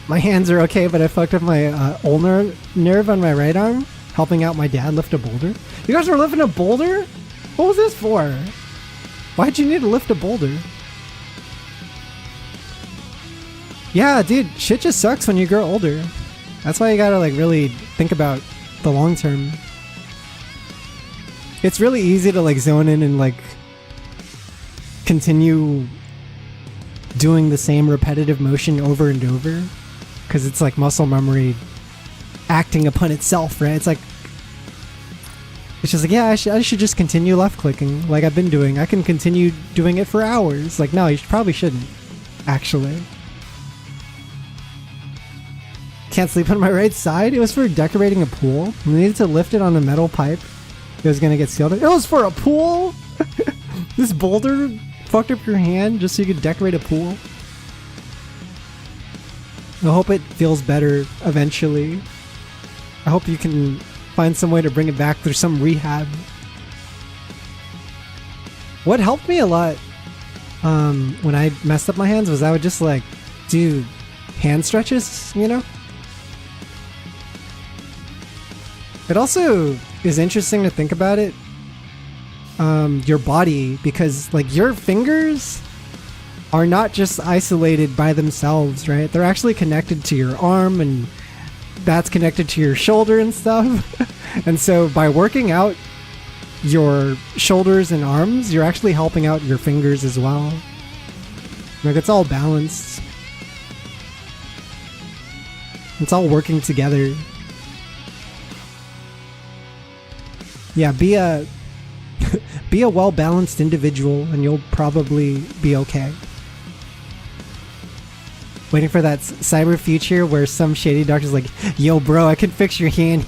My hands are okay, but I fucked up my ulnar nerve on my right arm, helping out my dad lift a boulder. You guys were lifting a boulder? What was this for? Why'd you need to lift a boulder? Yeah, dude, shit just sucks when you grow older. That's why you gotta like really think about the long term. It's really easy to like zone in and like continue doing the same repetitive motion over and over, because it's like muscle memory acting upon itself, right? It's like, it's just like, yeah, I should just continue left clicking like I've been doing. I can continue doing it for hours. Like, no, you probably shouldn't, actually. Can't sleep on my right side. It was for decorating a pool. We needed to lift it on a metal pipe. It was gonna get sealed. It was for a pool? This boulder fucked up your hand just so you could decorate a pool? I hope it feels better eventually. I hope you can find some way to bring it back through some rehab. What helped me a lot when I messed up my hands was I would just like do hand stretches, you know? It also is interesting to think about it, your body, because like your fingers are not just isolated by themselves, right? They're actually connected to your arm, and that's connected to your shoulder and stuff. And so by working out your shoulders and arms, you're actually helping out your fingers as well. Like, it's all balanced. It's all working together. Yeah, be a well-balanced individual and you'll probably be okay. Waiting for that cyber future where some shady doctor's like, yo bro, I can fix your hand.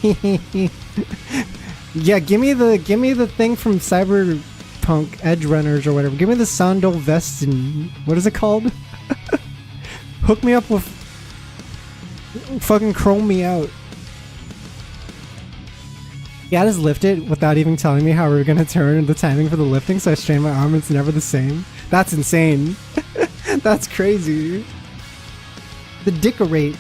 Yeah, give me the thing from Cyberpunk Edge Runners or whatever. Give me the Sandal vest and what is it called? Hook me up with fucking chrome me out. Yeah, I just lift it without even telling me how we're gonna turn and the timing for the lifting, so I strain my arm and it's never the same. That's insane. That's crazy. The decorate.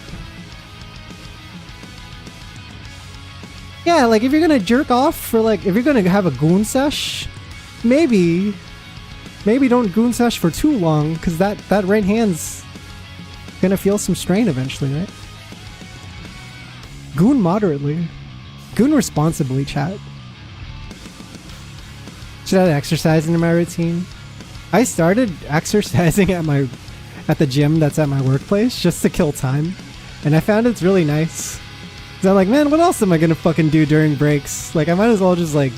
Yeah, like if you're gonna jerk off for like, if you're gonna have a goon sesh, maybe don't goon sesh for too long, because that right hand's gonna feel some strain eventually, right? Goon moderately. Goon responsibly, chat. Should add exercise into my routine. I started exercising at the gym that's at my workplace just to kill time, and I found it's really nice. So I'm like, man, what else am I gonna fucking do during breaks? Like, I might as well just like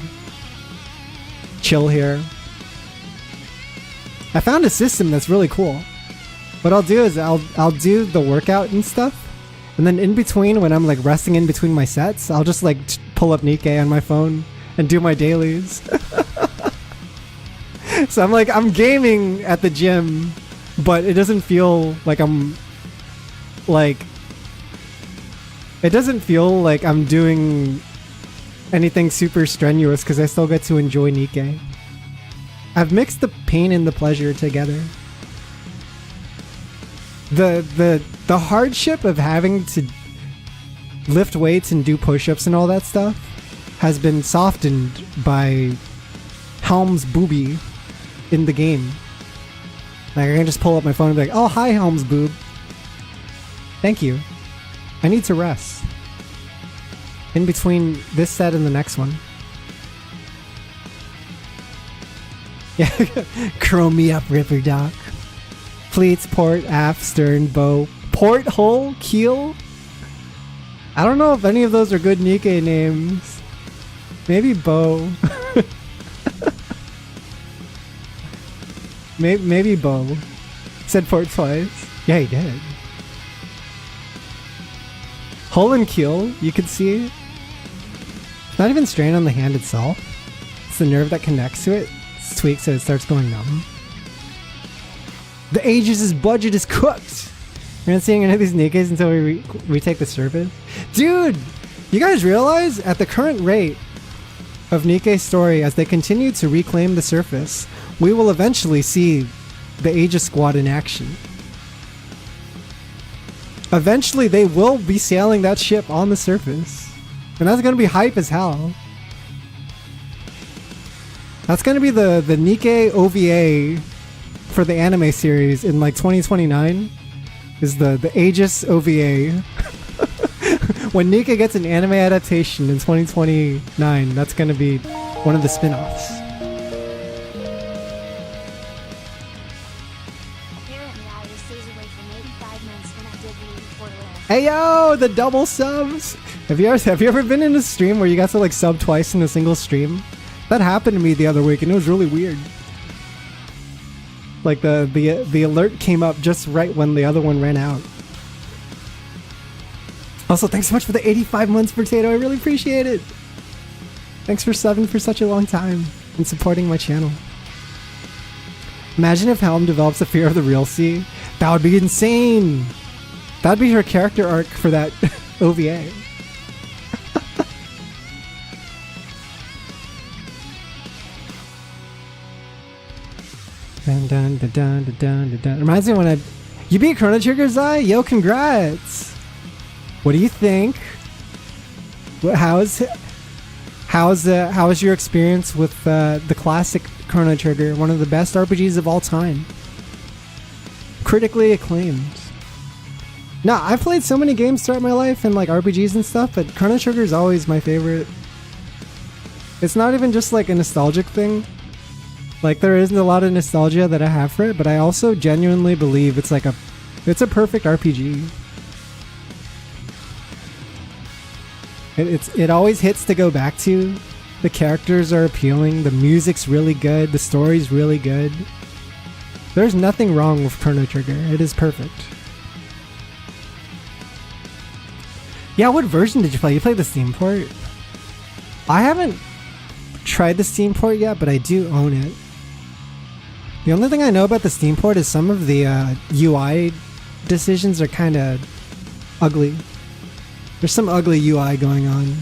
chill here. I found a system that's really cool. What I'll do is I'll do the workout and stuff, and then in between, when I'm like resting in between my sets, I'll just like pull up Nikke on my phone and do my dailies. So I'm like, I'm gaming at the gym, but it doesn't feel like I'm doing anything super strenuous, because I still get to enjoy Nikke. I've mixed the pain and the pleasure together. The hardship of having to lift weights and do push-ups and all that stuff has been softened by Helm's booby in the game. Like, I can just pull up my phone and be like, oh, hi, Helm's boob. Thank you. I need to rest. In between this set and the next one. Yeah, chrome me up, Ripper Doc. Fleets, port, aft, stern, bow, port, hull, keel. I don't know if any of those are good Nikke names. Maybe bow. maybe bow. Said port twice. Yeah, he did. Hull and keel, you can see. It's not even strain on the hand itself. It's the nerve that connects to it. It's tweaked so it starts going numb. The Aegis' budget is cooked. We're not seeing any of these Nikkes until we retake the surface. Dude, you guys realize at the current rate of Nikke's story, as they continue to reclaim the surface, we will eventually see the Aegis squad in action. Eventually, they will be sailing that ship on the surface. And that's going to be hype as hell. That's going to be the Nikke OVA for the anime series in like 2029. Is the Aegis OVA. When Nikke gets an anime adaptation in 2029, that's going to be one of the spin-offs. Hey yo, the double subs. Have you ever been in a stream where you got to like sub twice in a single stream? That happened to me the other week and it was really weird. Like the alert came up just right when the other one ran out. Also, thanks so much for the 85 months, Potato. I really appreciate it. Thanks for subbing for such a long time and supporting my channel. Imagine if Helm develops a fear of the real sea. That would be insane. That'd be her character arc for that OVA. Dun, dun, dun, dun, dun, dun, dun. Reminds me when you beat Chrono Trigger, Zai? Yo, congrats! What do you think? How is your experience with the classic Chrono Trigger, one of the best RPGs of all time? Critically acclaimed. No, I've played so many games throughout my life and like RPGs and stuff, but Chrono Trigger is always my favorite. It's not even just like a nostalgic thing. Like there isn't a lot of nostalgia that I have for it, but I also genuinely believe it's a perfect RPG. It always hits to go back to. The characters are appealing, the music's really good, the story's really good. There's nothing wrong with Chrono Trigger. It is perfect. Yeah, what version did you play? You played the Steam port? I haven't tried the Steam port yet, but I do own it. The only thing I know about the Steam port is some of the UI decisions are kind of ugly. There's some ugly UI going on.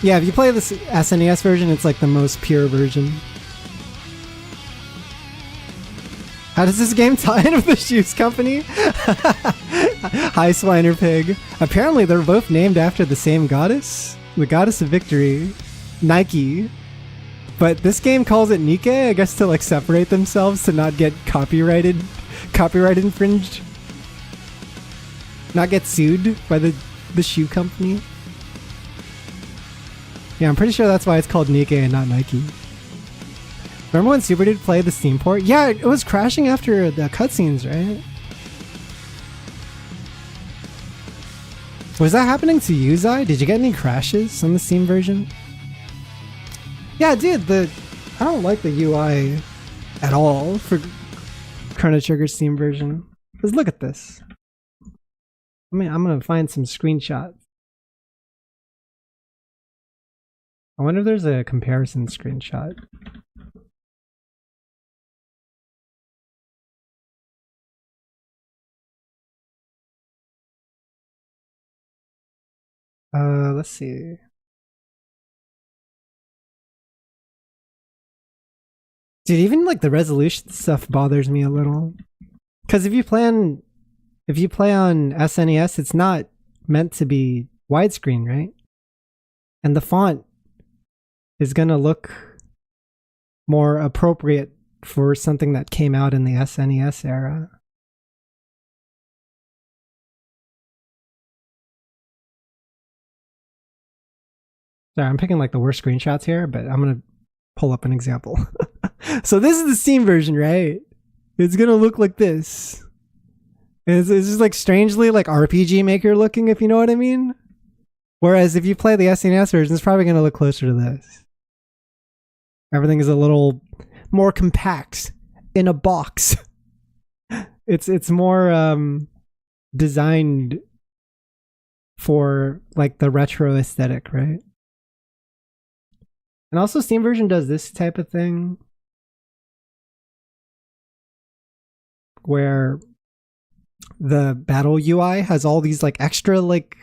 Yeah, if you play this SNES version, it's like the most pure version. How does this game tie in with the Shoes Company? Hi, Swiner Pig. Apparently, they're both named after the same goddess. The goddess of victory. Nikke. But this game calls it Nikke, I guess to like separate themselves to not get copyright infringed. Not get sued by the shoe company. Yeah, I'm pretty sure that's why it's called Nikke and not Nike. Remember when Super Dude played the Steam port? Yeah, it was crashing after the cutscenes, right? Was that happening to you, Zai? Did you get any crashes on the Steam version? Yeah, dude, I don't like the UI at all for Chrono Trigger Steam version. Let's look at this. I mean, I'm gonna find some screenshots. I wonder if there's a comparison screenshot. Let's see. Dude, even like the resolution stuff bothers me a little. Because if you play on SNES, it's not meant to be widescreen, right? And the font is gonna look more appropriate for something that came out in the SNES era. Sorry, I'm picking like the worst screenshots here, but I'm gonna pull up an example. So this is the Steam version, right? It's gonna look like this. It's just like strangely like RPG Maker looking, if you know what I mean. Whereas if you play the SNES version, it's probably gonna look closer to this. Everything is a little more compact in a box. It's more designed for like the retro aesthetic, right? And also Steam version does this type of thing where the battle UI has all these like extra like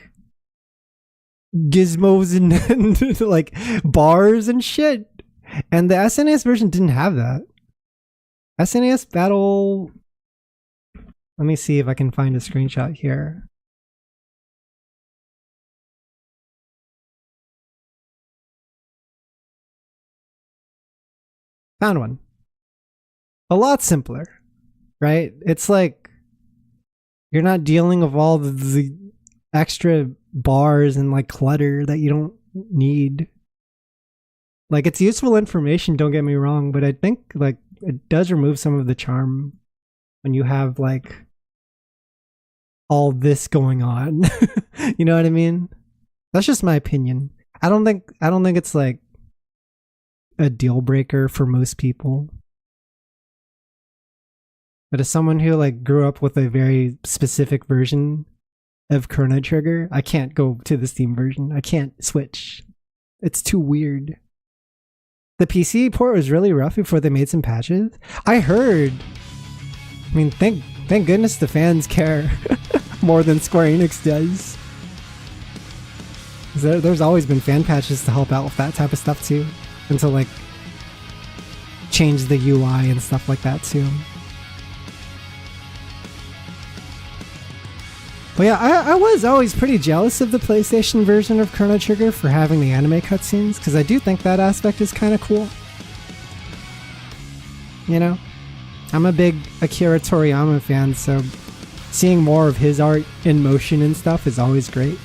gizmos and like bars and shit. And the SNES version didn't have that. SNES battle... Let me see if I can find a screenshot here. Found one. A lot simpler, right? It's like you're not dealing with all the extra bars and like clutter that you don't need. Like it's useful information, don't get me wrong, but I think like it does remove some of the charm when you have like all this going on. You know what I mean? That's just my opinion. I don't think it's like a deal breaker for most people. But as someone who like grew up with a very specific version of Chrono Trigger, I can't go to the Steam version. I can't switch. It's too weird. The PC port was really rough before they made some patches. I heard. I mean, thank goodness the fans care more than Square Enix does. There's always been fan patches to help out with that type of stuff too, and to like change the UI and stuff like that too. But yeah, I was always pretty jealous of the PlayStation version of Chrono Trigger for having the anime cutscenes, because I do think that aspect is kind of cool. You know? I'm a big Akira Toriyama fan, so seeing more of his art in motion and stuff is always great.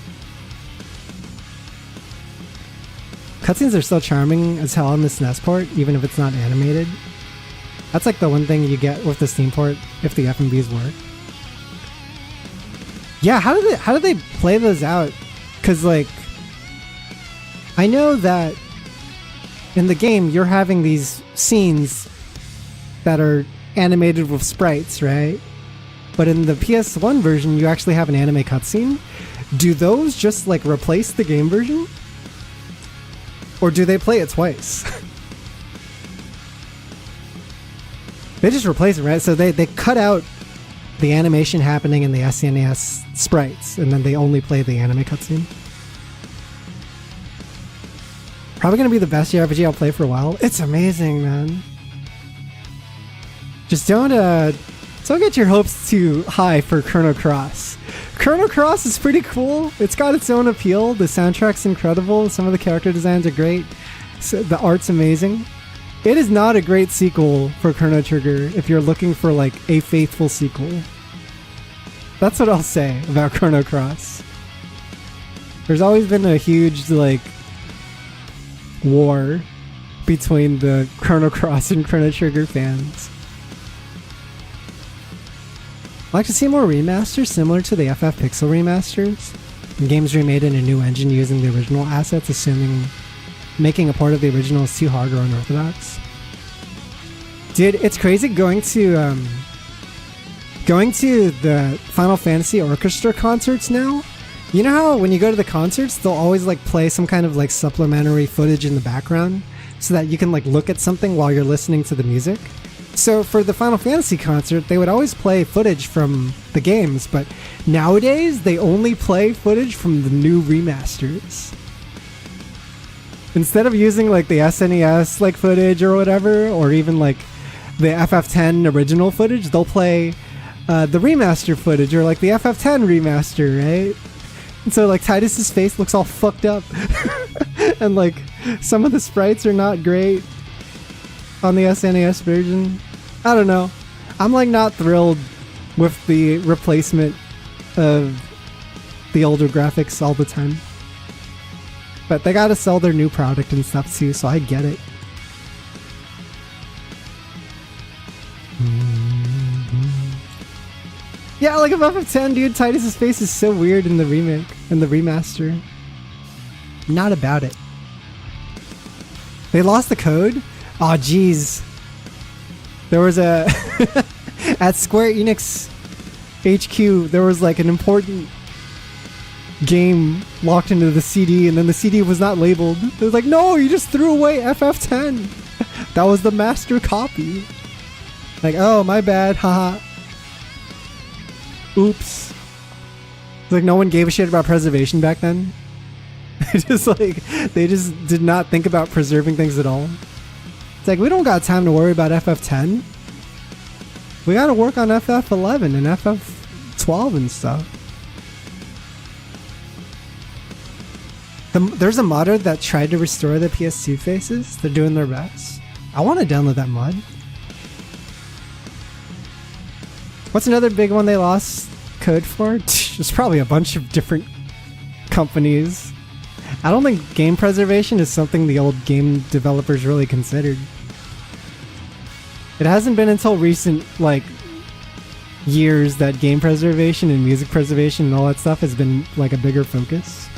Cutscenes are still charming as hell on the SNES port, even if it's not animated. That's like the one thing you get with the Steam port if the FMVs work. Yeah, how do they play those out? Because like, I know that in the game you're having these scenes that are animated with sprites, right? But in the PS1 version, you actually have an anime cutscene. Do those just like replace the game version? Or do they play it twice? They just replace it, right? So they cut out the animation happening in the SNES sprites, and then they only play the anime cutscene. Probably gonna be the best JRPG I'll play for a while. It's amazing, man. Just don't get your hopes too high for Chrono Cross. Chrono Cross is pretty cool. It's got its own appeal. The soundtrack's incredible. Some of the character designs are great. So the art's amazing. It is not a great sequel for Chrono Trigger if you're looking for like a faithful sequel. That's what I'll say about Chrono Cross. There's always been a huge like war between the Chrono Cross and Chrono Trigger fans. I'd like to see more remasters similar to the FF Pixel remasters. Games remade in a new engine using the original assets, assuming making a part of the original is too hard or unorthodox. Dude, it's crazy going to the Final Fantasy Orchestra concerts now. You know how when you go to the concerts, they'll always like play some kind of like supplementary footage in the background so that you can like look at something while you're listening to the music? So for the Final Fantasy concert, they would always play footage from the games, but nowadays they only play footage from the new remasters. Instead of using like the SNES like footage or whatever, or even like the FF10 original footage, they'll play the remaster footage or like the FF10 remaster, right? And so like Tidus's face looks all fucked up and like some of the sprites are not great on the SNES version. I don't know. I'm like not thrilled with the replacement of the older graphics all the time. But they gotta sell their new product and stuff too, so I get it. Yeah, like above FF10, dude, Tidus's face is so weird in the remake and the remaster. Not about it. They lost the code? Aw, jeez. There was a... at Square Enix HQ, there was like an important game locked into the CD, and then the CD was not labeled. It was like, no, you just threw away FF10. That was the master copy. Like, oh, my bad, haha. Oops. It's like no one gave a shit about preservation back then. They just did not think about preserving things at all. It's like, we don't got time to worry about FF10. We gotta work on FF11 and FF12 and stuff. There's a modder that tried to restore the PS2 faces. They're doing their best. I want to download that mod. What's another big one they lost code for? There's probably a bunch of different companies. I don't think game preservation is something the old game developers really considered. It hasn't been until recent, like, years that game preservation and music preservation and all that stuff has been like a bigger focus.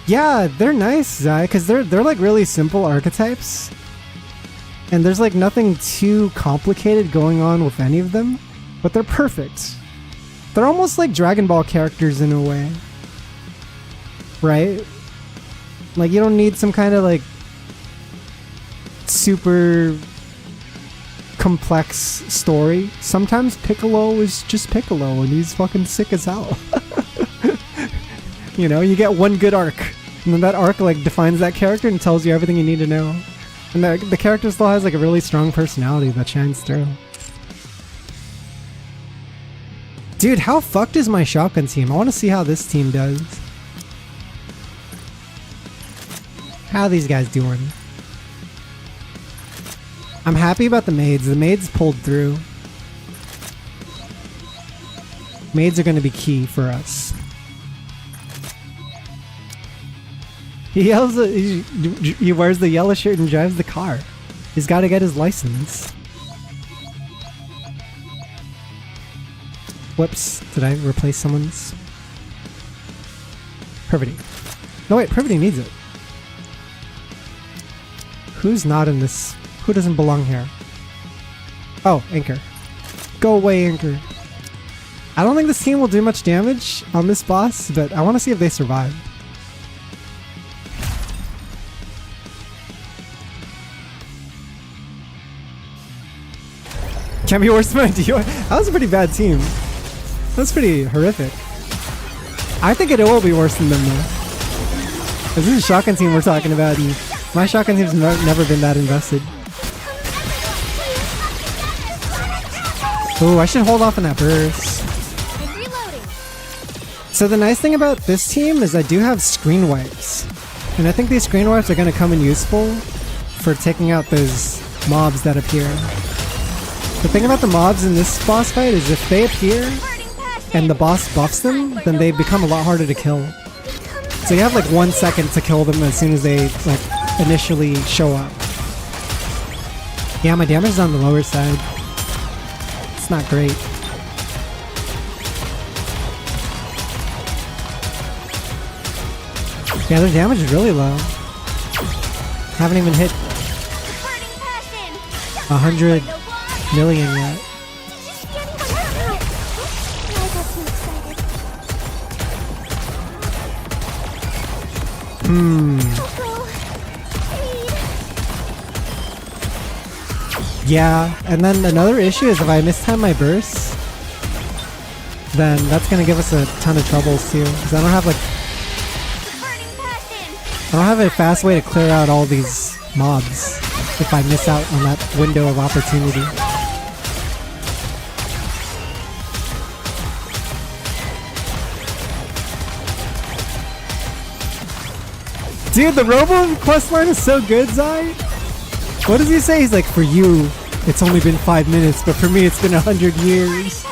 Yeah, they're nice, Zai, because they're like really simple archetypes. And there's like nothing too complicated going on with any of them, but they're perfect. They're almost like Dragon Ball characters in a way. Right? Like you don't need some kind of like super complex story. Sometimes Piccolo is just Piccolo and he's fucking sick as hell. You know, you get one good arc and then that arc like defines that character and tells you everything you need to know. And the character still has like a really strong personality that shines through. Dude, how fucked is my shotgun team? I want to see how this team does. How are these guys doing? I'm happy about the maids. The maids pulled through. Maids are going to be key for us. He yells. He wears the yellow shirt and drives the car. He's got to get his license. Whoops! Did I replace someone's? Privity. No wait, Privity needs it. Who's not in this? Who doesn't belong here? Oh, Anchor. Go away, Anchor. I don't think this team will do much damage on this boss, but I want to see if they survive. Can't be worse than my DO. That was a pretty bad team. That's pretty horrific. I think it will be worse than them though. Because this is a shotgun team we're talking about, and my shotgun team's never been that invested. Oh, I should hold off on that burst. So the nice thing about this team is I do have screen wipes. And I think these screen wipes are going to come in useful for taking out those mobs that appear. The thing about the mobs in this boss fight is if they appear and the boss buffs them, then they become a lot harder to kill. So you have like 1 second to kill them as soon as they like initially show up. Yeah, my damage is on the lower side. It's not great. Yeah, their damage is really low. Haven't even hit 100 million yet. Yeah, and then another issue is if I mistime my bursts, then that's gonna give us a ton of troubles too. Because I don't have a fast way to clear out all these mobs if I miss out on that window of opportunity. Dude, the Robo questline is so good, Zai. What does he say? He's like, for you, it's only been 5 minutes, but for me, it's been 100 years.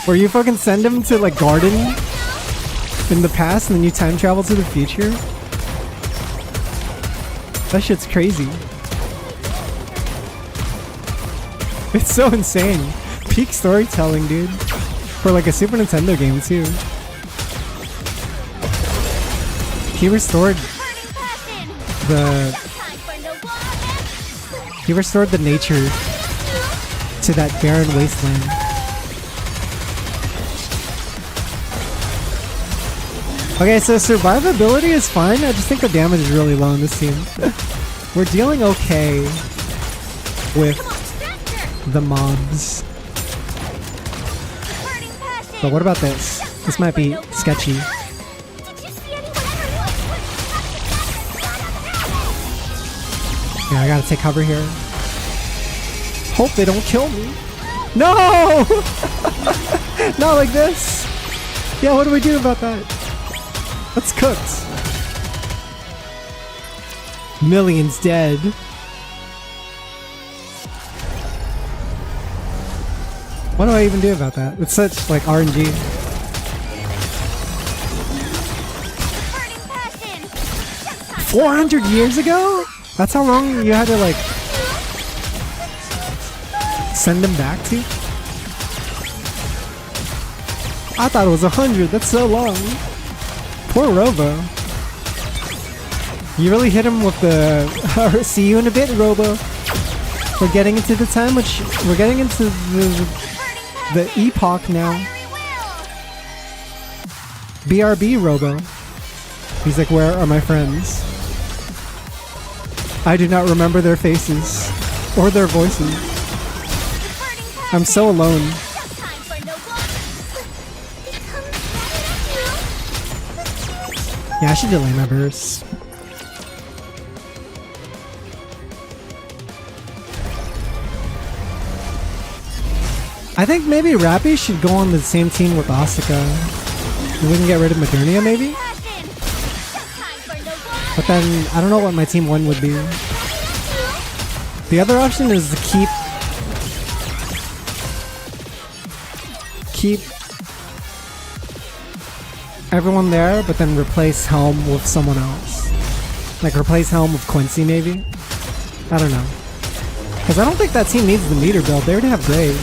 Where you fucking send him to like Garden in the past and then you time travel to the future? That shit's crazy. It's so insane. Peak storytelling, dude. For like a Super Nintendo game, too. He restored the nature to that barren wasteland. Okay, so survivability is fine. I just think the damage is really low in this team. We're dealing okay with the mobs. But what about this? This might be sketchy. Yeah, I gotta take cover here. Hope they don't kill me. No! Not like this! Yeah, what do we do about that? That's cooked. Millions dead. What do I even do about that? It's such like RNG. 400 years ago? That's how long you had to like send him back to? I thought it was 100. That's so long. Poor Robo. You really hit him with the see you in a bit, Robo. We're getting into the time which we're getting into the epoch now. BRB, Robo. He's like, where are my friends? I do not remember their faces or their voices. I'm so alone. Yeah, I should delay my verse. I think maybe Rappy should go on the same team with Asuka. We can get rid of Modernia, maybe? But then, I don't know what my team 1 would be. The other option is to keep everyone there, but then replace Helm with someone else. Like replace Helm with Quincy, maybe? I don't know. Because I don't think that team needs the meter build. They already have Grave.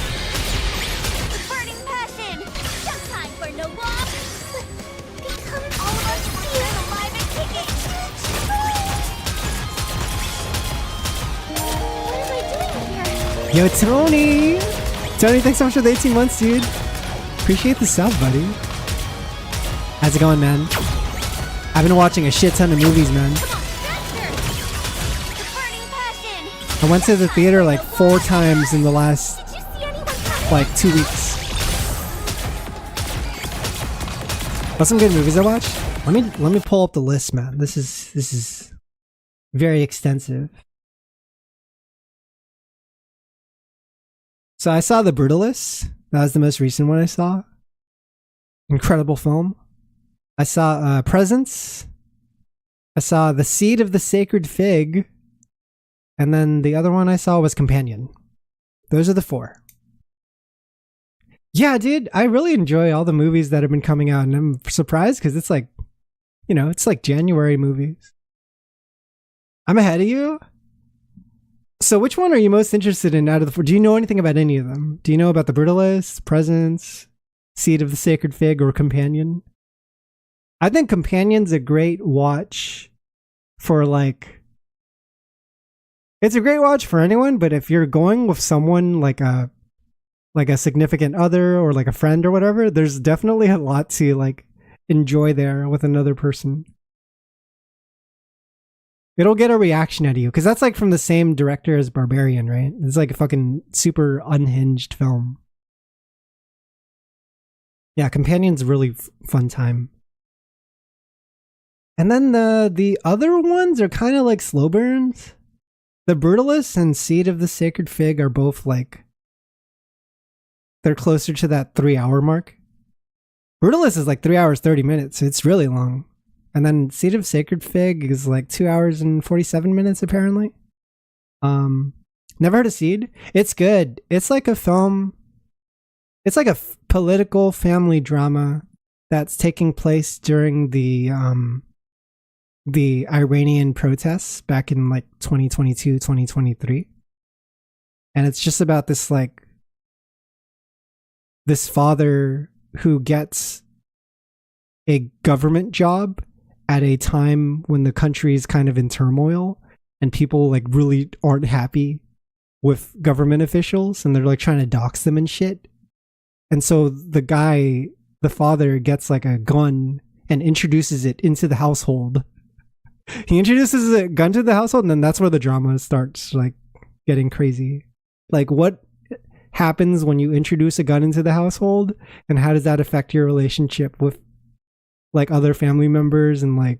Yo, Tony! Tony, thanks so much for the 18 months, dude. Appreciate the sub, buddy. How's it going, man? I've been watching a shit ton of movies, man. I went to the theater like 4 times in the last, like, 2 weeks. What's some good movies I watched? Let me pull up the list, man. This is very extensive. So I saw The Brutalist. That was the most recent one I saw. Incredible film. I saw Presence. I saw The Seed of the Sacred Fig. And then the other one I saw was Companion. Those are the 4. Yeah, dude, I really enjoy all the movies that have been coming out. And I'm surprised because it's like, you know, it's like January movies. I'm ahead of you. So which one are you most interested in out of the 4? Do you know anything about any of them? Do you know about The Brutalist, Presence, Seed of the Sacred Fig, or Companion? I think Companion's a great watch for like... It's a great watch for anyone, but if you're going with someone like a significant other or like a friend or whatever, there's definitely a lot to like enjoy there with another person. It'll get a reaction out of you because that's like from the same director as Barbarian, right? It's like a fucking super unhinged film. Yeah, Companion's a really fun time. And then the other ones are kind of like slow burns. The Brutalist and Seed of the Sacred Fig are both like, they're closer to that 3-hour mark. Brutalist is like 3 hours 30 minutes, so it's really long. And then Seed of Sacred Fig is like 2 hours and 47 minutes apparently. Never heard of Seed. It's good. It's like a film. It's like a political family drama that's taking place during the Iranian protests back in like 2022, 2023. And it's just about this like this father who gets a government job at a time when the country is kind of in turmoil and people like really aren't happy with government officials and they're like trying to dox them and shit. And so the father gets like a gun and introduces it into the household. He introduces a gun to the household and then that's where the drama starts like getting crazy. Like what happens when you introduce a gun into the household and how does that affect your relationship with like other family members and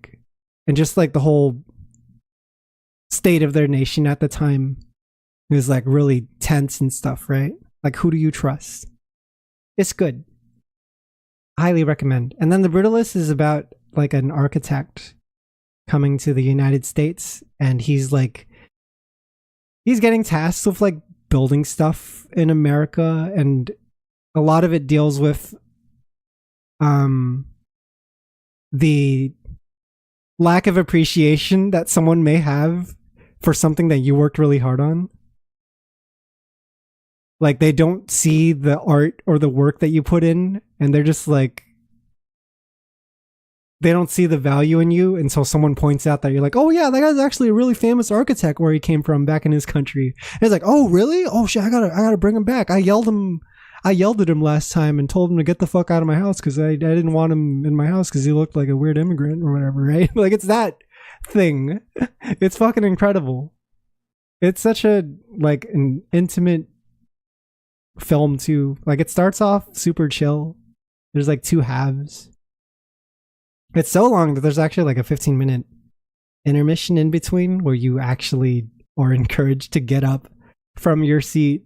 just like the whole state of their nation at the time is like really tense and stuff, right? Like who do you trust? It's good. Highly recommend. And then The Brutalist is about like an architect coming to the United States and he's getting tasked with like building stuff in America and a lot of it deals with the lack of appreciation that someone may have for something that you worked really hard on. Like they don't see the art or the work that you put in, and they're just like, they don't see the value in you until someone points out that you're like, oh yeah, that guy's actually a really famous architect where he came from back in his country. And it's like, oh really? Oh shit, I gotta bring him back. I yelled at him last time and told him to get the fuck out of my house because I didn't want him in my house because he looked like a weird immigrant or whatever, right? Like it's that thing. It's fucking incredible. It's such a like an intimate film too. Like it starts off super chill. There's like two halves. It's so long that there's actually like a 15-minute intermission in between where you actually are encouraged to get up from your seat,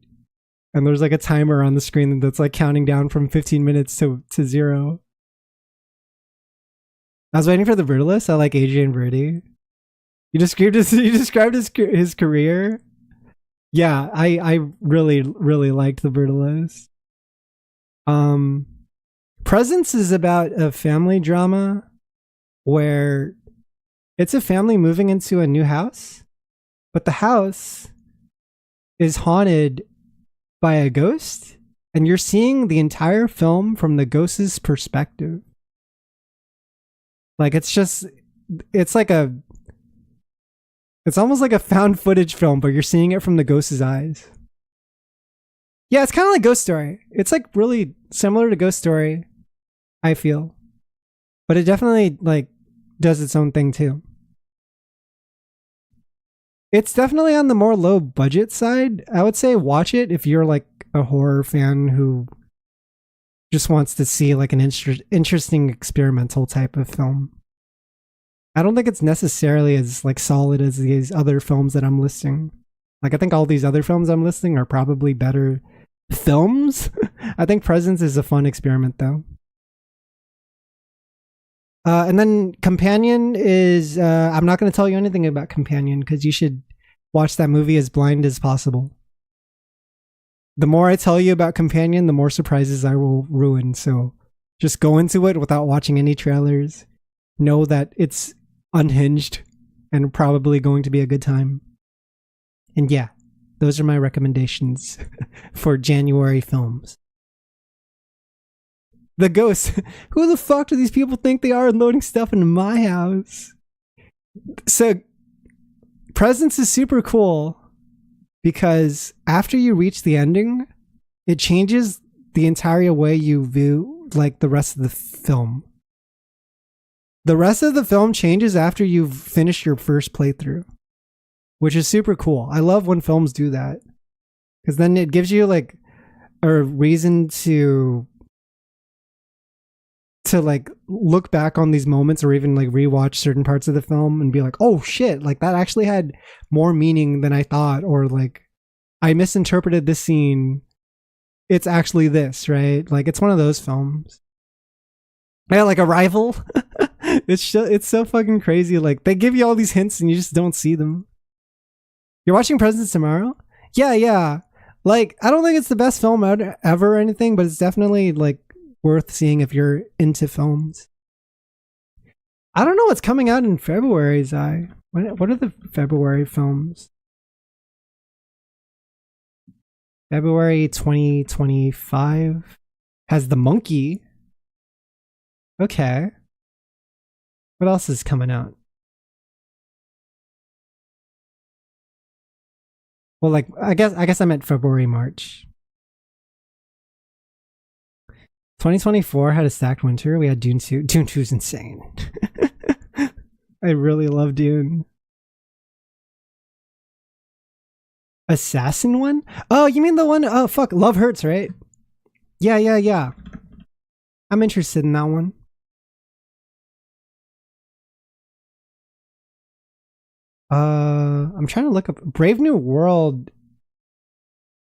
and there's like a timer on the screen that's like counting down from 15 minutes to 0. I was waiting for the Brutalist. I like Adrian Brody. You described his career. Yeah, I really liked the Brutalist. Presence is about a family drama where it's a family moving into a new house, but the house is haunted by a ghost, and you're seeing the entire film from the ghost's perspective. Like it's almost like a found footage film, but you're seeing it from the ghost's eyes. Yeah, it's kind of like Ghost Story. It's like really similar to Ghost Story, I feel. But it definitely like does its own thing too. It's definitely on the more low budget side. I would say watch it if you're like a horror fan who just wants to see like an interesting experimental type of film. I don't think it's necessarily as like solid as these other films that I'm listing. Like I think all these other films I'm listing are probably better films. I think Presence is a fun experiment though. And then Companion is, I'm not going to tell you anything about Companion because you should watch that movie as blind as possible. The more I tell you about Companion, the more surprises I will ruin. So just go into it without watching any trailers. Know that it's unhinged and probably going to be a good time. And yeah, those are my recommendations for January films. The ghost. Who the fuck do these people think they are loading stuff into my house? So, Presence is super cool because after you reach the ending, it changes the entire way you view like the rest of the film. The rest of the film changes after you've finished your first playthrough, which is super cool. I love when films do that because then it gives you like a reason to like look back on these moments or even like rewatch certain parts of the film and be like, oh shit, like that actually had more meaning than I thought, or like I misinterpreted this scene. It's actually this, right? Like it's one of those films. Yeah, like Arrival. It's so fucking crazy. Like they give you all these hints and you just don't see them. You're watching Presence tomorrow? Yeah. Like I don't think it's the best film ever or anything, but it's definitely like worth seeing if you're into films. I don't know what's coming out in February, Zai. What are the February films? February 2025 has The Monkey. Okay. What else is coming out? Well, like I guess I meant February, March. 2024 had a stacked winter. We had Dune 2. Dune 2 is insane. I really love Dune. Assassin one? Oh, you mean the one? Oh, fuck. Love Hurts, right? Yeah. I'm interested in that one. I'm trying to look up. Brave New World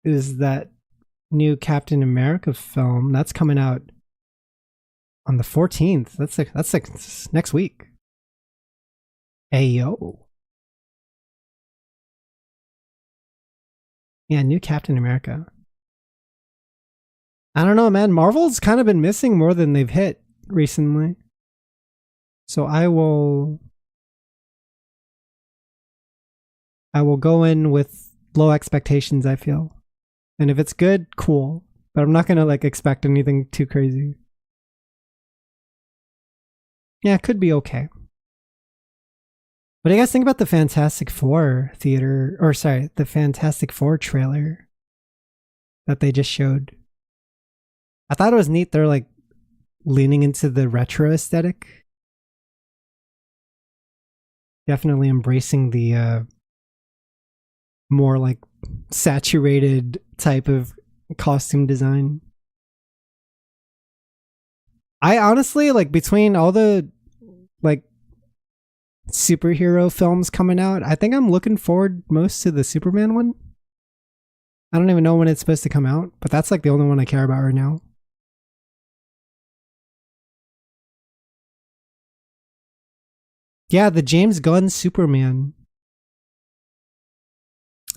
is that new Captain America film that's coming out on the 14th. That's like next week. Hey yo. Yeah, new Captain America. I don't know, man. Marvel's kind of been missing more than they've hit recently. So I will go in with low expectations, I feel. And if it's good, cool. But I'm not gonna like expect anything too crazy. Yeah, it could be okay. What do you guys think about the Fantastic Four theater, or sorry, the Fantastic Four trailer that they just showed? I thought it was neat. They're like leaning into the retro aesthetic. Definitely embracing the more like saturated type of costume design. I honestly, like, between all the like superhero films coming out, I think I'm looking forward most to the Superman one. I don't even know when it's supposed to come out, but that's like the only one I care about right now. Yeah, the James Gunn Superman.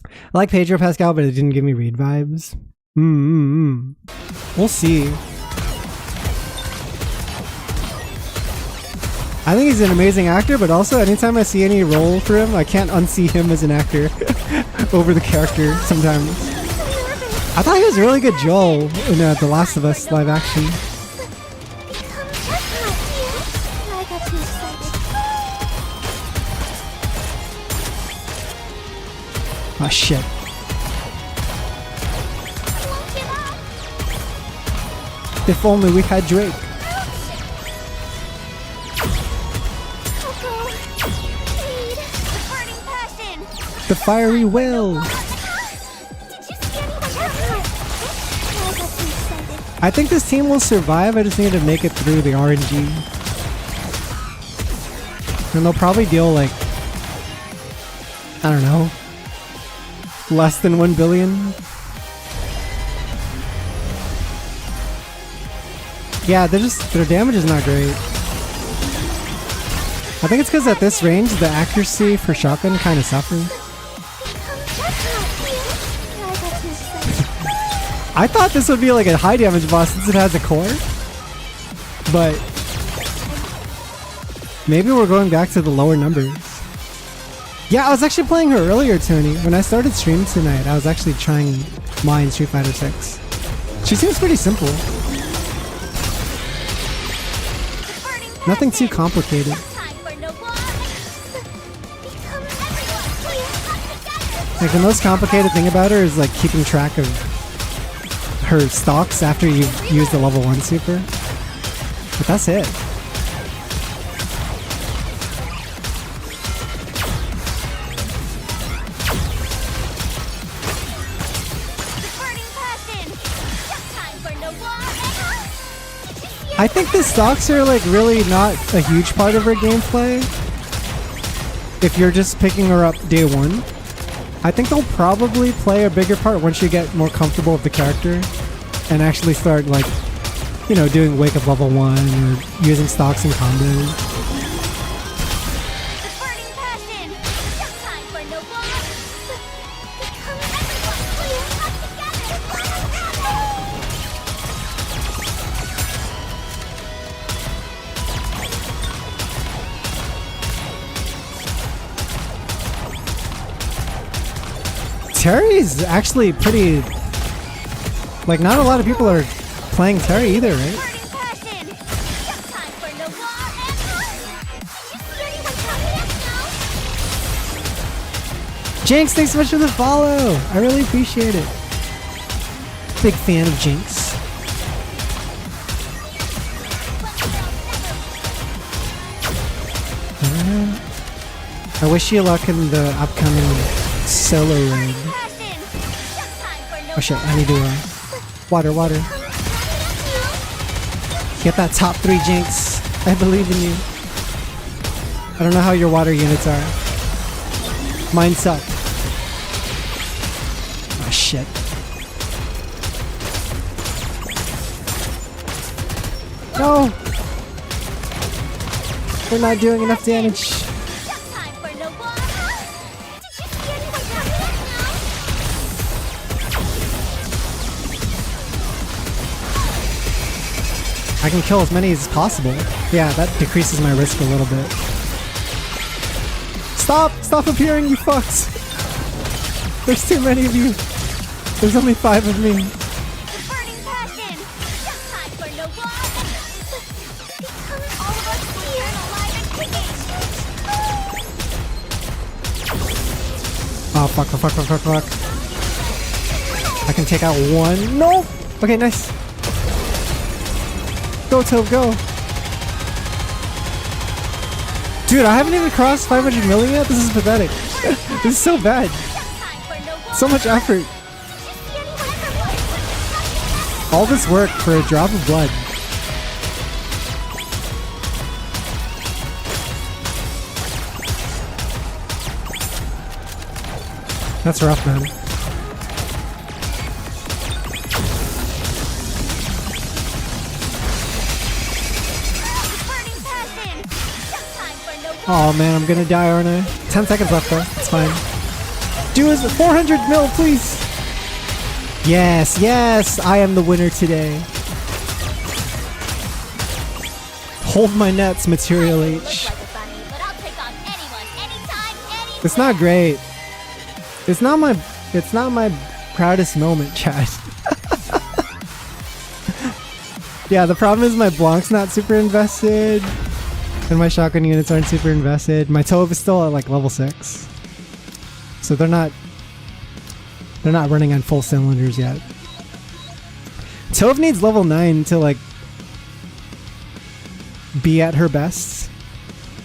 I like Pedro Pascal, but it didn't give me Reed vibes. We'll see. I think he's an amazing actor, but also anytime I see any role for him, I can't unsee him as an actor over the character sometimes. I thought he was a really good Joel in The Last of Us live action. Oh shit. If only we had Drake. The fiery will. I think this team will survive. I just need to make it through the RNG. And they'll probably deal like, I don't know, less than 1 billion. Yeah, their damage is not great. I think it's because at this range, the accuracy for shotgun kind of suffers. I thought this would be like a high damage boss since it has a core. But maybe we're going back to the lower numbers. Yeah, I was actually playing her earlier, Tony. When I started streaming tonight, I was actually trying mine Street Fighter 6. She seems pretty simple. Nothing too complicated. Like, the most complicated thing about her is like keeping track of her stocks after you've used the level 1 super. But that's it. I think the stocks are like really not a huge part of her gameplay. If you're just picking her up day one, I think they'll probably play a bigger part once you get more comfortable with the character and actually start, like, you know, doing wake up level 1 or using stocks and combos. Terry's actually pretty, like, not a lot of people are playing Terry either, right? Jinx, thanks so much for the follow. I really appreciate it. Big fan of Jinx. I wish you luck in the upcoming solo raid. Oh shit, I need to water. Get that top 3, Jinx. I believe in you. I don't know how your water units are. Mine suck. Oh shit. No! We're not doing enough damage. I can kill as many as possible. Yeah, that decreases my risk a little bit. Stop! Stop appearing, you fucks! There's too many of you. There's only 5 of me. Burning passion! Just time for no war! Becoming all of us here and alive and kicking! Oh, fuck. I can take out 1. No! Okay, nice. Go, Tove, go. Dude, I haven't even crossed 500 million yet? This is pathetic. This is so bad. So much effort. All this work for a drop of blood. That's rough, man. Oh man, I'm gonna die, aren't I? 10 seconds left though. It's fine. Do it 400 mil, please. Yes, I am the winner today. Hold my nets, Material H. It's not great. It's not my proudest moment, chat. Yeah, the problem is my Blanc's not super invested. And my shotgun units aren't super invested. My Tove is still at like level 6. So they're not running on full cylinders yet. Tove needs level 9 to like be at her best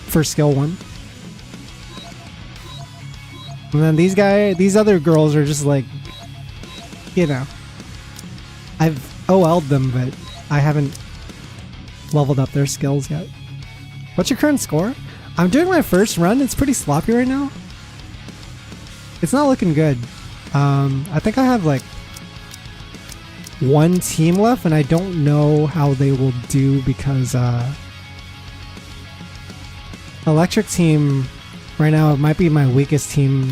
for skill 1. And then these other girls are just like, you know, I've OL'd them, but I haven't leveled up their skills yet. What's your current score? I'm doing my first run. It's pretty sloppy right now. It's not looking good. I think I have like 1 team left, and I don't know how they will do because Electric team right now, it might be my weakest team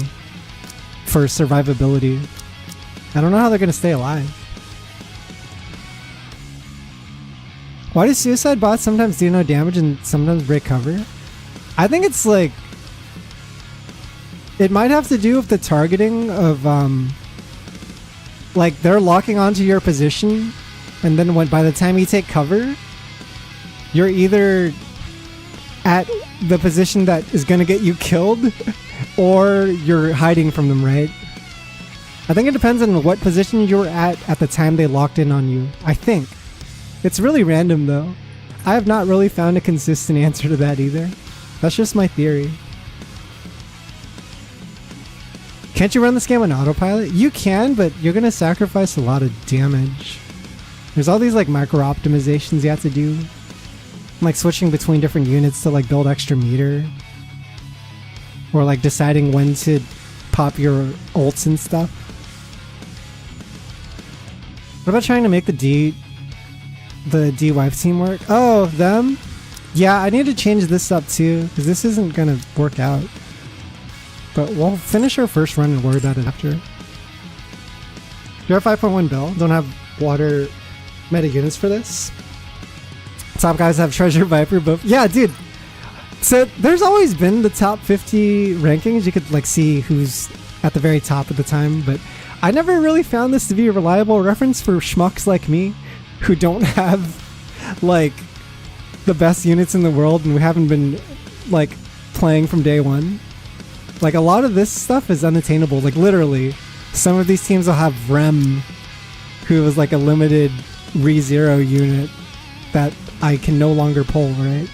for survivability. I don't know how they're going to stay alive. Why do suicide bots sometimes do no damage and sometimes break cover? I think it's like... It might have to do with the targeting of... like, they're locking onto your position, and then by the time you take cover, you're either at the position that is going to get you killed, or you're hiding from them, right? I think it depends on what position you were at the time they locked in on you. I think. It's really random, though. I have not really found a consistent answer to that either. That's just my theory. Can't you run this game on autopilot? You can, but you're going to sacrifice a lot of damage. There's all these like micro optimizations you have to do. Like switching between different units to like build extra meter. Or like deciding when to pop your ults and stuff. What about trying to make the D-Wife team work? Oh, them? Yeah, I need to change this up too, because this isn't going to work out. But we'll finish our first run and worry about it after. You're at 5.1 bill. Don't have water meta units for this. Top guys have Treasure Viper, but yeah, dude. So there's always been the top 50 rankings. You could like see who's at the very top at the time, but I never really found this to be a reliable reference for schmucks like me who don't have like the best units in the world and we haven't been like playing from day one. Like a lot of this stuff is unattainable. Like literally, some of these teams will have Rem, who was like a limited re-zero unit that I can no longer pull, right?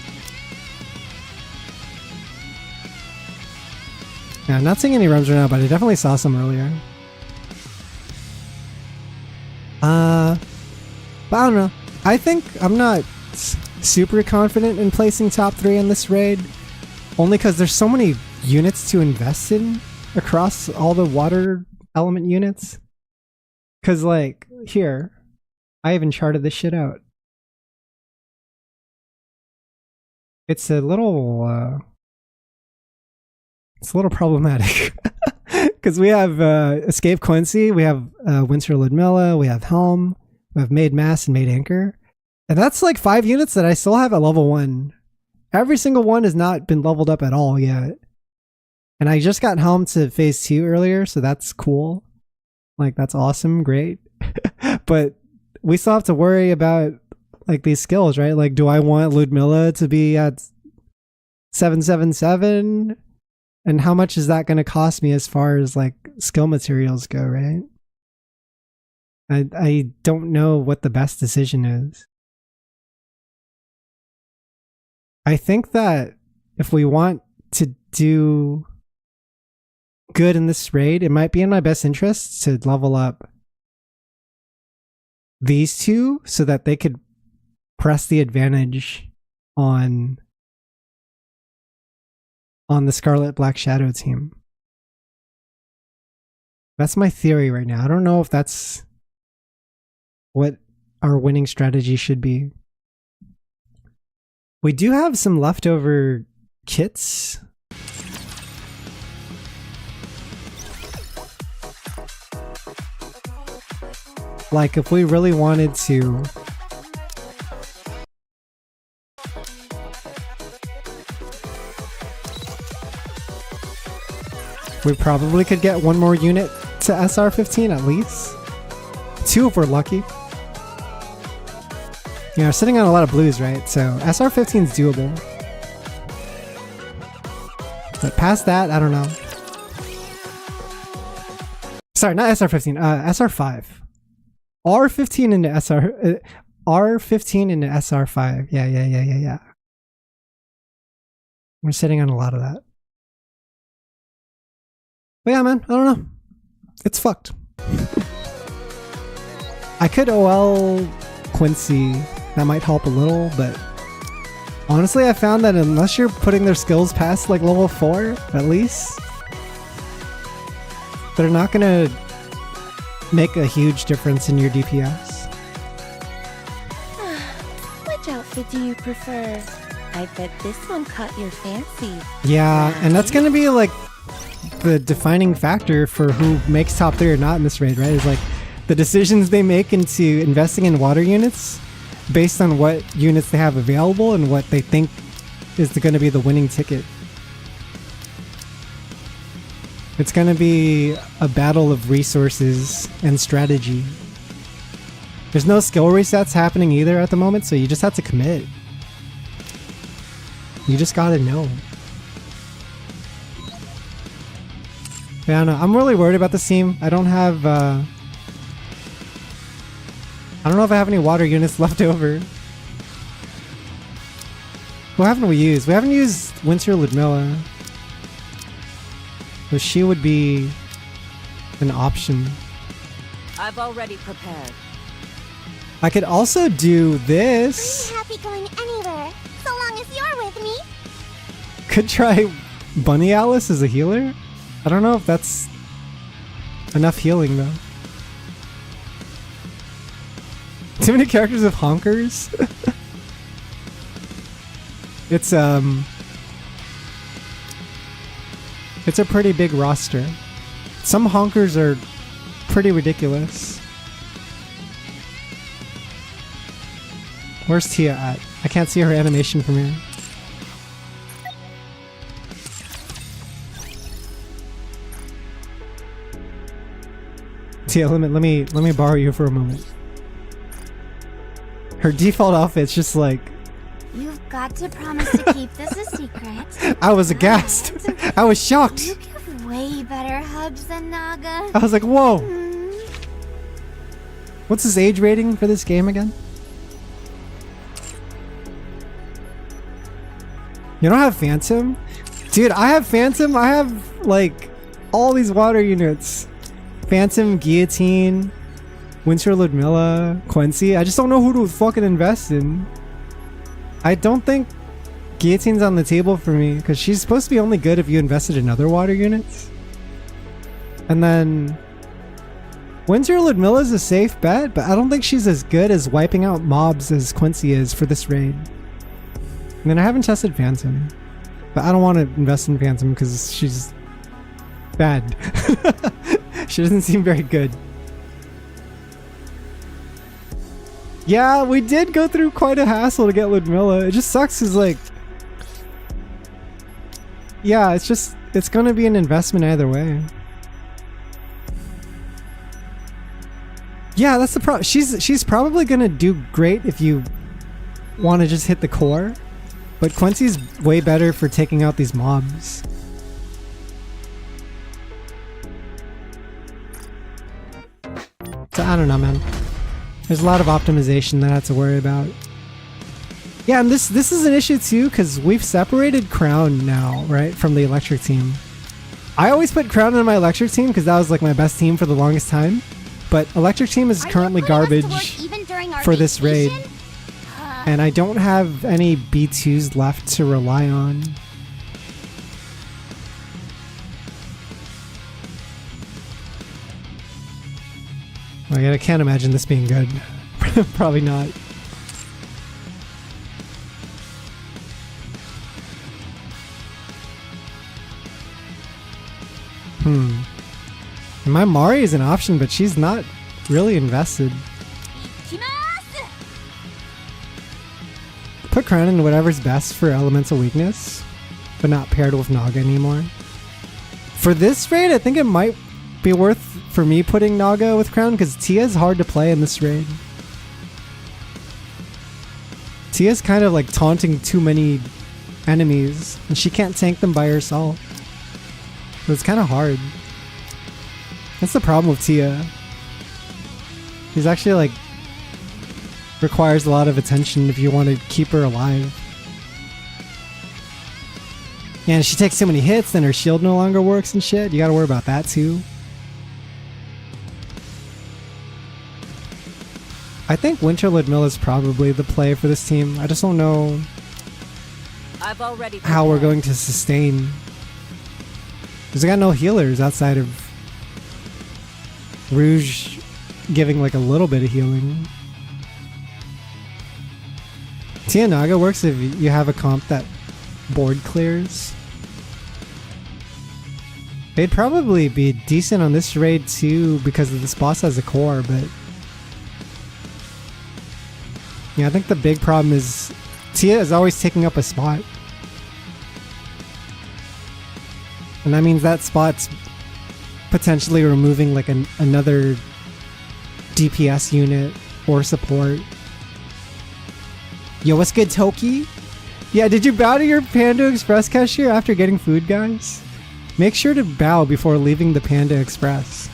Yeah, I'm not seeing any Rems right now, but I definitely saw some earlier. But I don't know. I think I'm not super confident in placing top 3 in this raid, only because there's so many units to invest in across all the water element units. Because like here, I even charted this shit out. It's a little problematic because we have Escape Quincy, we have Winter Ludmilla, we have Helm, we have Maid, Mast, and Maid Anchor, and that's like 5 units that I still have at level 1. Every single one has not been leveled up at all yet, and I just got Helm to phase 2 earlier, so that's cool. Like, that's awesome, great. But we still have to worry about like these skills, right? Like, do I want Ludmilla to be at 777? And how much is that going to cost me as far as like skill materials go, right? I don't know what the best decision is. I think that if we want to do good in this raid, it might be in my best interest to level up these two so that they could press the advantage on the Scarlet Black Shadow team. That's my theory right now. I don't know if that's what our winning strategy should be. We do have some leftover kits. Like, if we really wanted to we probably could get one more unit to SR15 at least. 2 if we're lucky. Yeah, we're sitting on a lot of blues, right? So SR15 is doable. But past that, I don't know. Sorry, not SR15, SR5. R15 into R15 into SR5. Yeah. We're sitting on a lot of that. But yeah, man, I don't know. It's fucked. I could OL Quincy. That might help a little, but honestly, I found that unless you're putting their skills past like level 4, at least, they're not gonna make a huge difference in your DPS. Which outfit do you prefer? I bet this one caught your fancy. Yeah, and that's gonna be like the defining factor for who makes top 3 or not in this raid, right? Is like the decisions they make into investing in water units based on what units they have available and what they think is going to be the winning ticket. It's going to be a battle of resources and strategy. There's no skill resets happening either at the moment, so you just have to commit. You just gotta know. Yeah, I don't know. I'm really worried about this team. I don't have I don't know if I have any water units left over. Who haven't we used? We haven't used Winter Ludmilla. So she would be an option. I've already prepared. I could also do this. I'm happy going anywhere, so long as you're with me. Could try Bunny Alice as a healer. I don't know if that's enough healing though. Too many characters with honkers. It's a pretty big roster. Some honkers are pretty ridiculous. Where's Tia at? I can't see her animation from here. Tia, let me borrow you for a moment. Her default outfit's just like... You've got to promise to keep this a secret. I was aghast. I was shocked. You give way better hugs than Naga. I was like, whoa. What's his age rating for this game again? You don't have Phantom? Dude, I have Phantom. I have, like, all these water units. Phantom, Guillotine, Winter Ludmilla, Quincy. I just don't know who to fucking invest in. I don't think Guillotine's on the table for me, because she's supposed to be only good if you invested in other water units. And then Winter Ludmilla's a safe bet, but I don't think she's as good as wiping out mobs as Quincy is for this raid. And then I haven't tested Phantom, but I don't want to invest in Phantom because she's bad. She doesn't seem very good. Yeah, we did go through quite a hassle to get Ludmilla. It just sucks because, like... Yeah, it's gonna be an investment either way. Yeah, that's the problem. She's probably gonna do great if you want to just hit the core, but Quincy's way better for taking out these mobs. So I don't know, man. There's a lot of optimization that I have to worry about. Yeah, and this is an issue too, because we've separated Crown now, right, from the Electric team. I always put Crown in my Electric team because that was like my best team for the longest time. But Electric team is currently garbage for this raid. And I don't have any B2s left to rely on. Like, I can't imagine this being good. Probably not. My Mari is an option, but she's not really invested. Put Crown in whatever's best for elemental weakness, but not paired with Naga anymore. For this raid, I think it might be worth for me putting Naga with Crown, because Tia's hard to play in this raid. Tia's kind of like taunting too many enemies, and she can't tank them by herself. So it's kind of hard. That's the problem with Tia. She's actually like requires a lot of attention if you want to keep her alive. Yeah, and she takes too many hits, then her shield no longer works and shit. You gotta worry about that too. I think Winterlid Mill is probably the play for this team. I just don't know I've already how we're going to sustain. Because I got no healers outside of Rouge giving like a little bit of healing. Tia Naga works if you have a comp that board clears. They'd probably be decent on this raid too because this boss has a core, but yeah, I think the big problem is Tia is always taking up a spot. And that means that spot's potentially removing like another DPS unit or support. Yo, what's good, Toki? Yeah, did you bow to your Panda Express cashier after getting food, guys? Make sure to bow before leaving the Panda Express.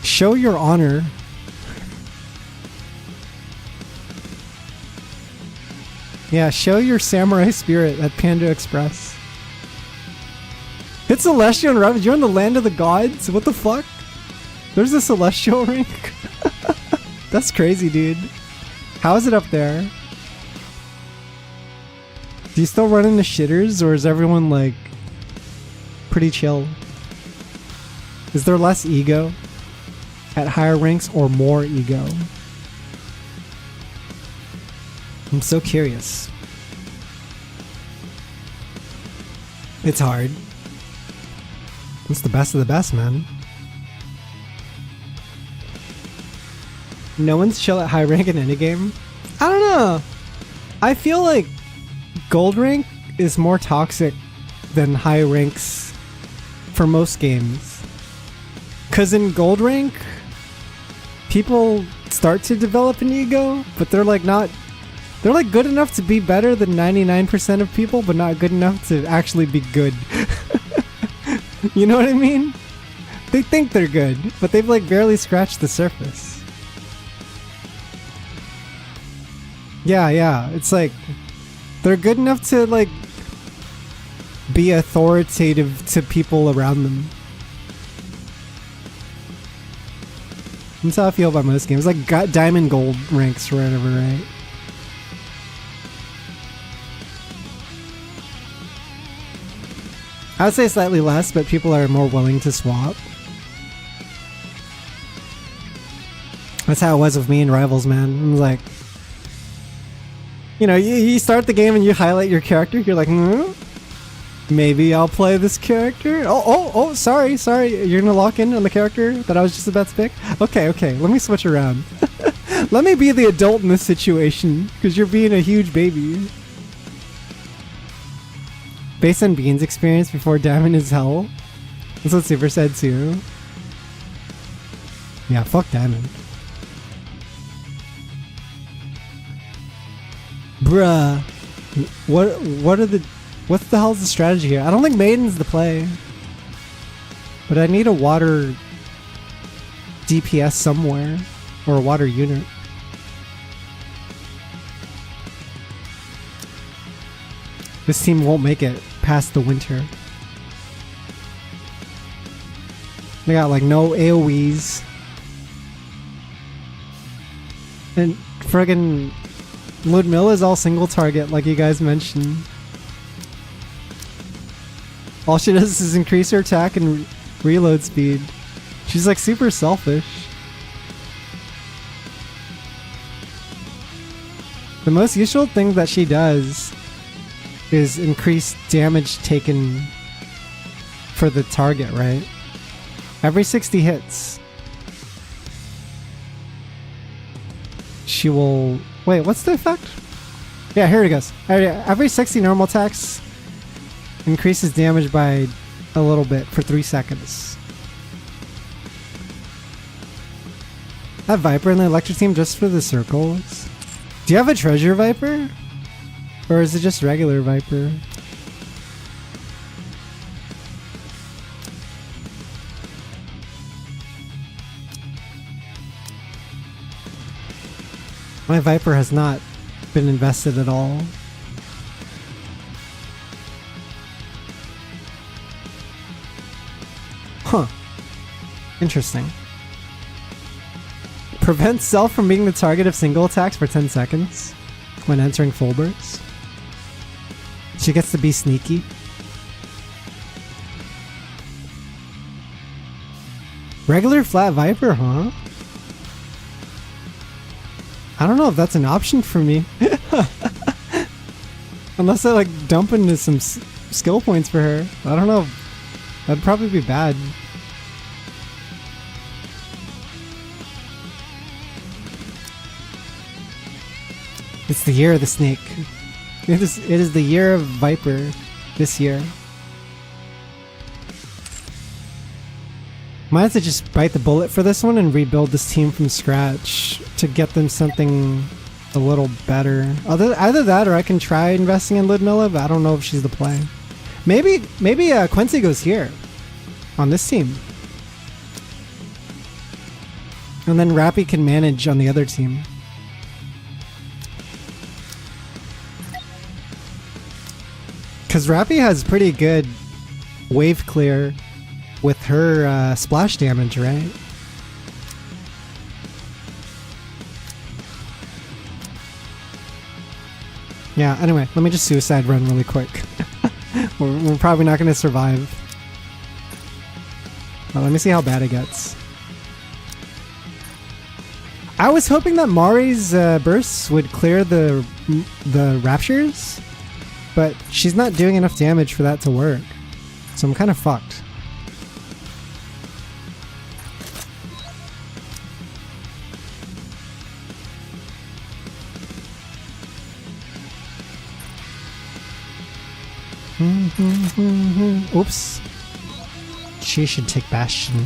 Show your honor. Yeah, show your samurai spirit at Panda Express. It's Celestial and Ravage. You're in the land of the gods? What the fuck? There's a Celestial rank? That's crazy, dude. How is it up there? Do you still run into shitters, or is everyone like pretty chill? Is there less ego at higher ranks or more ego? I'm so curious. It's hard. It's the best of the best, man. No one's chill at high rank in any game? I don't know. I feel like gold rank is more toxic than high ranks for most games. Cause in gold rank, people start to develop an ego, but they're like good enough to be better than 99% of people, but not good enough to actually be good. You know what I mean? They think they're good, but they've like barely scratched the surface. Yeah, it's like they're good enough to like be authoritative to people around them. That's how I feel about most games. Like diamond gold ranks or whatever, right? I would say slightly less, but people are more willing to swap. That's how it was with me and Rivals, man. I'm like, you know, you start the game and you highlight your character. You're like, maybe I'll play this character. Oh, sorry. You're gonna lock in on the character that I was just about to pick? Okay. Let me switch around. Let me be the adult in this situation, because you're being a huge baby. Based on Bean's experience before Diamond is Hell. That's what Super said too. Yeah, fuck Diamond. Bruh. What's the hell's the strategy here? I don't think Maiden's the play. But I need a water DPS somewhere. Or a water unit. This team won't make it past the winter. They got like no AoEs. And friggin' Ludmilla's all single target like you guys mentioned. All she does is increase her attack and reload speed. She's like super selfish. The most useful thing that she does is increase damage taken for the target, right? Every 60 hits, she will... Wait, what's the effect? Yeah, here it goes. Every 60 normal attacks increases damage by a little bit for 3 seconds. That Viper in the electric team just for the circles? Do you have a treasure Viper? Or is it just regular Viper? My Viper has not been invested at all. Huh. Interesting. Prevents self from being the target of single attacks for 10 seconds when entering full bursts. She gets to be sneaky. Regular flat Viper, huh? I don't know if that's an option for me. Unless I like dump into some skill points for her. I don't know. That'd probably be bad. It's the year of the snake. It is the year of Viper this year. Might have to just bite the bullet for this one and rebuild this team from scratch to get them something a little better. Either that or I can try investing in Ludmilla, but I don't know if she's the play. Maybe Quincy goes here on this team. And then Rappy can manage on the other team. Because Rappy has pretty good wave clear with her splash damage, right? Yeah, anyway, let me just suicide run really quick. we're probably not going to survive. Well, let me see how bad it gets. I was hoping that Mari's bursts would clear the raptures, but she's not doing enough damage for that to work. So I'm kind of fucked. Oops. She should take Bastion.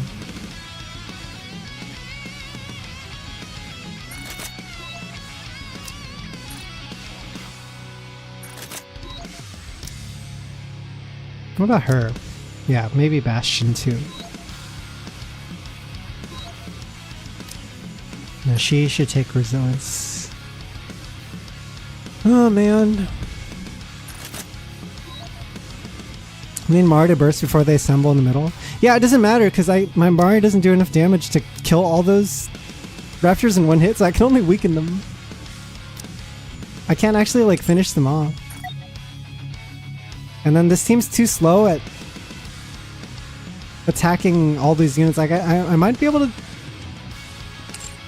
What about her? Yeah, maybe Bastion too. No, she should take Resilience. Oh man. I need Mari to burst before they assemble in the middle. Yeah, it doesn't matter because my Mari doesn't do enough damage to kill all those raptors in one hit, so I can only weaken them. I can't actually like finish them off. And then this team's too slow at attacking all these units. Like I might be able to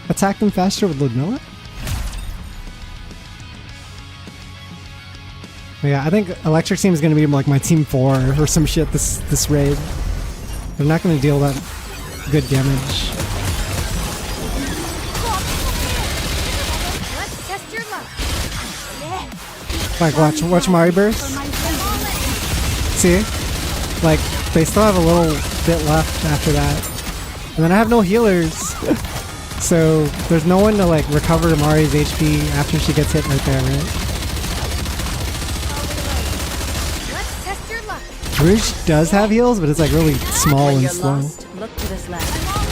attack them faster with Ludmilla. Yeah, I think Electric Team is going to be like my team 4 or some shit this raid. They're not going to deal that good damage. Let's test your luck. Like watch Mari burst. See? Like they still have a little bit left after that. And then I have no healers. So there's no one to like recover Mari's HP after she gets hit right there, right? Let's test your luck. Rouge does have heals, but it's like really small When and you're slow. lost, look to this left. I'm all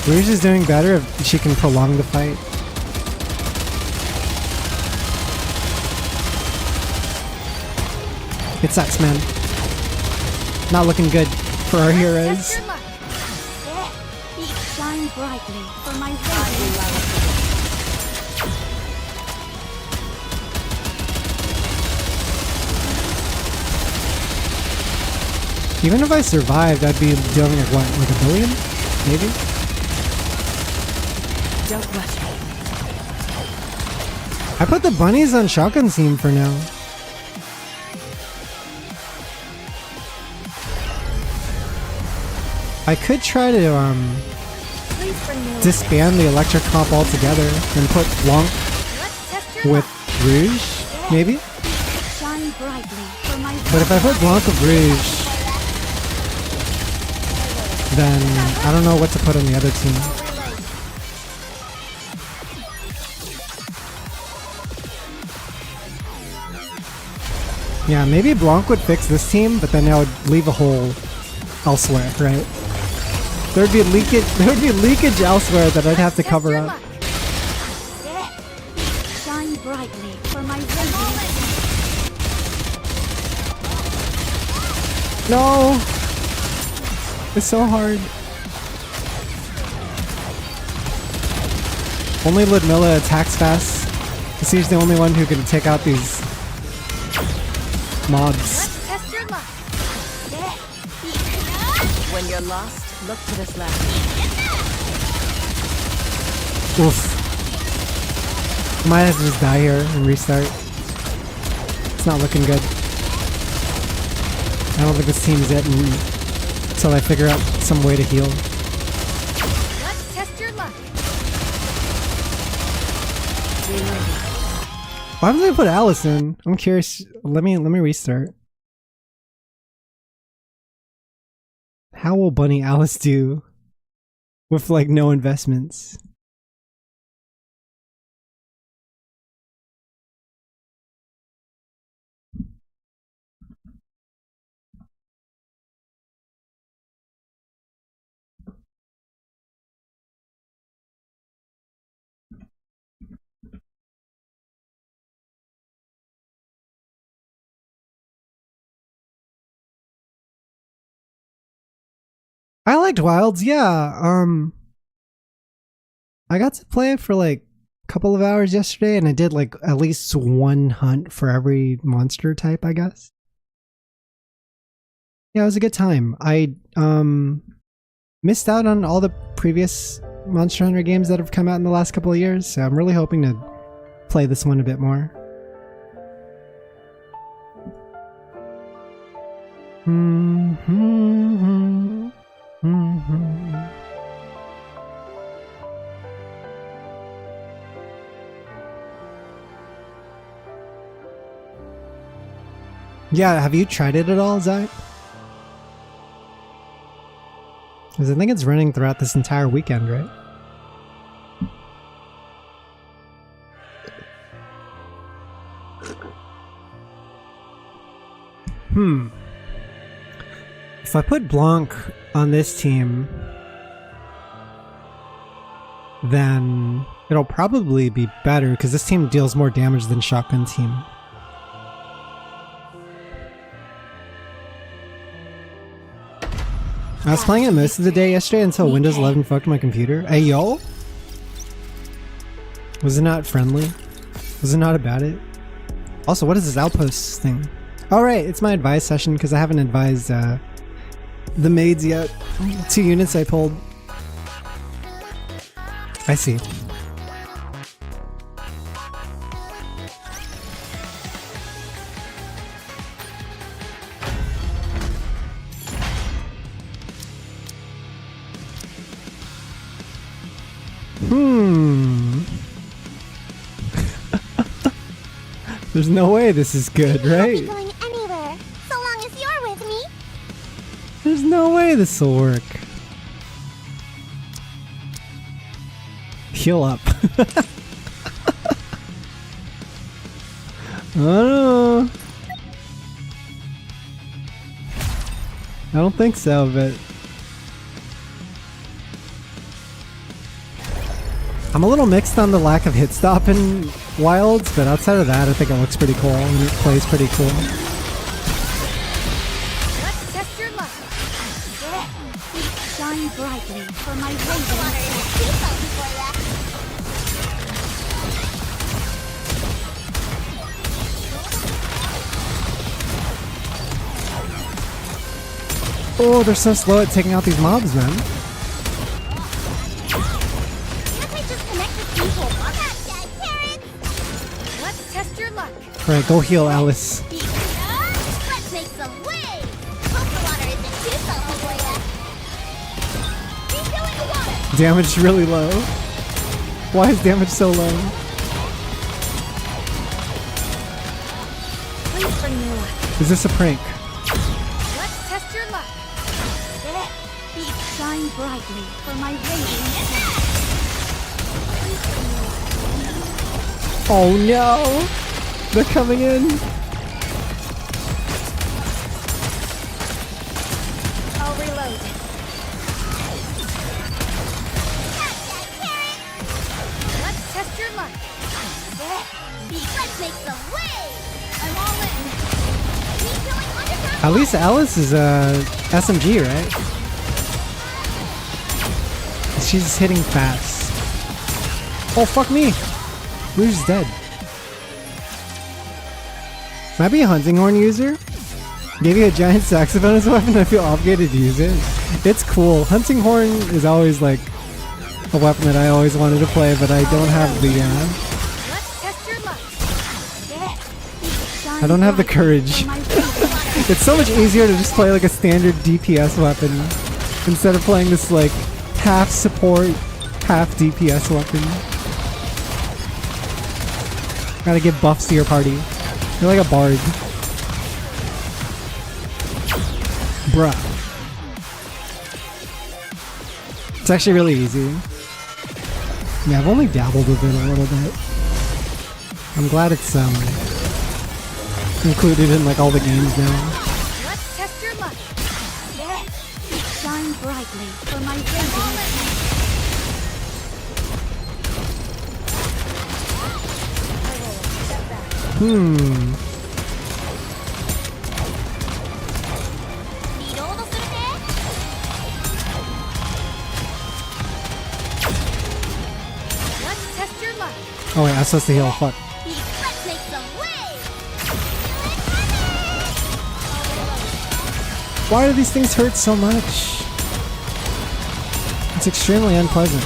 in. Rouge is doing better if she can prolong the fight. It sucks, man. Not looking good for our heroes. Test your luck. Shine brightly for my radiant. Even if I survived, I'd be dealing like what, like 1 billion? Maybe? Don't rush me. I put the bunnies on shotgun team for now. I could try to Please bring me disband the electric comp altogether and put Blanc Let's test your with Rouge, maybe? Shine brightly for my But if I put Blanc with Rouge, then I don't know what to put on the other team. Yeah, maybe Blanc would fix this team, but then I would leave a hole elsewhere, right? There would be leakage elsewhere that I'd have to cover up. shine brightly for my radiant. No! It's so hard. Only Ludmilla attacks fast. Because she's the only one who can take out these mobs. Let's test your luck. When you're lost, look to this left. Oof. Might have to just die here and restart. It's not looking good. I don't think this team's it until I figure out some way to heal. Let's test your luck. Why did they put Allison? I'm curious. Let me restart. How will Bunny Alice do with like no investments? I liked Wilds, yeah. I got to play it for like a couple of hours yesterday, and I did like at least one hunt for every monster type, I guess. Yeah, it was a good time. I missed out on all the previous Monster Hunter games that have come out in the last couple of years, so I'm really hoping to play this one a bit more. Yeah, have you tried it at all, Zach? Because I think it's running throughout this entire weekend, right? If I put Blanc on this team, then it'll probably be better because this team deals more damage than Shotgun team. I was playing it most of the day yesterday until Windows 11 fucked my computer. Hey, yo? Was it not friendly? Was it not about it? Also, what is this outpost thing? Oh, right, it's my advice session because I haven't advised the maids yet. 2 units I pulled. I see. There's no way this is good, I'll be right? going anywhere, so long as you're with me. There's no way this will work. Heal up. I don't know. I don't think so, but I'm a little mixed on the lack of hit stop in Wilds, but outside of that, I think it looks pretty cool and it plays pretty cool. Let's test your luck. Shine brightly for my Water radiant. is too salty for ya. Oh, they're so slow at taking out these mobs, man. Can't we just connect with people? I'm not dead, Karen. Let's test your luck. Alright, go heal Alice. Let's make some waves. Hope the water isn't too salty for ya. Refilling the water. Damage really low. Why is damage so low? Please bring me luck. Is this a prank? Let's test your luck. Shine brightly for my radiant. Oh no! They're coming in! I'll reload. Let's test your luck. Let's make some waves. I'm all in. Refilling underground. At least Alice is a SMG, right? She's hitting fast. Oh fuck me! Blue's dead. Can I be a hunting horn user? Gave you a giant saxophone as a weapon, I feel obligated to use it. It's cool. Hunting horn is always like a weapon that I always wanted to play, but I don't have the Let's test your luck. I don't have the courage. It's so much easier to just play like a standard DPS weapon instead of playing this like half support, half DPS weapon. Gotta give buffs to your party. You're like a bard. Bruh. It's actually really easy. Yeah, I've only dabbled with it a little bit. I'm glad it's included in like all the games now. Let's test your luck. Shine brightly for my radiant. Let's test your luck. Oh wait, I'm supposed to heal. Fuck. Let's make some waves. Why do these things hurt so much? It's extremely unpleasant.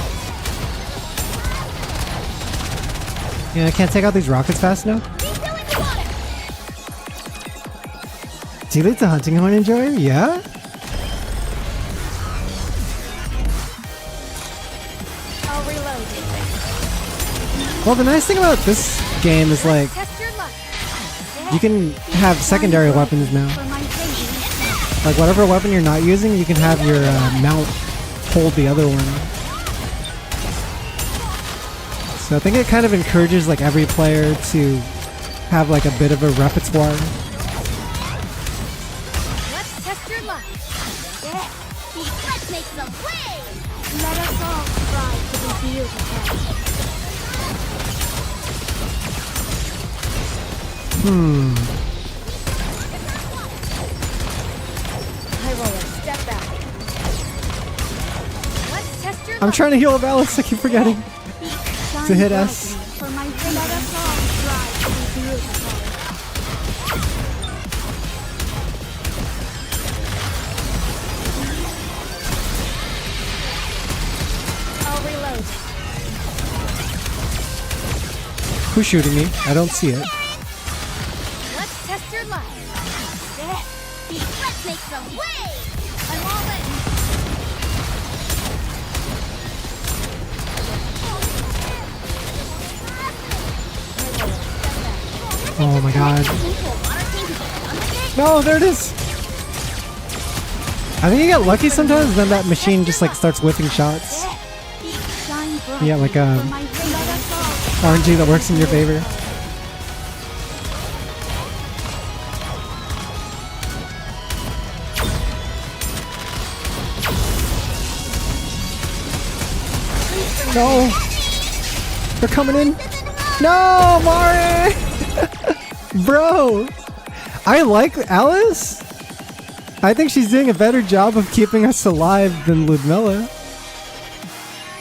Yeah, I can't take out these rockets fast enough. Refilling the water. Do you like the hunting horn enjoyer? Yeah? I'll reload. Well, the nice thing about this game is like Test your luck. you can have secondary weapons now. For my radiant. Like whatever weapon you're not using, you can have your mount hold the other one. So I think it kind of encourages like every player to have like a bit of a repertoire. Let's test your luck. Let's make some waves. Let us all strive to be beautiful. I roll a step back. Let's test your I'm luck. trying to heal Alice, I keep forgetting. Shine To hit brightly us. for my radiant. Let us all strive to be beautiful. I'll reload. Who's shooting me? I don't see it. Let's test your luck. Let's make some waves. I'm all in. Oh my god. No, there it is! I think you get lucky sometimes, then that machine just like starts whipping shots. Shine Yeah, like For my race. RNG that works in your favor. No! They're coming in! No, Mari! Bro! I like Alice. I think she's doing a better job of keeping us alive than Ludmilla.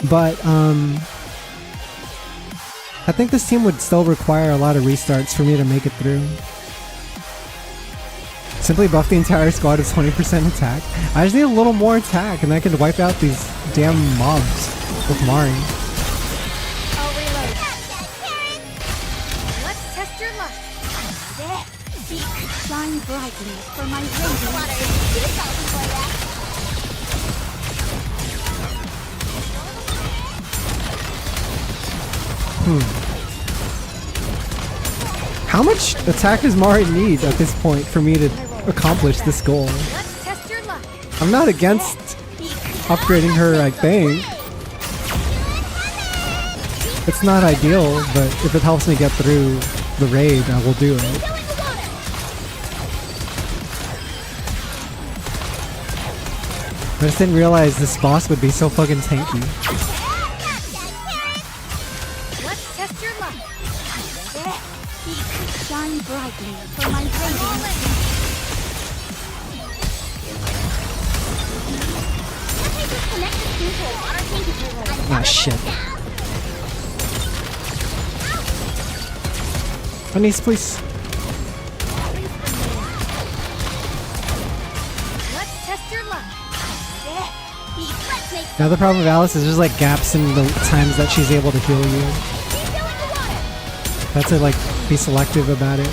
But, I think this team would still require a lot of restarts for me to make it through. Simply buff the entire squad with 20% attack. I just need a little more attack and I can wipe out these damn mobs with Mari. I'll reload. Let's test your luck. Shine brightly for my Water radiant. is too salty for that. How much attack does Mari need at this point for me to accomplish this goal? Let's test your luck. I'm not against upgrading her, I think. It's not ideal, but if it helps me get through the raid, I will do it. Fill in the water. I just didn't realize this boss would be so fucking tanky. Let's test your luck. Shine brightly for my I'm all radiant. in. Let me just connect this thing to a water tank. Ah, shit. Anis, please. Let's test your luck. Let's make The other problem with Alice is there's like gaps in the times that she's able to heal you. fill in the water. That's to like be selective about it.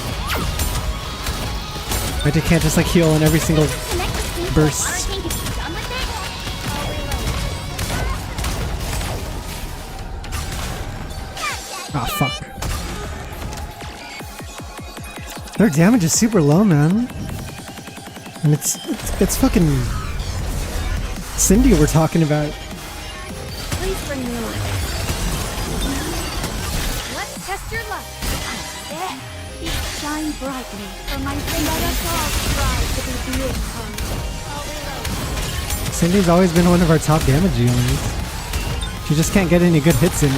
Like you can't just like heal in every single Connect this thing to a burst. water tank. If you're done with it, I'll reload. Ah, fuck. Their damage is super low, man. And it's fucking Cindy we're talking about. Please bring me luck. Let's test your luck. Shine brightly for my Let radiant. us all strive to be beautiful. I'll reload. Cindy's always been one of our top damage dealers. She just can't get any good hits in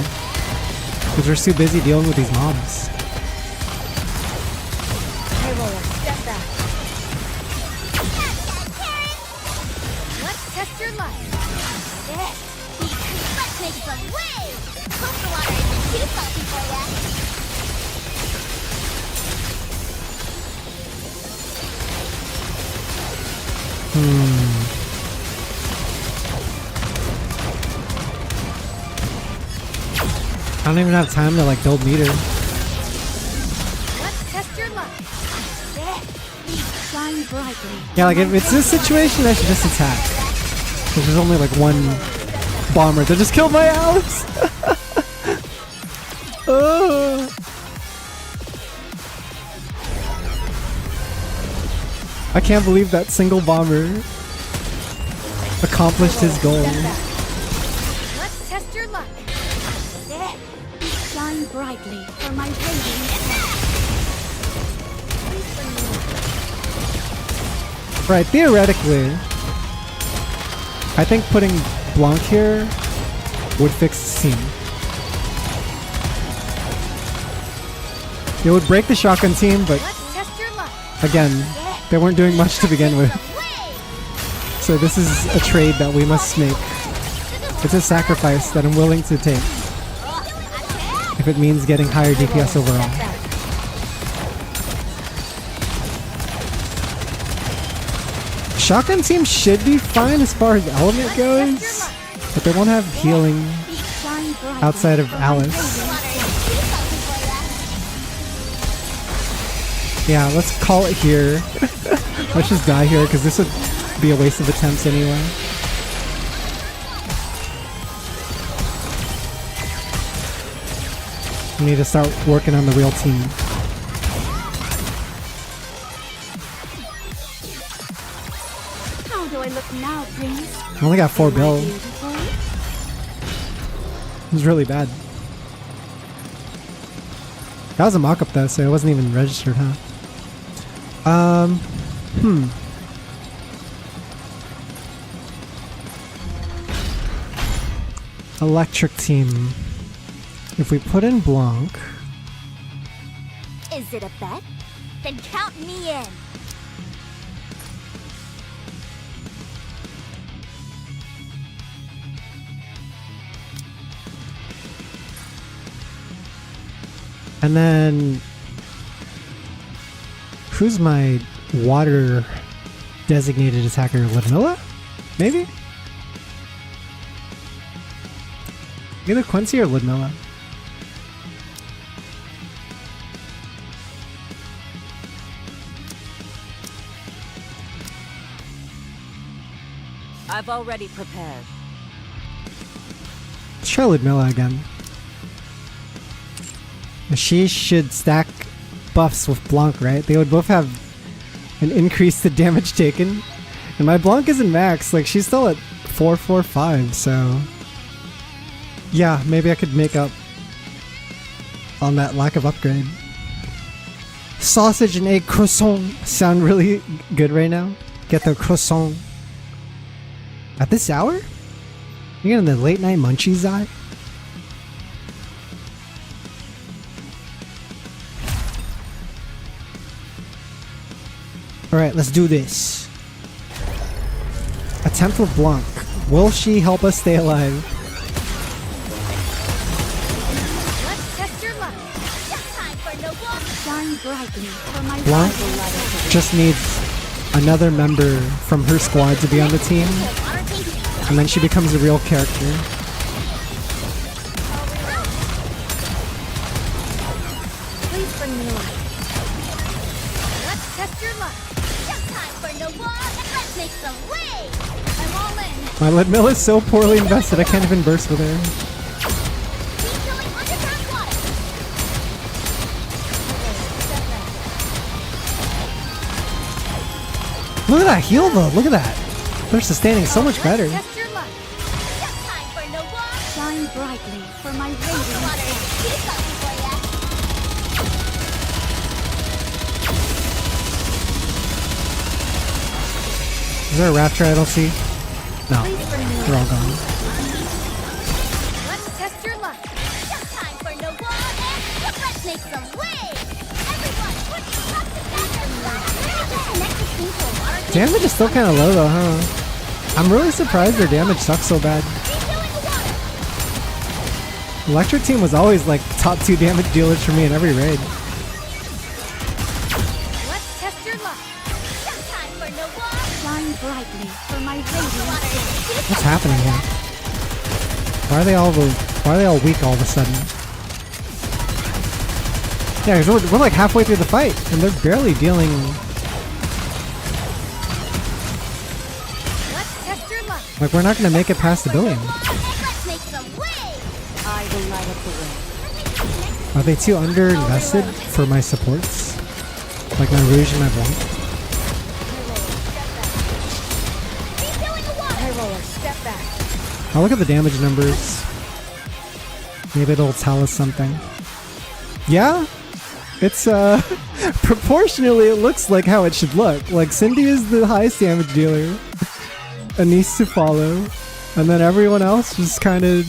because we're too busy dealing with these mobs. Hey, Roller, step back. Let's test your luck. Let's make some waves. Hope the water isn't too salty for ya. I don't even have time to like build meter. Let's test your luck. Shine brightly. Yeah, like if it's this situation, I should just attack. Because there's only like one bomber that just killed my Alice. Oh. I can't believe that single bomber accomplished his goal. Let's test your luck. Shine brightly for my radiant. Right, theoretically, I think putting Blanc here would fix the team. It would break the shotgun team, but Let's test your luck. again, they weren't doing much to begin with. Some waves. So this is a trade that we must make. It's a sacrifice that I'm willing to take if it means getting higher DPS overall. Shotgun team should be fine as far as element goes, but they won't have healing Shine brightly outside of for my Alice. radiant. Yeah, let's call it here. Let's just die here because this would be a waste of attempts anyway. We need to start working on the real team. How do I look now, Prince? I only got 4 Am I builds. beautiful? It was really bad. That was a mock-up though, so it wasn't even registered, huh? Electric team. If we put in Blanc, Is it a bet? Then count me in. and then who's my water designated attacker? Ludmilla? Maybe? Either Quincy or Ludmilla. I've already prepared. Let's try Ludmilla again. She should stack buffs with Blanc, right? They would both have an increase to damage taken. And my Blanc isn't max, like she's still at 445, so... Yeah, maybe I could make up on that lack of upgrade. Sausage and egg croissant sound really good right now. Get the croissant. At this hour? You getting the late night munchies eye? Alright, let's do this. Attempt with Blanc. Will she help us stay alive? Let's test your luck. Just time for no walk. Shine brightly for my Blanc just needs another member from her squad to be on the team, and then she becomes a real character. Please bring me luck. Let's test your luck. Just time for no walk. Let's make some way. I'm all in. My Ludmilla is so poorly invested, I can't even burst with her. Keep going underground water. Look at that heal though, look at that. They're sustaining so much better. Let's test your luck. Just time for no walk. Shine brightly for my radiant water. Keep something for ya. Is there a raptor I don't see? No, Please bring me they're all gone. Let's test your luck. Just time for no walk. Let's make some way. Everyone, put your stuff together. Connect the thing to a water tank. Damage is still kind of low though, huh? I'm really surprised their damage sucks so bad. Refilling the water. Electric team was always like top 2 damage dealers for me in every raid. Let's test your luck. Just time for no walk. Shine brightly for my radiant water. What's happening here? Why are they all weak all of a sudden? Yeah, 'cause we're like halfway through the fight, and they're barely dealing. Let's test your luck. Like we're not gonna make it past the billion. Let's make some way. I will light up the way. Are they too under invested for my supports? Like my Rouge and my Blanc? Refilling the water. High roller, step back. I'll look at the damage numbers. Maybe it'll tell us something. Yeah? It's proportionally it looks like how it should look. Like Cindy is the highest damage dealer. Anise to follow. And then everyone else just kind of...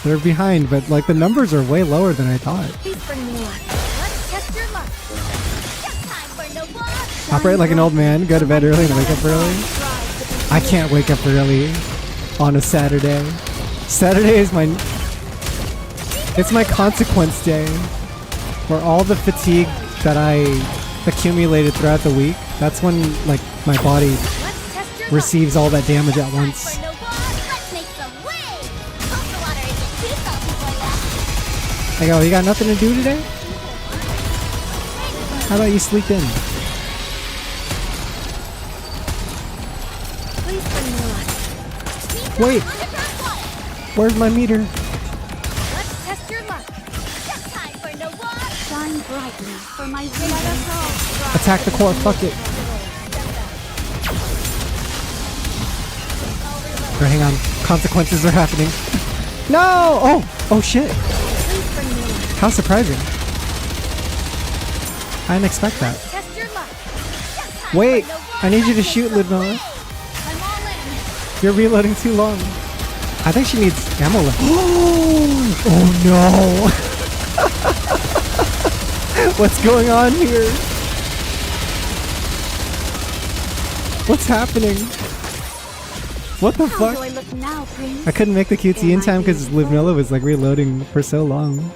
They're behind, but like the numbers are way lower than I thought. Please bring me luck. Let's test your luck. Just time for no walk. Operate like an old man, go to bed early and wake up early. I can't wake up early on a Saturday. Saturday is it's my consequence day, where all the fatigue that I accumulated throughout the week, that's when like my body Let's test your luck. receives all that damage at once. For no walk. Let's make some way. Hope the water isn't too salty for ya. I go, you got nothing to do today? How about you sleep in? Please bring me luck. Wait, Underground water. where's my meter? Let's test your luck. Just time for no walk. Shine brightly for my radiant. Attack the core, fuck it. Or hang on, consequences are happening. No! Oh shit. Please bring me light. How surprising. I didn't expect that. Test your luck. Just time Wait, for no war. I need you to Let's shoot, make some Ludmilla. way. I'm all in. You're reloading too long. I think she needs ammo left. Oh no! What's going on here? What's happening? What the How fuck? do I look now, Prince? I couldn't make the QT in time because Ludmilla was like reloading for so long.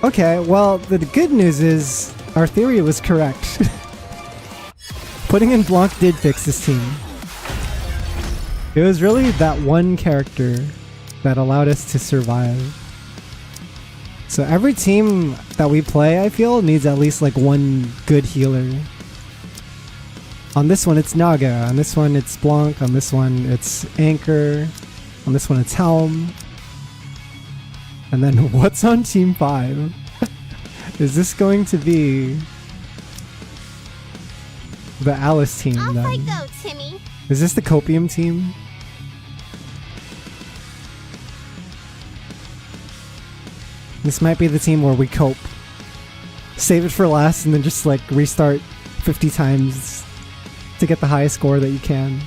Okay, well, the good news is our theory was correct. Putting in Blanc did fix this team. It was really that one character that allowed us to survive. So every team that we play, I feel, needs at least like one good healer. On this one, it's Naga. On this one, it's Blanc. On this one, it's Anchor. On this one, it's Helm. And then what's on Team 5? Is this going to be the Alice team Off I then? go, Timmy. Is this the Copium team? This might be the team where we cope. Save it for last and then just like restart 50 times to get the highest score that you can.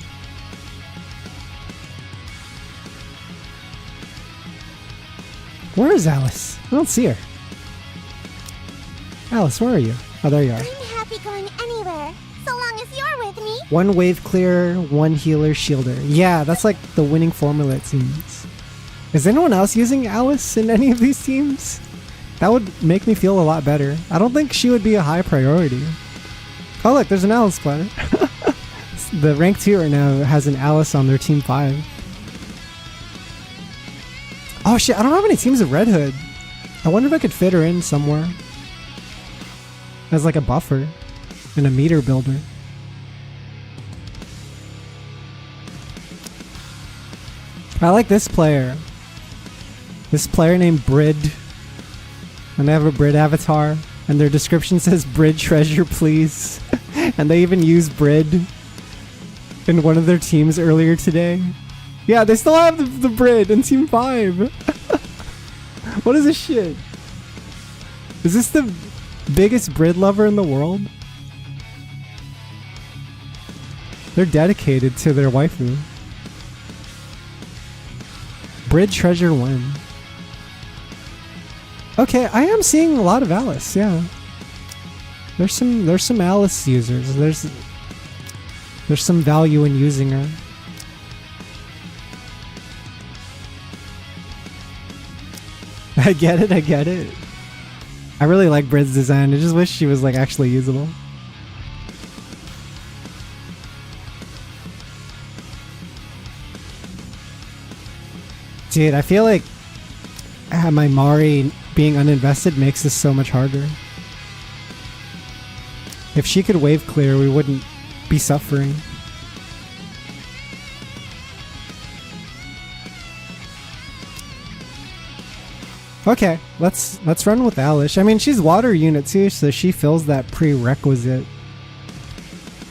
Where is Alice? I don't see her. Alice, where are you? Oh, there you are. I'm happy going anywhere, so long as you're with me. One wave clear, one healer, shielder. Yeah, that's like the winning formula it seems. Is anyone else using Alice in any of these teams? That would make me feel a lot better. I don't think she would be a high priority. Oh look, there's an Alice player. The rank 2 right now has an Alice on their team 5. Oh shit, I don't have any teams of Red Hood. I wonder if I could fit her in somewhere. As like a buffer. And a meter builder. I like this player. This player named Brid. And they have a Brid avatar. And their description says Brid treasure please. And they even use Brid in one of their teams earlier today. Yeah, they still have the Brid in Team 5. What is this shit? Is this the biggest Brid lover in the world? They're dedicated to their waifu. Brid Treasure 1. Okay, I am seeing a lot of Alice, yeah. There's some Alice users. There's some value in using her. I get it. I really like Brid's design. I just wish she was like actually usable. Dude, I feel like my Mari being uninvested makes this so much harder. If she could wave clear, we wouldn't be suffering. Okay, let's run with Alish. I mean, she's water unit too, so she fills that prerequisite.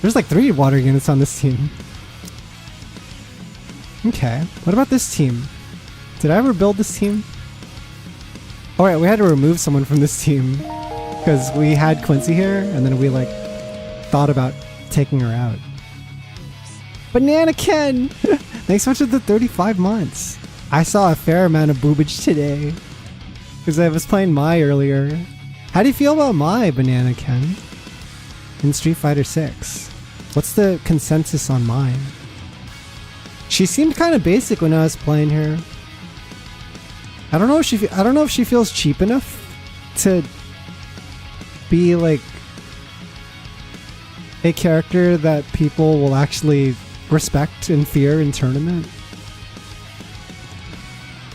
There's like 3 water units on this team. Okay, what about this team? Did I ever build this team? Alright, we had to remove someone from this team because we had Quincy here and then we like thought about taking her out. Banana Ken! Thanks so much for the 35 months. I saw a fair amount of boobage today because I was playing Mai earlier. How do you feel about Mai, Banana Ken? In Street Fighter 6? What's the consensus on Mai? She seemed kind of basic when I was playing her. I don't know if she feels cheap enough to be like a character that people will actually respect and fear in tournament.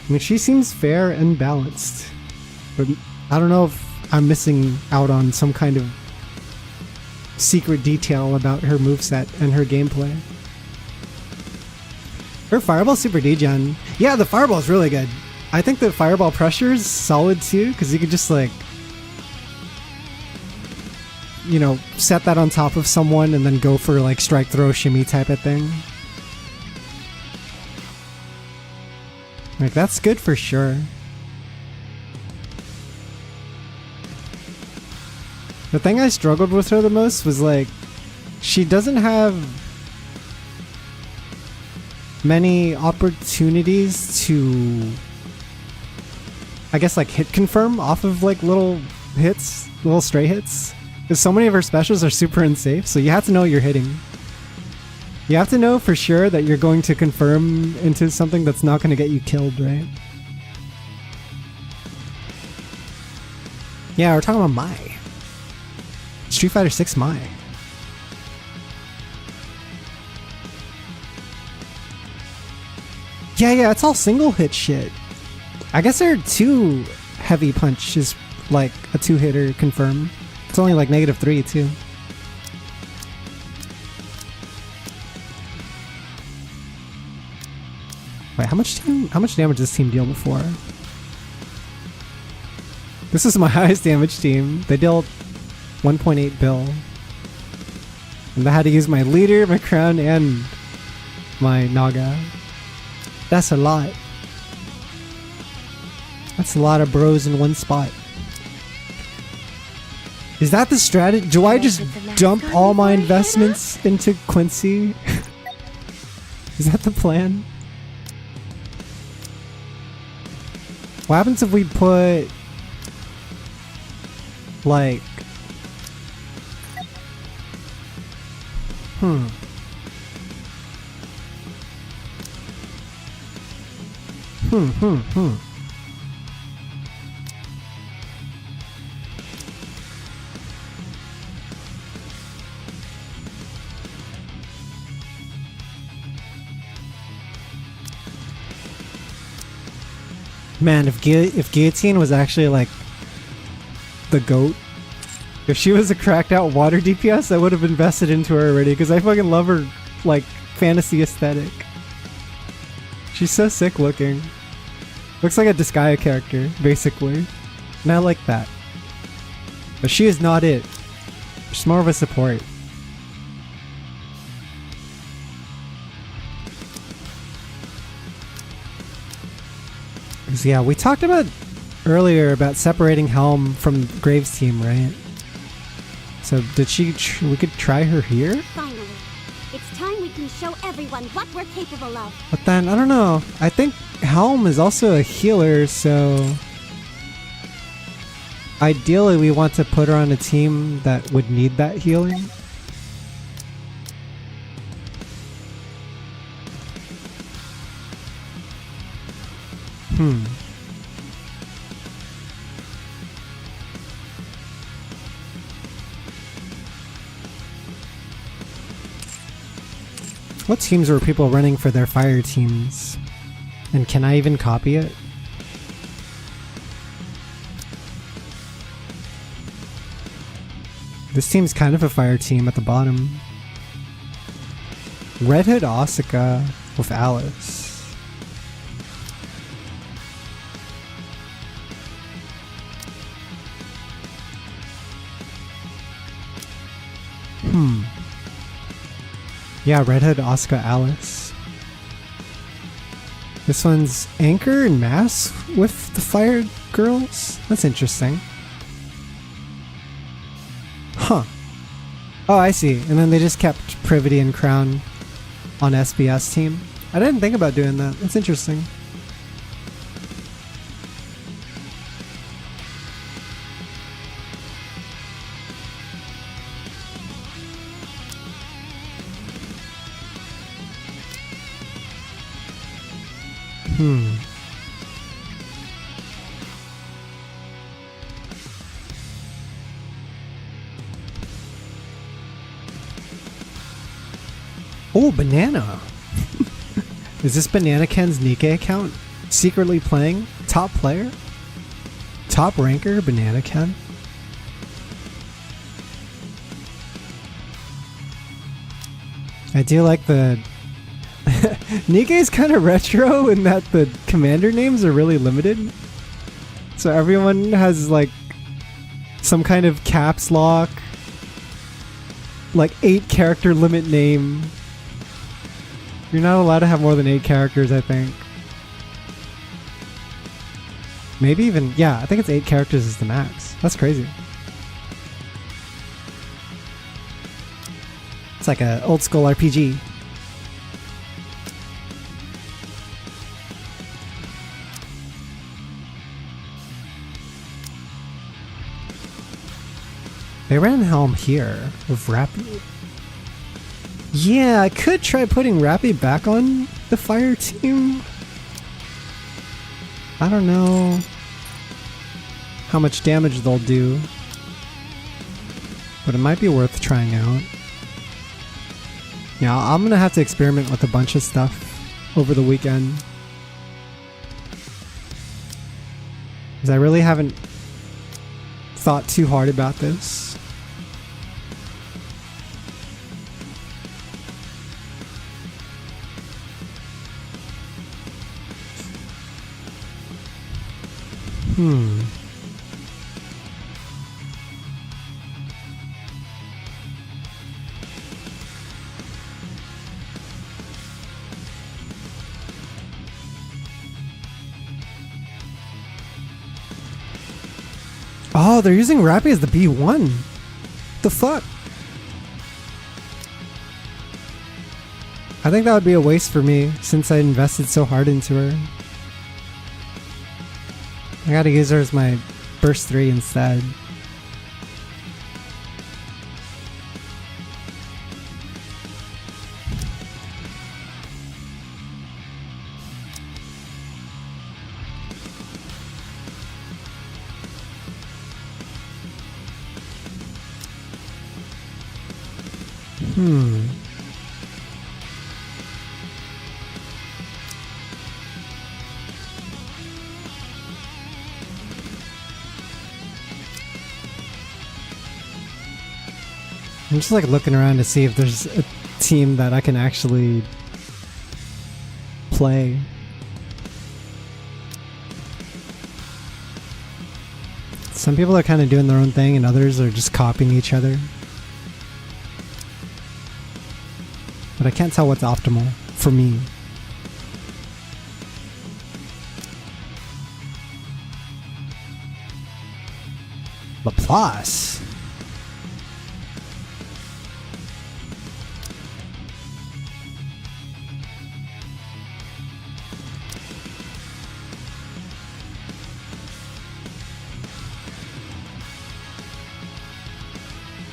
I mean, she seems fair and balanced, but I don't know if I'm missing out on some kind of secret detail about her moveset and her gameplay. Her Fireball Super D-Gen. Yeah, the Fireball is really good. I think the Fireball Pressure is solid too, because you could just like you know, set that on top of someone and then go for like strike, throw, shimmy type of thing. Like, that's good for sure. The thing I struggled with her the most was like, she doesn't have many opportunities to, I guess, like hit confirm off of like little hits, little stray hits. Because so many of her specials are super unsafe, so you have to know what you're hitting. You have to know for sure that you're going to confirm into something that's not going to get you killed, right? Yeah, we're talking about Mai. Street Fighter 6 Mai. Yeah, it's all single hit shit. I guess her 2 heavy punch is like a 2-hitter confirm. It's only like -3 too. Wait, how much damage does this team deal before? This is my highest damage team. They dealt 1.8 bill. And I had to use my leader, my crown, and my Naga. That's a lot. That's a lot of bros in one spot. Is that the strategy? Do I just dump all my investments into Quincy? Is that the plan? What happens if we put like Man, if Guillotine was actually like the GOAT, if she was a cracked out water DPS, I would have invested into her already because I fucking love her like fantasy aesthetic. She's so sick looking. Looks like a Disgaea character, basically. And I like that. But she is not it. She's more of a support. Yeah, we talked about earlier about separating Helm from Graves' team, right? So did we could try her here? Finally, it's time we can show everyone what we're capable of. But then, I don't know. I think Helm is also a healer, so ideally we want to put her on a team that would need that healing. What teams were people running for their fire teams? And can I even copy it? This team's kind of a fire team at the bottom. Red Hood Asuka with Alice. Yeah, Red Hood, Asuka, Alice. This one's Anchor and Mast with the Fire Girls? That's interesting. Huh. Oh, I see. And then they just kept Privity and Crown on SBS team. I didn't think about doing that. That's interesting. Oh, Banana! Is this Banana Ken's Nikke account? Secretly playing? Top player? Top ranker, Banana Ken? I do like the... Nikke is kind of retro in that the commander names are really limited. So everyone has like some kind of caps lock like 8 character limit name. You're not allowed to have more than 8 characters, I think. Maybe even, yeah, I think it's 8 characters is the max. That's crazy. It's like a old school RPG. They ran Helm here with Rappy. Yeah, I could try putting Rappy back on the fire team. I don't know how much damage they'll do, but it might be worth trying out. Yeah, I'm gonna have to experiment with a bunch of stuff over the weekend, because I really haven't thought too hard about this. Oh, they're using Rappy as the B1. The fuck? I think that would be a waste for me since I invested so hard into her. I gotta use her as my burst 3 instead. I'm just like looking around to see if there's a team that I can actually play. Some people are kind of doing their own thing and others are just copying each other. But I can't tell what's optimal for me. Laplace.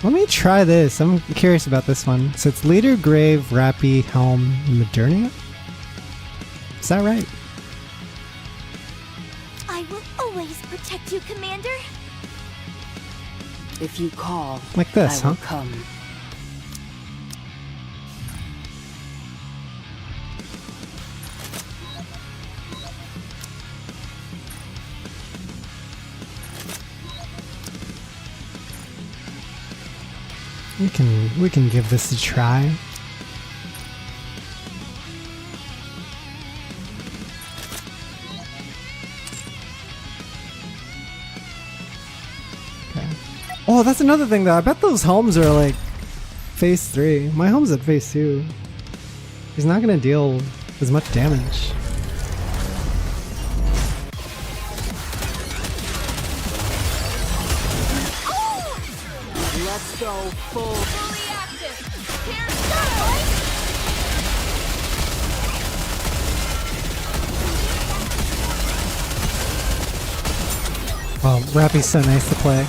Let me try this. I'm curious about this one. So it's Leader, Grave, Rappy, Helm, and Modernia? Is that right? I will always protect you, Commander. If you call, Like this, I will huh? come. We can give this a try. Okay. Oh, that's another thing though. I bet those Helms are like phase 3. My Helm's at phase 2. He's not gonna deal as much damage. Let's go full. Fully active. Here's the Oh, Rappy's so nice to play.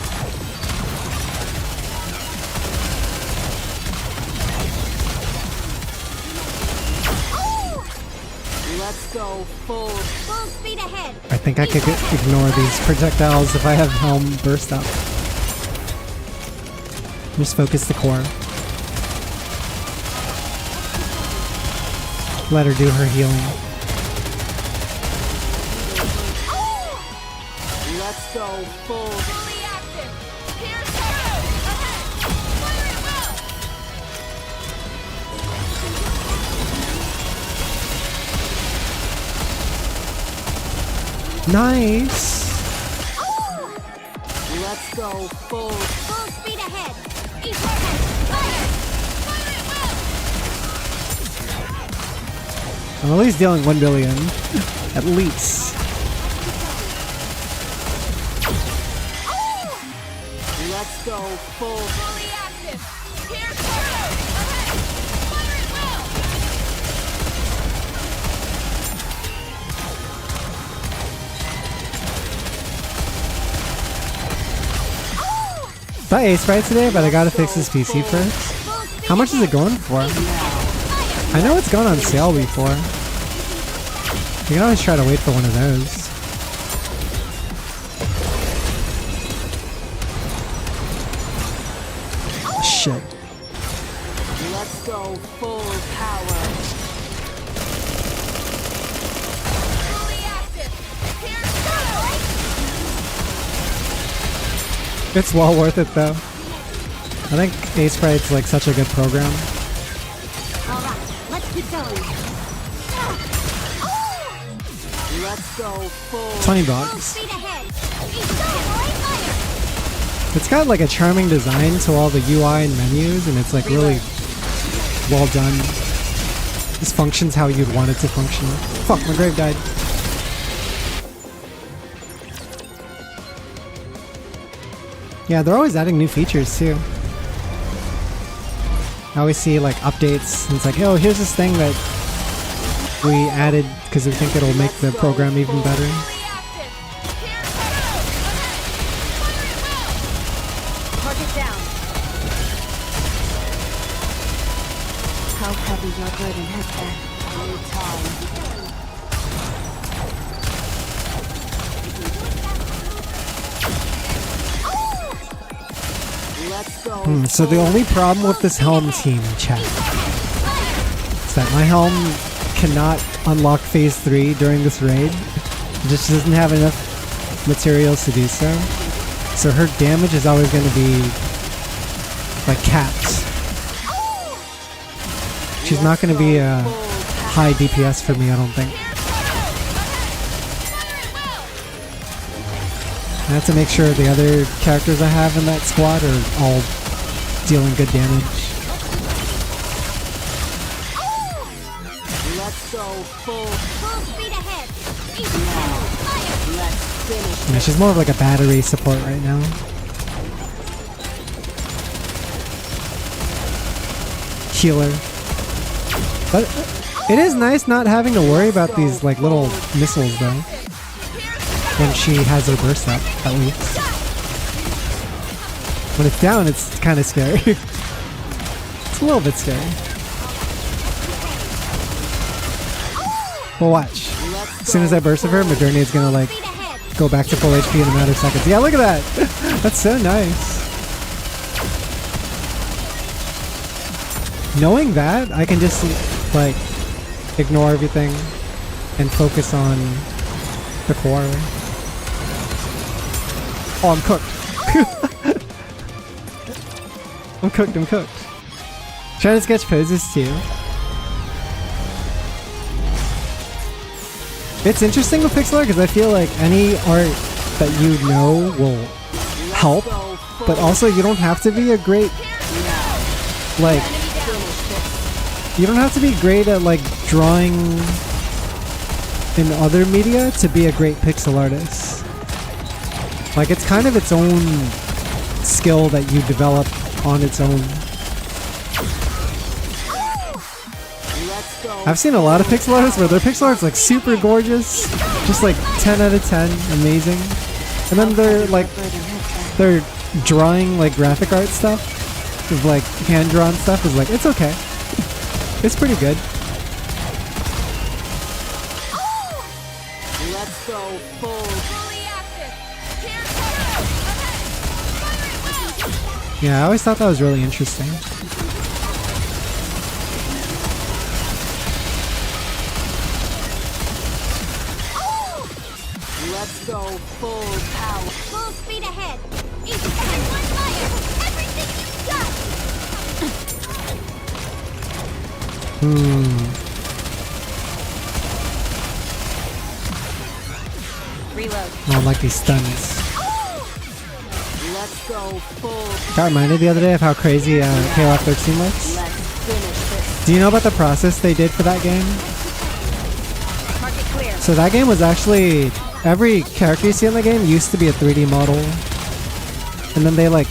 Let's go full. full speed ahead. I think I could ignore these projectiles if I have Helm burst up. Just focus the core. Let her do her healing. Let's go full. Fully active. Here's the ahead. Fire it well. Nice! Let's go full. Full speed ahead. East ahead. Fire. I'm at least dealing 1 billion. At least. Let's go full. Fully active. Here's Turtle. Ahead. Fire at will. Thought Ace right today, but I gotta fix this PC first. Full speed How much is it going for? I know it's gone on sale before. You can always try to wait for one of those. Shit. Let's go full power. Fully active. Here's Turtle. It's well worth it though. I think Ace Sprite's like such a good program. Alright, let's keep going. Let's go full. 20 Full bucks. speed ahead. Each side, right fire. It's got like a charming design to all the UI and menus, and it's like really well done. This functions how you'd want it to function. Fuck, my grave died. Yeah, they're always adding new features too. I always see like updates, and it's like, oh, here's this thing that we added because we think it'll make the program even better. Fully active. Here's Turtle. Ahead. Fire at will. Target down. How heavy your burden has been. Let's go. So the only problem with this Helm team, chat, is that my Helm cannot unlock phase 3 during this raid. It just doesn't have enough materials to do so. So her damage is always going to be like capped. She's not going to be a high DPS for me, I don't think. I have to make sure the other characters I have in that squad are all dealing good damage. Let's go full. Full speed ahead. Each side, fire. Let's finish. Yeah, she's more of like a battery support right now. Healer. But it is nice not having to worry about these like little missiles though. When she has her burst up, at least. When it's down, it's kind of scary. It's a little bit scary. Well, watch. As soon as I burst of her, Modernia's gonna like Speed ahead. go back to full HP in a matter of seconds. Yeah, look at that! That's so nice. Knowing that, I can just like ignore everything and focus on the core. Oh, I'm cooked. I'm cooked. Trying to sketch poses too. It's interesting with pixel art because I feel like any art that you know will help, but also you don't have to be a great, like, you don't have to be great at like drawing in other media to be a great pixel artist. Like, it's kind of its own skill that you develop on its own. I've seen a lot of pixel artists where their pixel art's like super gorgeous, just like 10 out of 10, amazing. And then they're drawing like graphic art stuff, with like hand drawn stuff is like, it's okay. It's pretty good. Let's go full. Fully active. Here's Turtle. Ahead. Fire at will. Yeah, I always thought that was really interesting. Let's go full power. Full speed ahead. Each side, one fire. Everything you've got. Reload. I don't like these stuns. Let's go full. Got reminded the other day of how crazy KOF 13 looks. Let's finish this. Do you know about the process they did for that game? So that game was actually, every character you see in the game used to be a 3D model. And then they like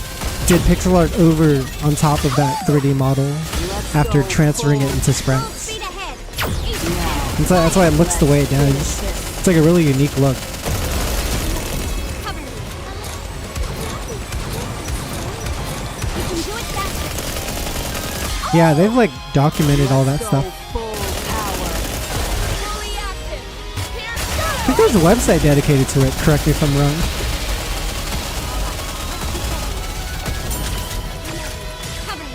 did pixel art over on top of that 3D model after transferring it into sprites. Speed ahead. And so that's why it looks the way it does. It's like a really unique look. Cover me. You can do it faster. Yeah, they've like documented all that Go stuff. full power. Fully active. Here I think there's a website dedicated to it, correct me if I'm wrong. Cover me.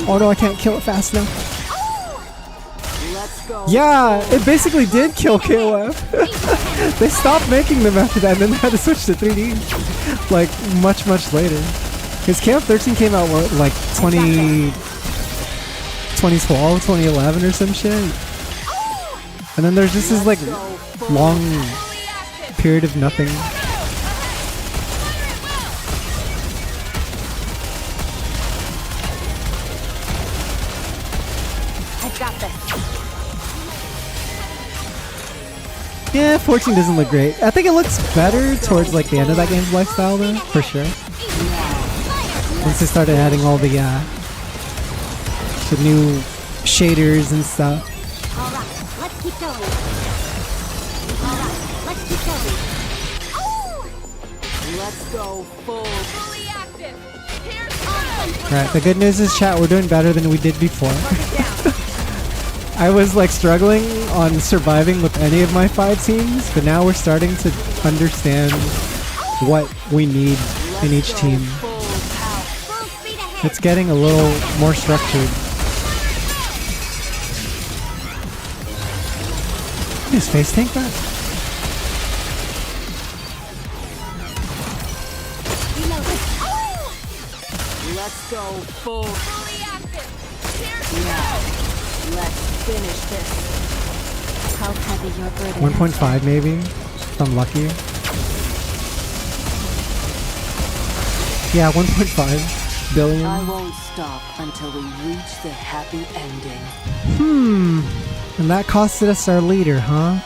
Oh no, I can't kill it fast enough. Let's go. Yeah, it basically did kill KOF. They stopped making them after that and then they had to switch to 3D. Like, much later. Because KOF 13 came out, what, like 2012, 2011 or some shit? And then there's just this like long period of nothing. I've got this. Yeah, 14 doesn't look great. I think it looks better towards like the end of that game's lifestyle though, for sure. Once they started adding all the new shaders and stuff. Alright, let's keep going. Alright, let's keep going. Oh! Let's go full. Fully active. Here's Right, the good news is, chat, we're doing better than we did before. I was like struggling on surviving with any of my 5 teams, but now we're starting to understand what we need in each team. Full power. full speed ahead. It's getting a little more structured. Is face tank that? Reloading. Oh! Let's go full. Fully active. Here's Let's finish this. How heavy your burden 1.5 maybe, if I'm lucky. Yeah, 1.5 billion. I won't stop until we reach the happy ending. And that costed us our leader, huh?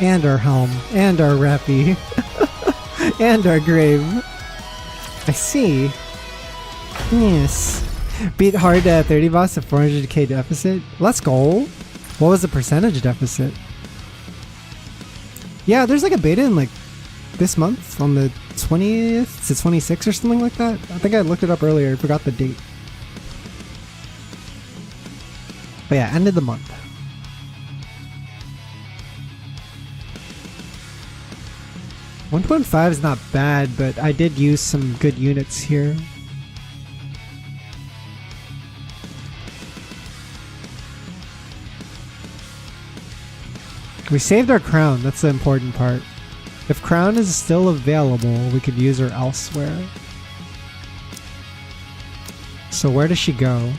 And our Helm. And our Rappy. And our Grave. I see. Yes. Beat hard 30 boss at 400k deficit. Let's go. What was the percentage deficit? Yeah, there's like a beta in like this month on the 20th to 26th or something like that. I think I looked it up earlier. I forgot the date. But yeah, end of the month. $1.5 is not bad, but I did use some good units here. We saved our crown, that's the important part. If crown is still available, we could use her elsewhere. So where does she go?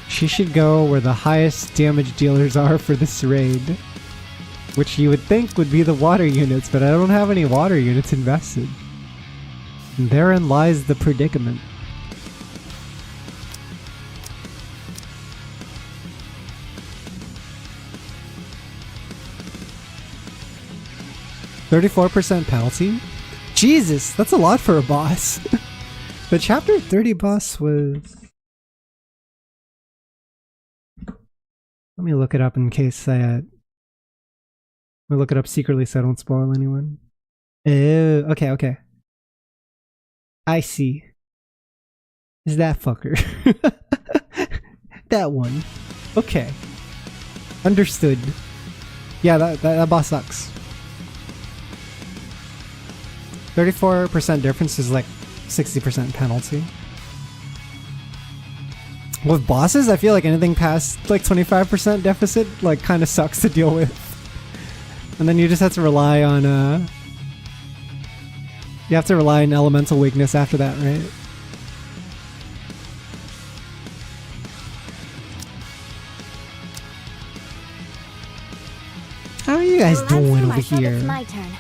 She should go where the highest damage dealers are for this raid. Which you would think would be the water units, but I don't have any water units invested. And therein lies the predicament. $34% penalty? Jesus, that's a lot for a boss. The chapter 30 boss was... Let me look it up in case I... Let me look it up secretly so I don't spoil anyone. Oh, okay. I see. Is that fucker. That one. Okay. Understood. Yeah, that boss sucks. 34% difference is like 60% penalty. With bosses, I feel like anything past like 25% deficit like kind of sucks to deal with. And then you just have to rely on you have to rely on elemental weakness after that, right? How are you guys doing over here? It's my turn.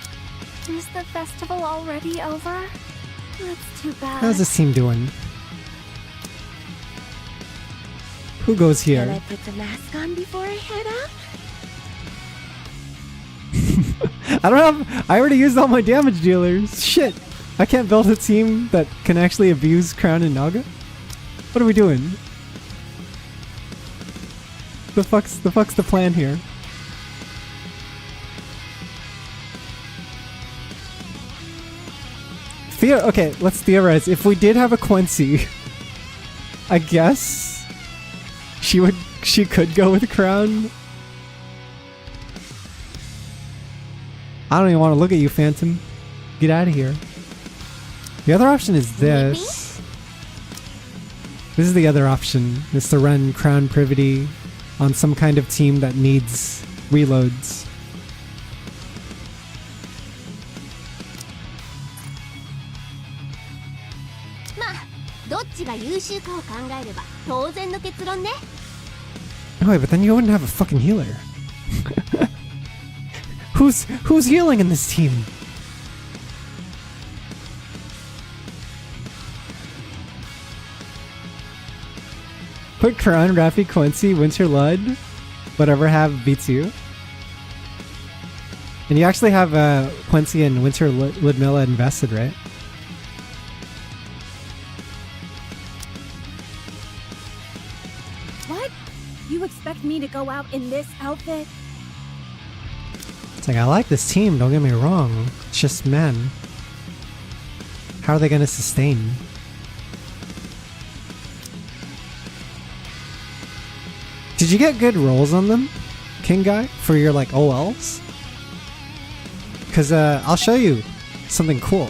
Is the festival already over? That's too bad. How's this team doing? Who goes Can I here? put the mask on before I head out? I already used all my damage dealers. Shit. I can't build a team that can actually abuse Crown and Naga? What are we doing? The fuck's the plan here? Okay, let's theorize. If we did have a Quincy, I guess she could go with Crown. I don't even want to look at you, Phantom. Get out of here. The other option is this. This is the other option. Is to run Crown Privity on some kind of team that needs reloads. Wait, but then you wouldn't have a fucking healer. Who's healing in this team? Put Crown, Raffi, Quincy, Winter Lud, whatever have beats you. And you actually have Quincy and Winter Ludmilla invested, right? What? You expect me to go out in this outfit? It's like, I like this team, don't get me wrong. It's just, man, how are they gonna sustain? Did you get good rolls on them, King Guy, for your like OLs? Cause I'll show you something cool.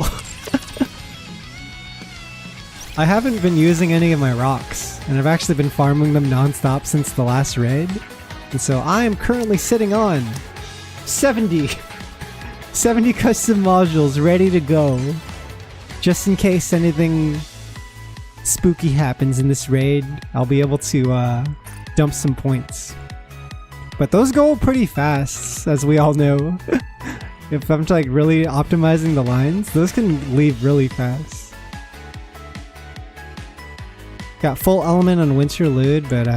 I haven't been using any of my rocks, and I've actually been farming them non-stop since the last raid. And so I am currently sitting on 70 custom modules ready to go, just in case anything spooky happens in this raid. I'll be able to dump some points, but those go pretty fast, as we all know. If I'm like really optimizing the lines, those can leave really fast. Got full element on Winter Lud, but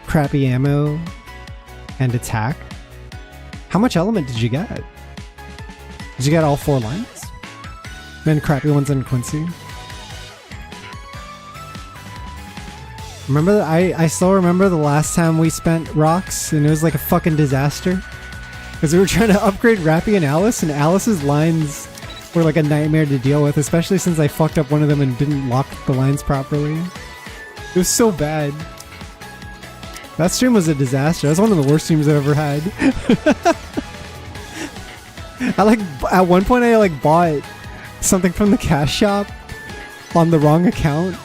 crappy ammo and attack. How much element did you get? Did you get all 4 lines? Then crappy ones on Quincy. Remember, I still remember the last time we spent rocks, and it was like a fucking disaster. Because we were trying to upgrade Rappy and Alice's lines were like a nightmare to deal with, especially since I fucked up one of them and didn't lock the lines properly. It was so bad. That stream was a disaster. That was one of the worst streams I've ever had. At one point I like bought something from the cash shop on the wrong account.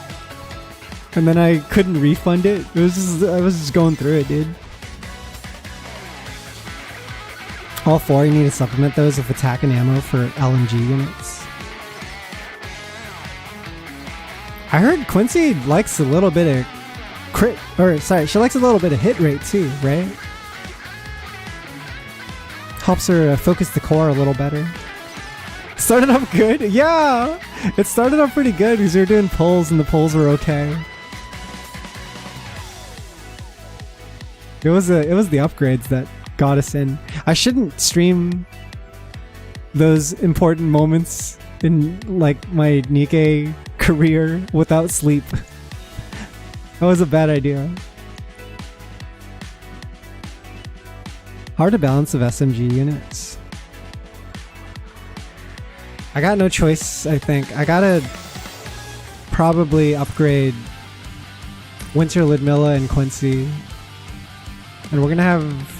And then I couldn't refund it. I was just going through it, dude. All 4, you need to supplement those with attack and ammo for LMG units. I heard Quincy likes a little bit of she likes a little bit of hit rate too, right? Helps her focus the core a little better. Started off good? Yeah! It started off pretty good because we were doing pulls and the pulls were okay. It was the upgrades that got us in. I shouldn't stream those important moments in like my Nikke career without sleep. That was a bad idea. Hard to balance with SMG units. I got no choice, I think. I gotta probably upgrade Winter Ludmilla and Quincy. And we're gonna have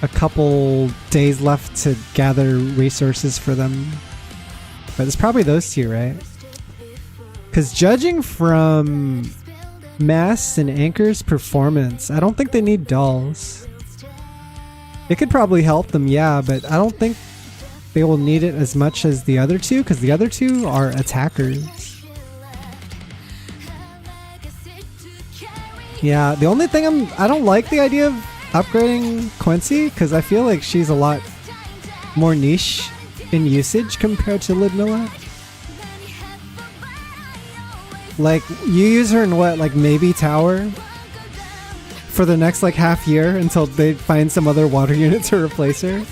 a couple days left to gather resources for them. But it's probably those 2, right? Because judging from Mast and Anchor's performance, I don't think they need dolls. It could probably help them, yeah, but I don't think they will need it as much as the other 2, because the other 2 are attackers. Yeah, the only thing I don't like the idea of upgrading Quincy, because I feel like she's a lot more niche in usage compared to Ludmilla. Like, you use her in what, like maybe tower for the next like half year until they find some other water unit to replace her.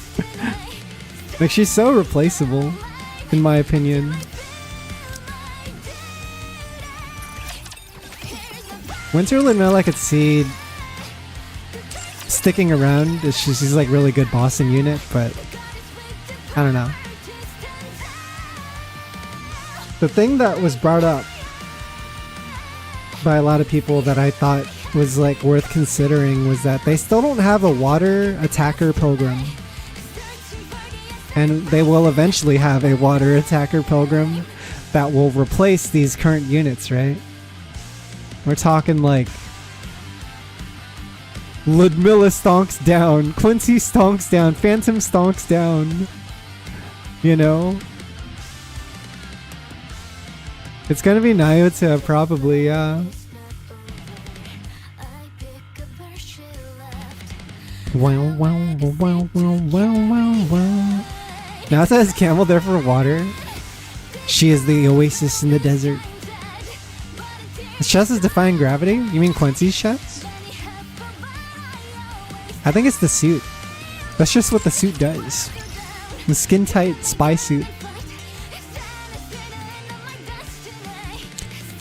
Like she's so replaceable, in my opinion. Winter Lunella I could see sticking around. She's like really good bossing unit, but I don't know. The thing that was brought up by a lot of people that I thought was like worth considering was that they still don't have a water attacker pilgrim. And they will eventually have a water attacker pilgrim that will replace these current units, right? We're talking like Ludmilla stonks down, Quincy stonks down, Phantom stonks down. You know? It's gonna be Nyota probably, yeah. Wow, wow, wow, wow, wow, wow. Nyota has Camel there for water. She is the oasis in the desert. His chest is defying gravity? You mean Quincy's chest? I think it's the suit. That's just what the suit does. The skin tight spy suit.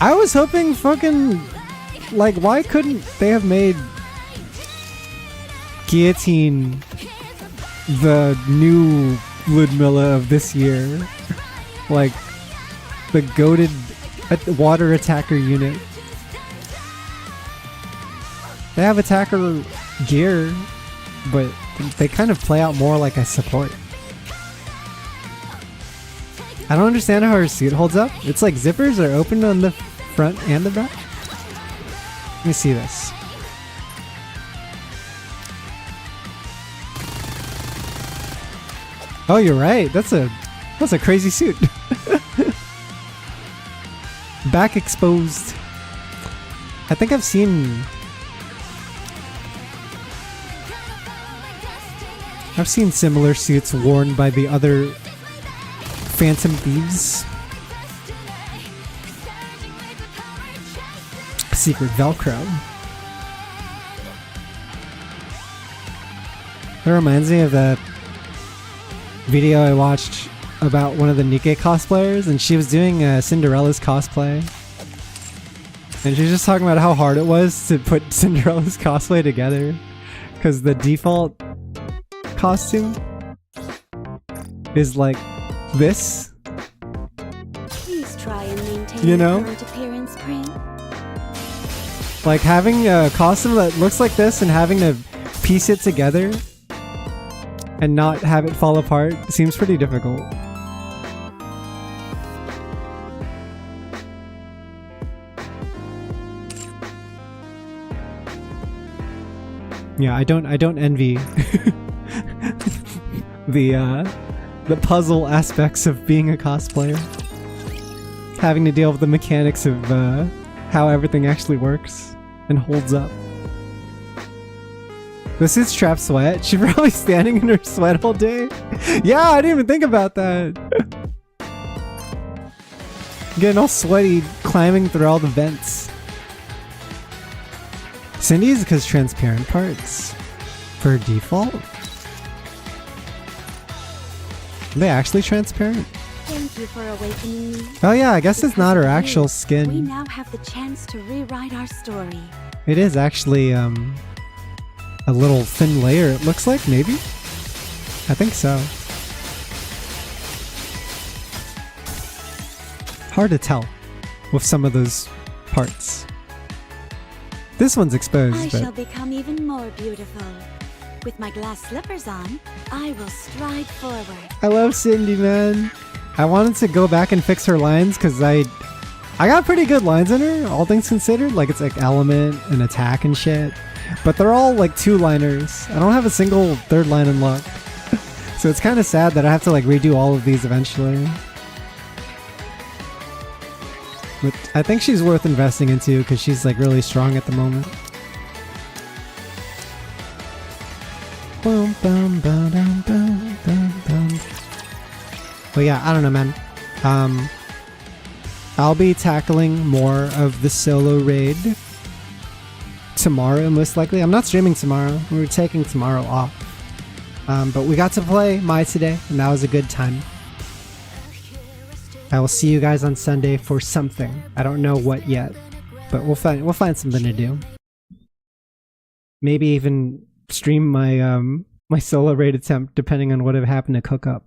I was hoping fucking... Like, why couldn't they have made Guillotine the new Ludmilla of this year? Like, the goated water attacker unit. They have attacker gear, but they kind of play out more like a support. I don't understand how her suit holds up. It's like zippers are open on the front and the back. Let me see this. Oh, you're right. That's a crazy suit. Back exposed. I think I've seen similar suits worn by the other Phantom Thieves. Secret Velcro. That reminds me of the video I watched about one of the Nikke cosplayers, and she was doing Cinderella's cosplay. And she was just talking about how hard it was to put Cinderella's cosplay together, because the default costume is like this. Please try and maintain You know? your current appearance, Pring. Like having a costume that looks like this and having to piece it together and not have it fall apart seems pretty difficult. Yeah, I don't envy the puzzle aspects of being a cosplayer. Having to deal with the mechanics of how everything actually works and holds up. This is Trap Sweat. She's probably standing in her sweat all day. Yeah, I didn't even think about that. Getting all sweaty, climbing through all the vents. Cindy's because transparent parts. For default? Are they actually transparent? Thank you for awakening me. Oh yeah, I guess it's not her Because of actual you, skin. We now have the chance to rewrite our story. It is actually a little thin layer, it looks like, maybe? I think so. Hard to tell with some of those parts. This one's exposed, I but shall become even more beautiful. With my glass slippers on, I will stride forward. I love Cindy, man. I wanted to go back and fix her lines because I got pretty good lines in her, all things considered. Like, it's like element and attack and shit. But they're all like 2-liners. I don't have a single third line unlocked. So it's kind of sad that I have to like redo all of these eventually. But I think she's worth investing into because she's like really strong at the moment. But yeah, I don't know, man. I'll be tackling more of the solo raid tomorrow, most likely. I'm not streaming tomorrow. We're taking tomorrow off. But we got to play Maid today, and that was a good time. I will see you guys on Sunday for something. I don't know what yet, but we'll find something to do. Maybe even stream my my solo raid attempt, depending on what have happened to cook up.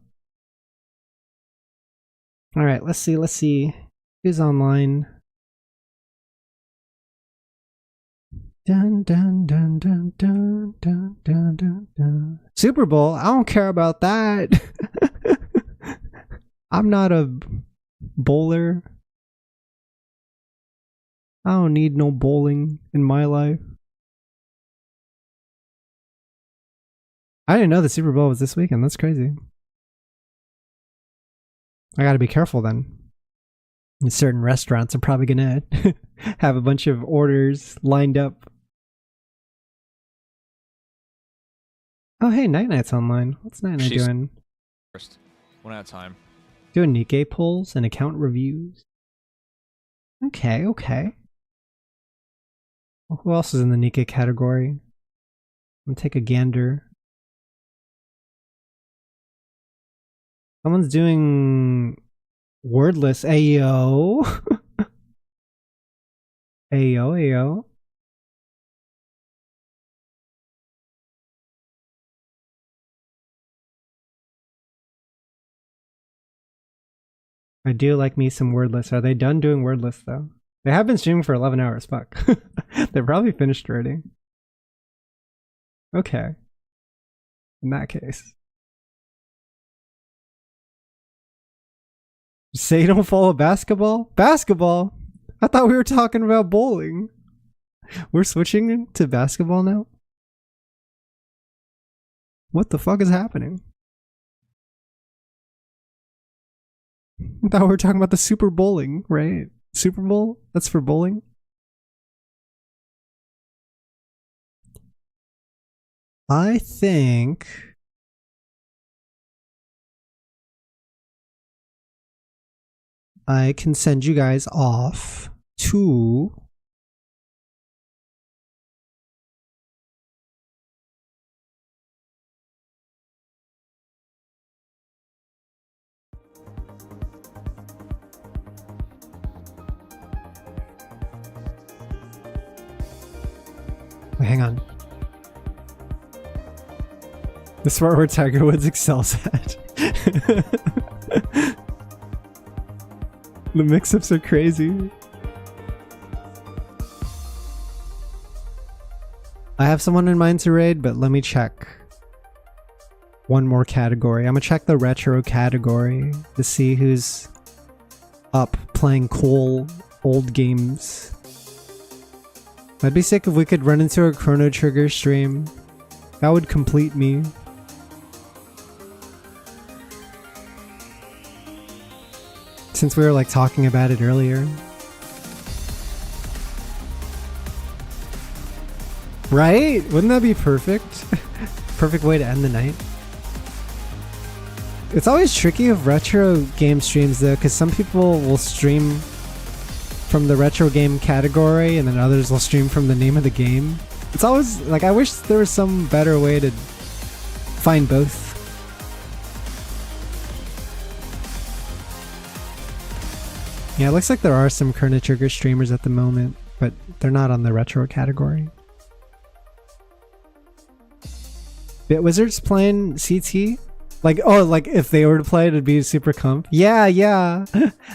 All right, let's see who's online. Dun dun dun dun dun dun dun dun dun. Super Bowl? I don't care about that. I'm not a bowler. I don't need no bowling in my life. I didn't know the Super Bowl was this weekend. That's crazy. I gotta be careful then. In certain restaurants, I'm probably gonna have a bunch of orders lined up. Oh, hey, Night Night's online. What's Night Night doing? First, one at a time. Doing Nikke polls and account reviews. Okay, okay. Who else is in the Nikke category? I'm gonna take a gander. Someone's doing wordless. Ayo. Ayo, ayo. I do like me some wordless. Are they done doing wordless though? They have been streaming for 11 hours. Fuck. They're probably finished already. Okay. In that case. Say you don't follow basketball? Basketball? I thought we were talking about bowling. We're switching to basketball now? What the fuck is happening? I thought we were talking about the Super Bowling, right? Super Bowl? That's for bowling? I think... I can send you guys off to... Wait, hang on. This is where Tiger Woods excels at. The mix-ups are crazy. I have someone in mind to raid, but let me check one more category. I'm gonna check the retro category to see who's up playing cool old games. I'd be sick if we could run into a Chrono Trigger stream. That would complete me. Since we were like talking about it earlier. Right? Wouldn't that be perfect? Perfect way to end the night. It's always tricky with retro game streams though, because some people will stream from the retro game category and then others will stream from the name of the game. It's always like, I wish there was some better way to find both. Yeah, it looks like there are some Chrono Trigger streamers at the moment, but they're not on the retro category. Bitwizard's playing CT? Like, oh, like if they were to play it, it'd be super comp. Yeah, yeah.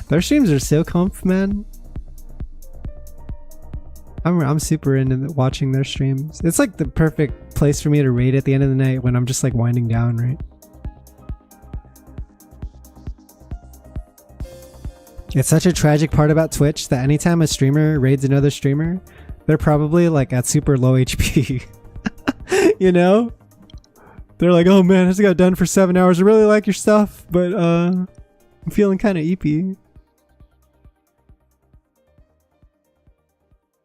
Their streams are so comp, man. I'm super into watching their streams. It's like the perfect place for me to raid at the end of the night when I'm just like winding down, right? It's such a tragic part about Twitch that anytime a streamer raids another streamer, they're probably like at super low HP. You know? They're like, oh man, I just got done for 7 hours. I really like your stuff, but I'm feeling kind of eepy.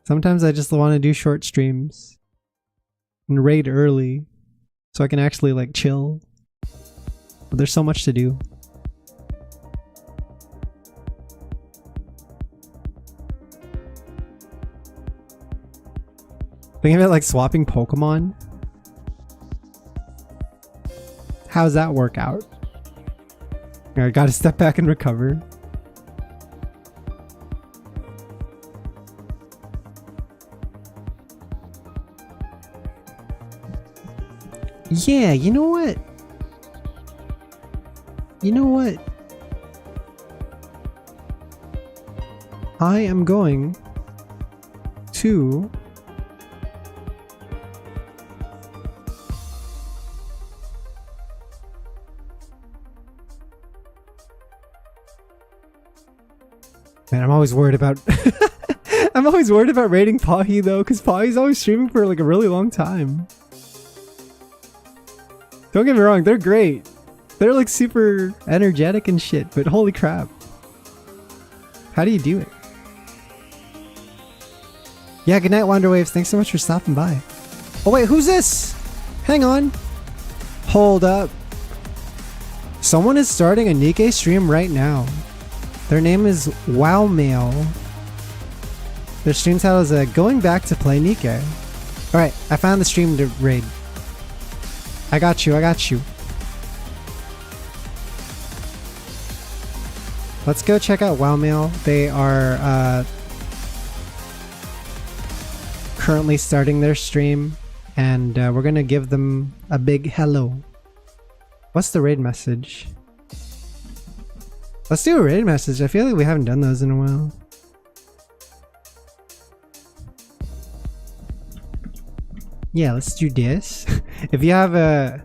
Sometimes I just want to do short streams and raid early so I can actually like chill. But there's so much to do. Think of it like swapping Pokemon. How's that work out? I gotta step back and recover. Yeah, you know what? You know what? I am going to Man, I'm always worried about I'm always worried about rating Pahi though, because Pahi's always streaming for like a really long time. Don't get me wrong, they're great. They're like super energetic and shit, but holy crap. How do you do it? Yeah, good night, Wanderwaves. Thanks so much for stopping by. Oh wait, who's this? Hang on. Hold up. Someone is starting a Nikke stream right now. Their name is WowMail. Their stream title is Going Back to Play Nikke. Alright, I found the stream to raid. I got you, I got you. Let's go check out WowMail. They are currently starting their stream, and we're gonna give them a big hello. What's the raid message? Let's do a raid message. I feel like we haven't done those in a while. Yeah, let's do this. If you have a...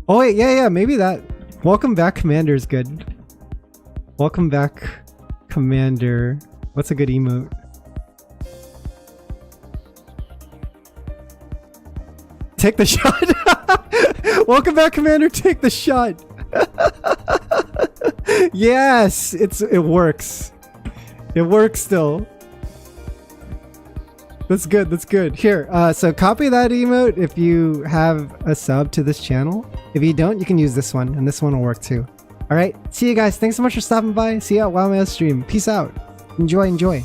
Oh wait, yeah, maybe that. Welcome back, Commander is good. Welcome back, Commander. What's a good emote? Take the shot. Welcome back, Commander. Take the shot. Yes, it works. It works still. That's good. That's good. Here, so copy that emote if you have a sub to this channel. If you don't, you can use this one, and this one will work too. All right. See you guys. Thanks so much for stopping by. See you at WowMail stream. Peace out. Enjoy.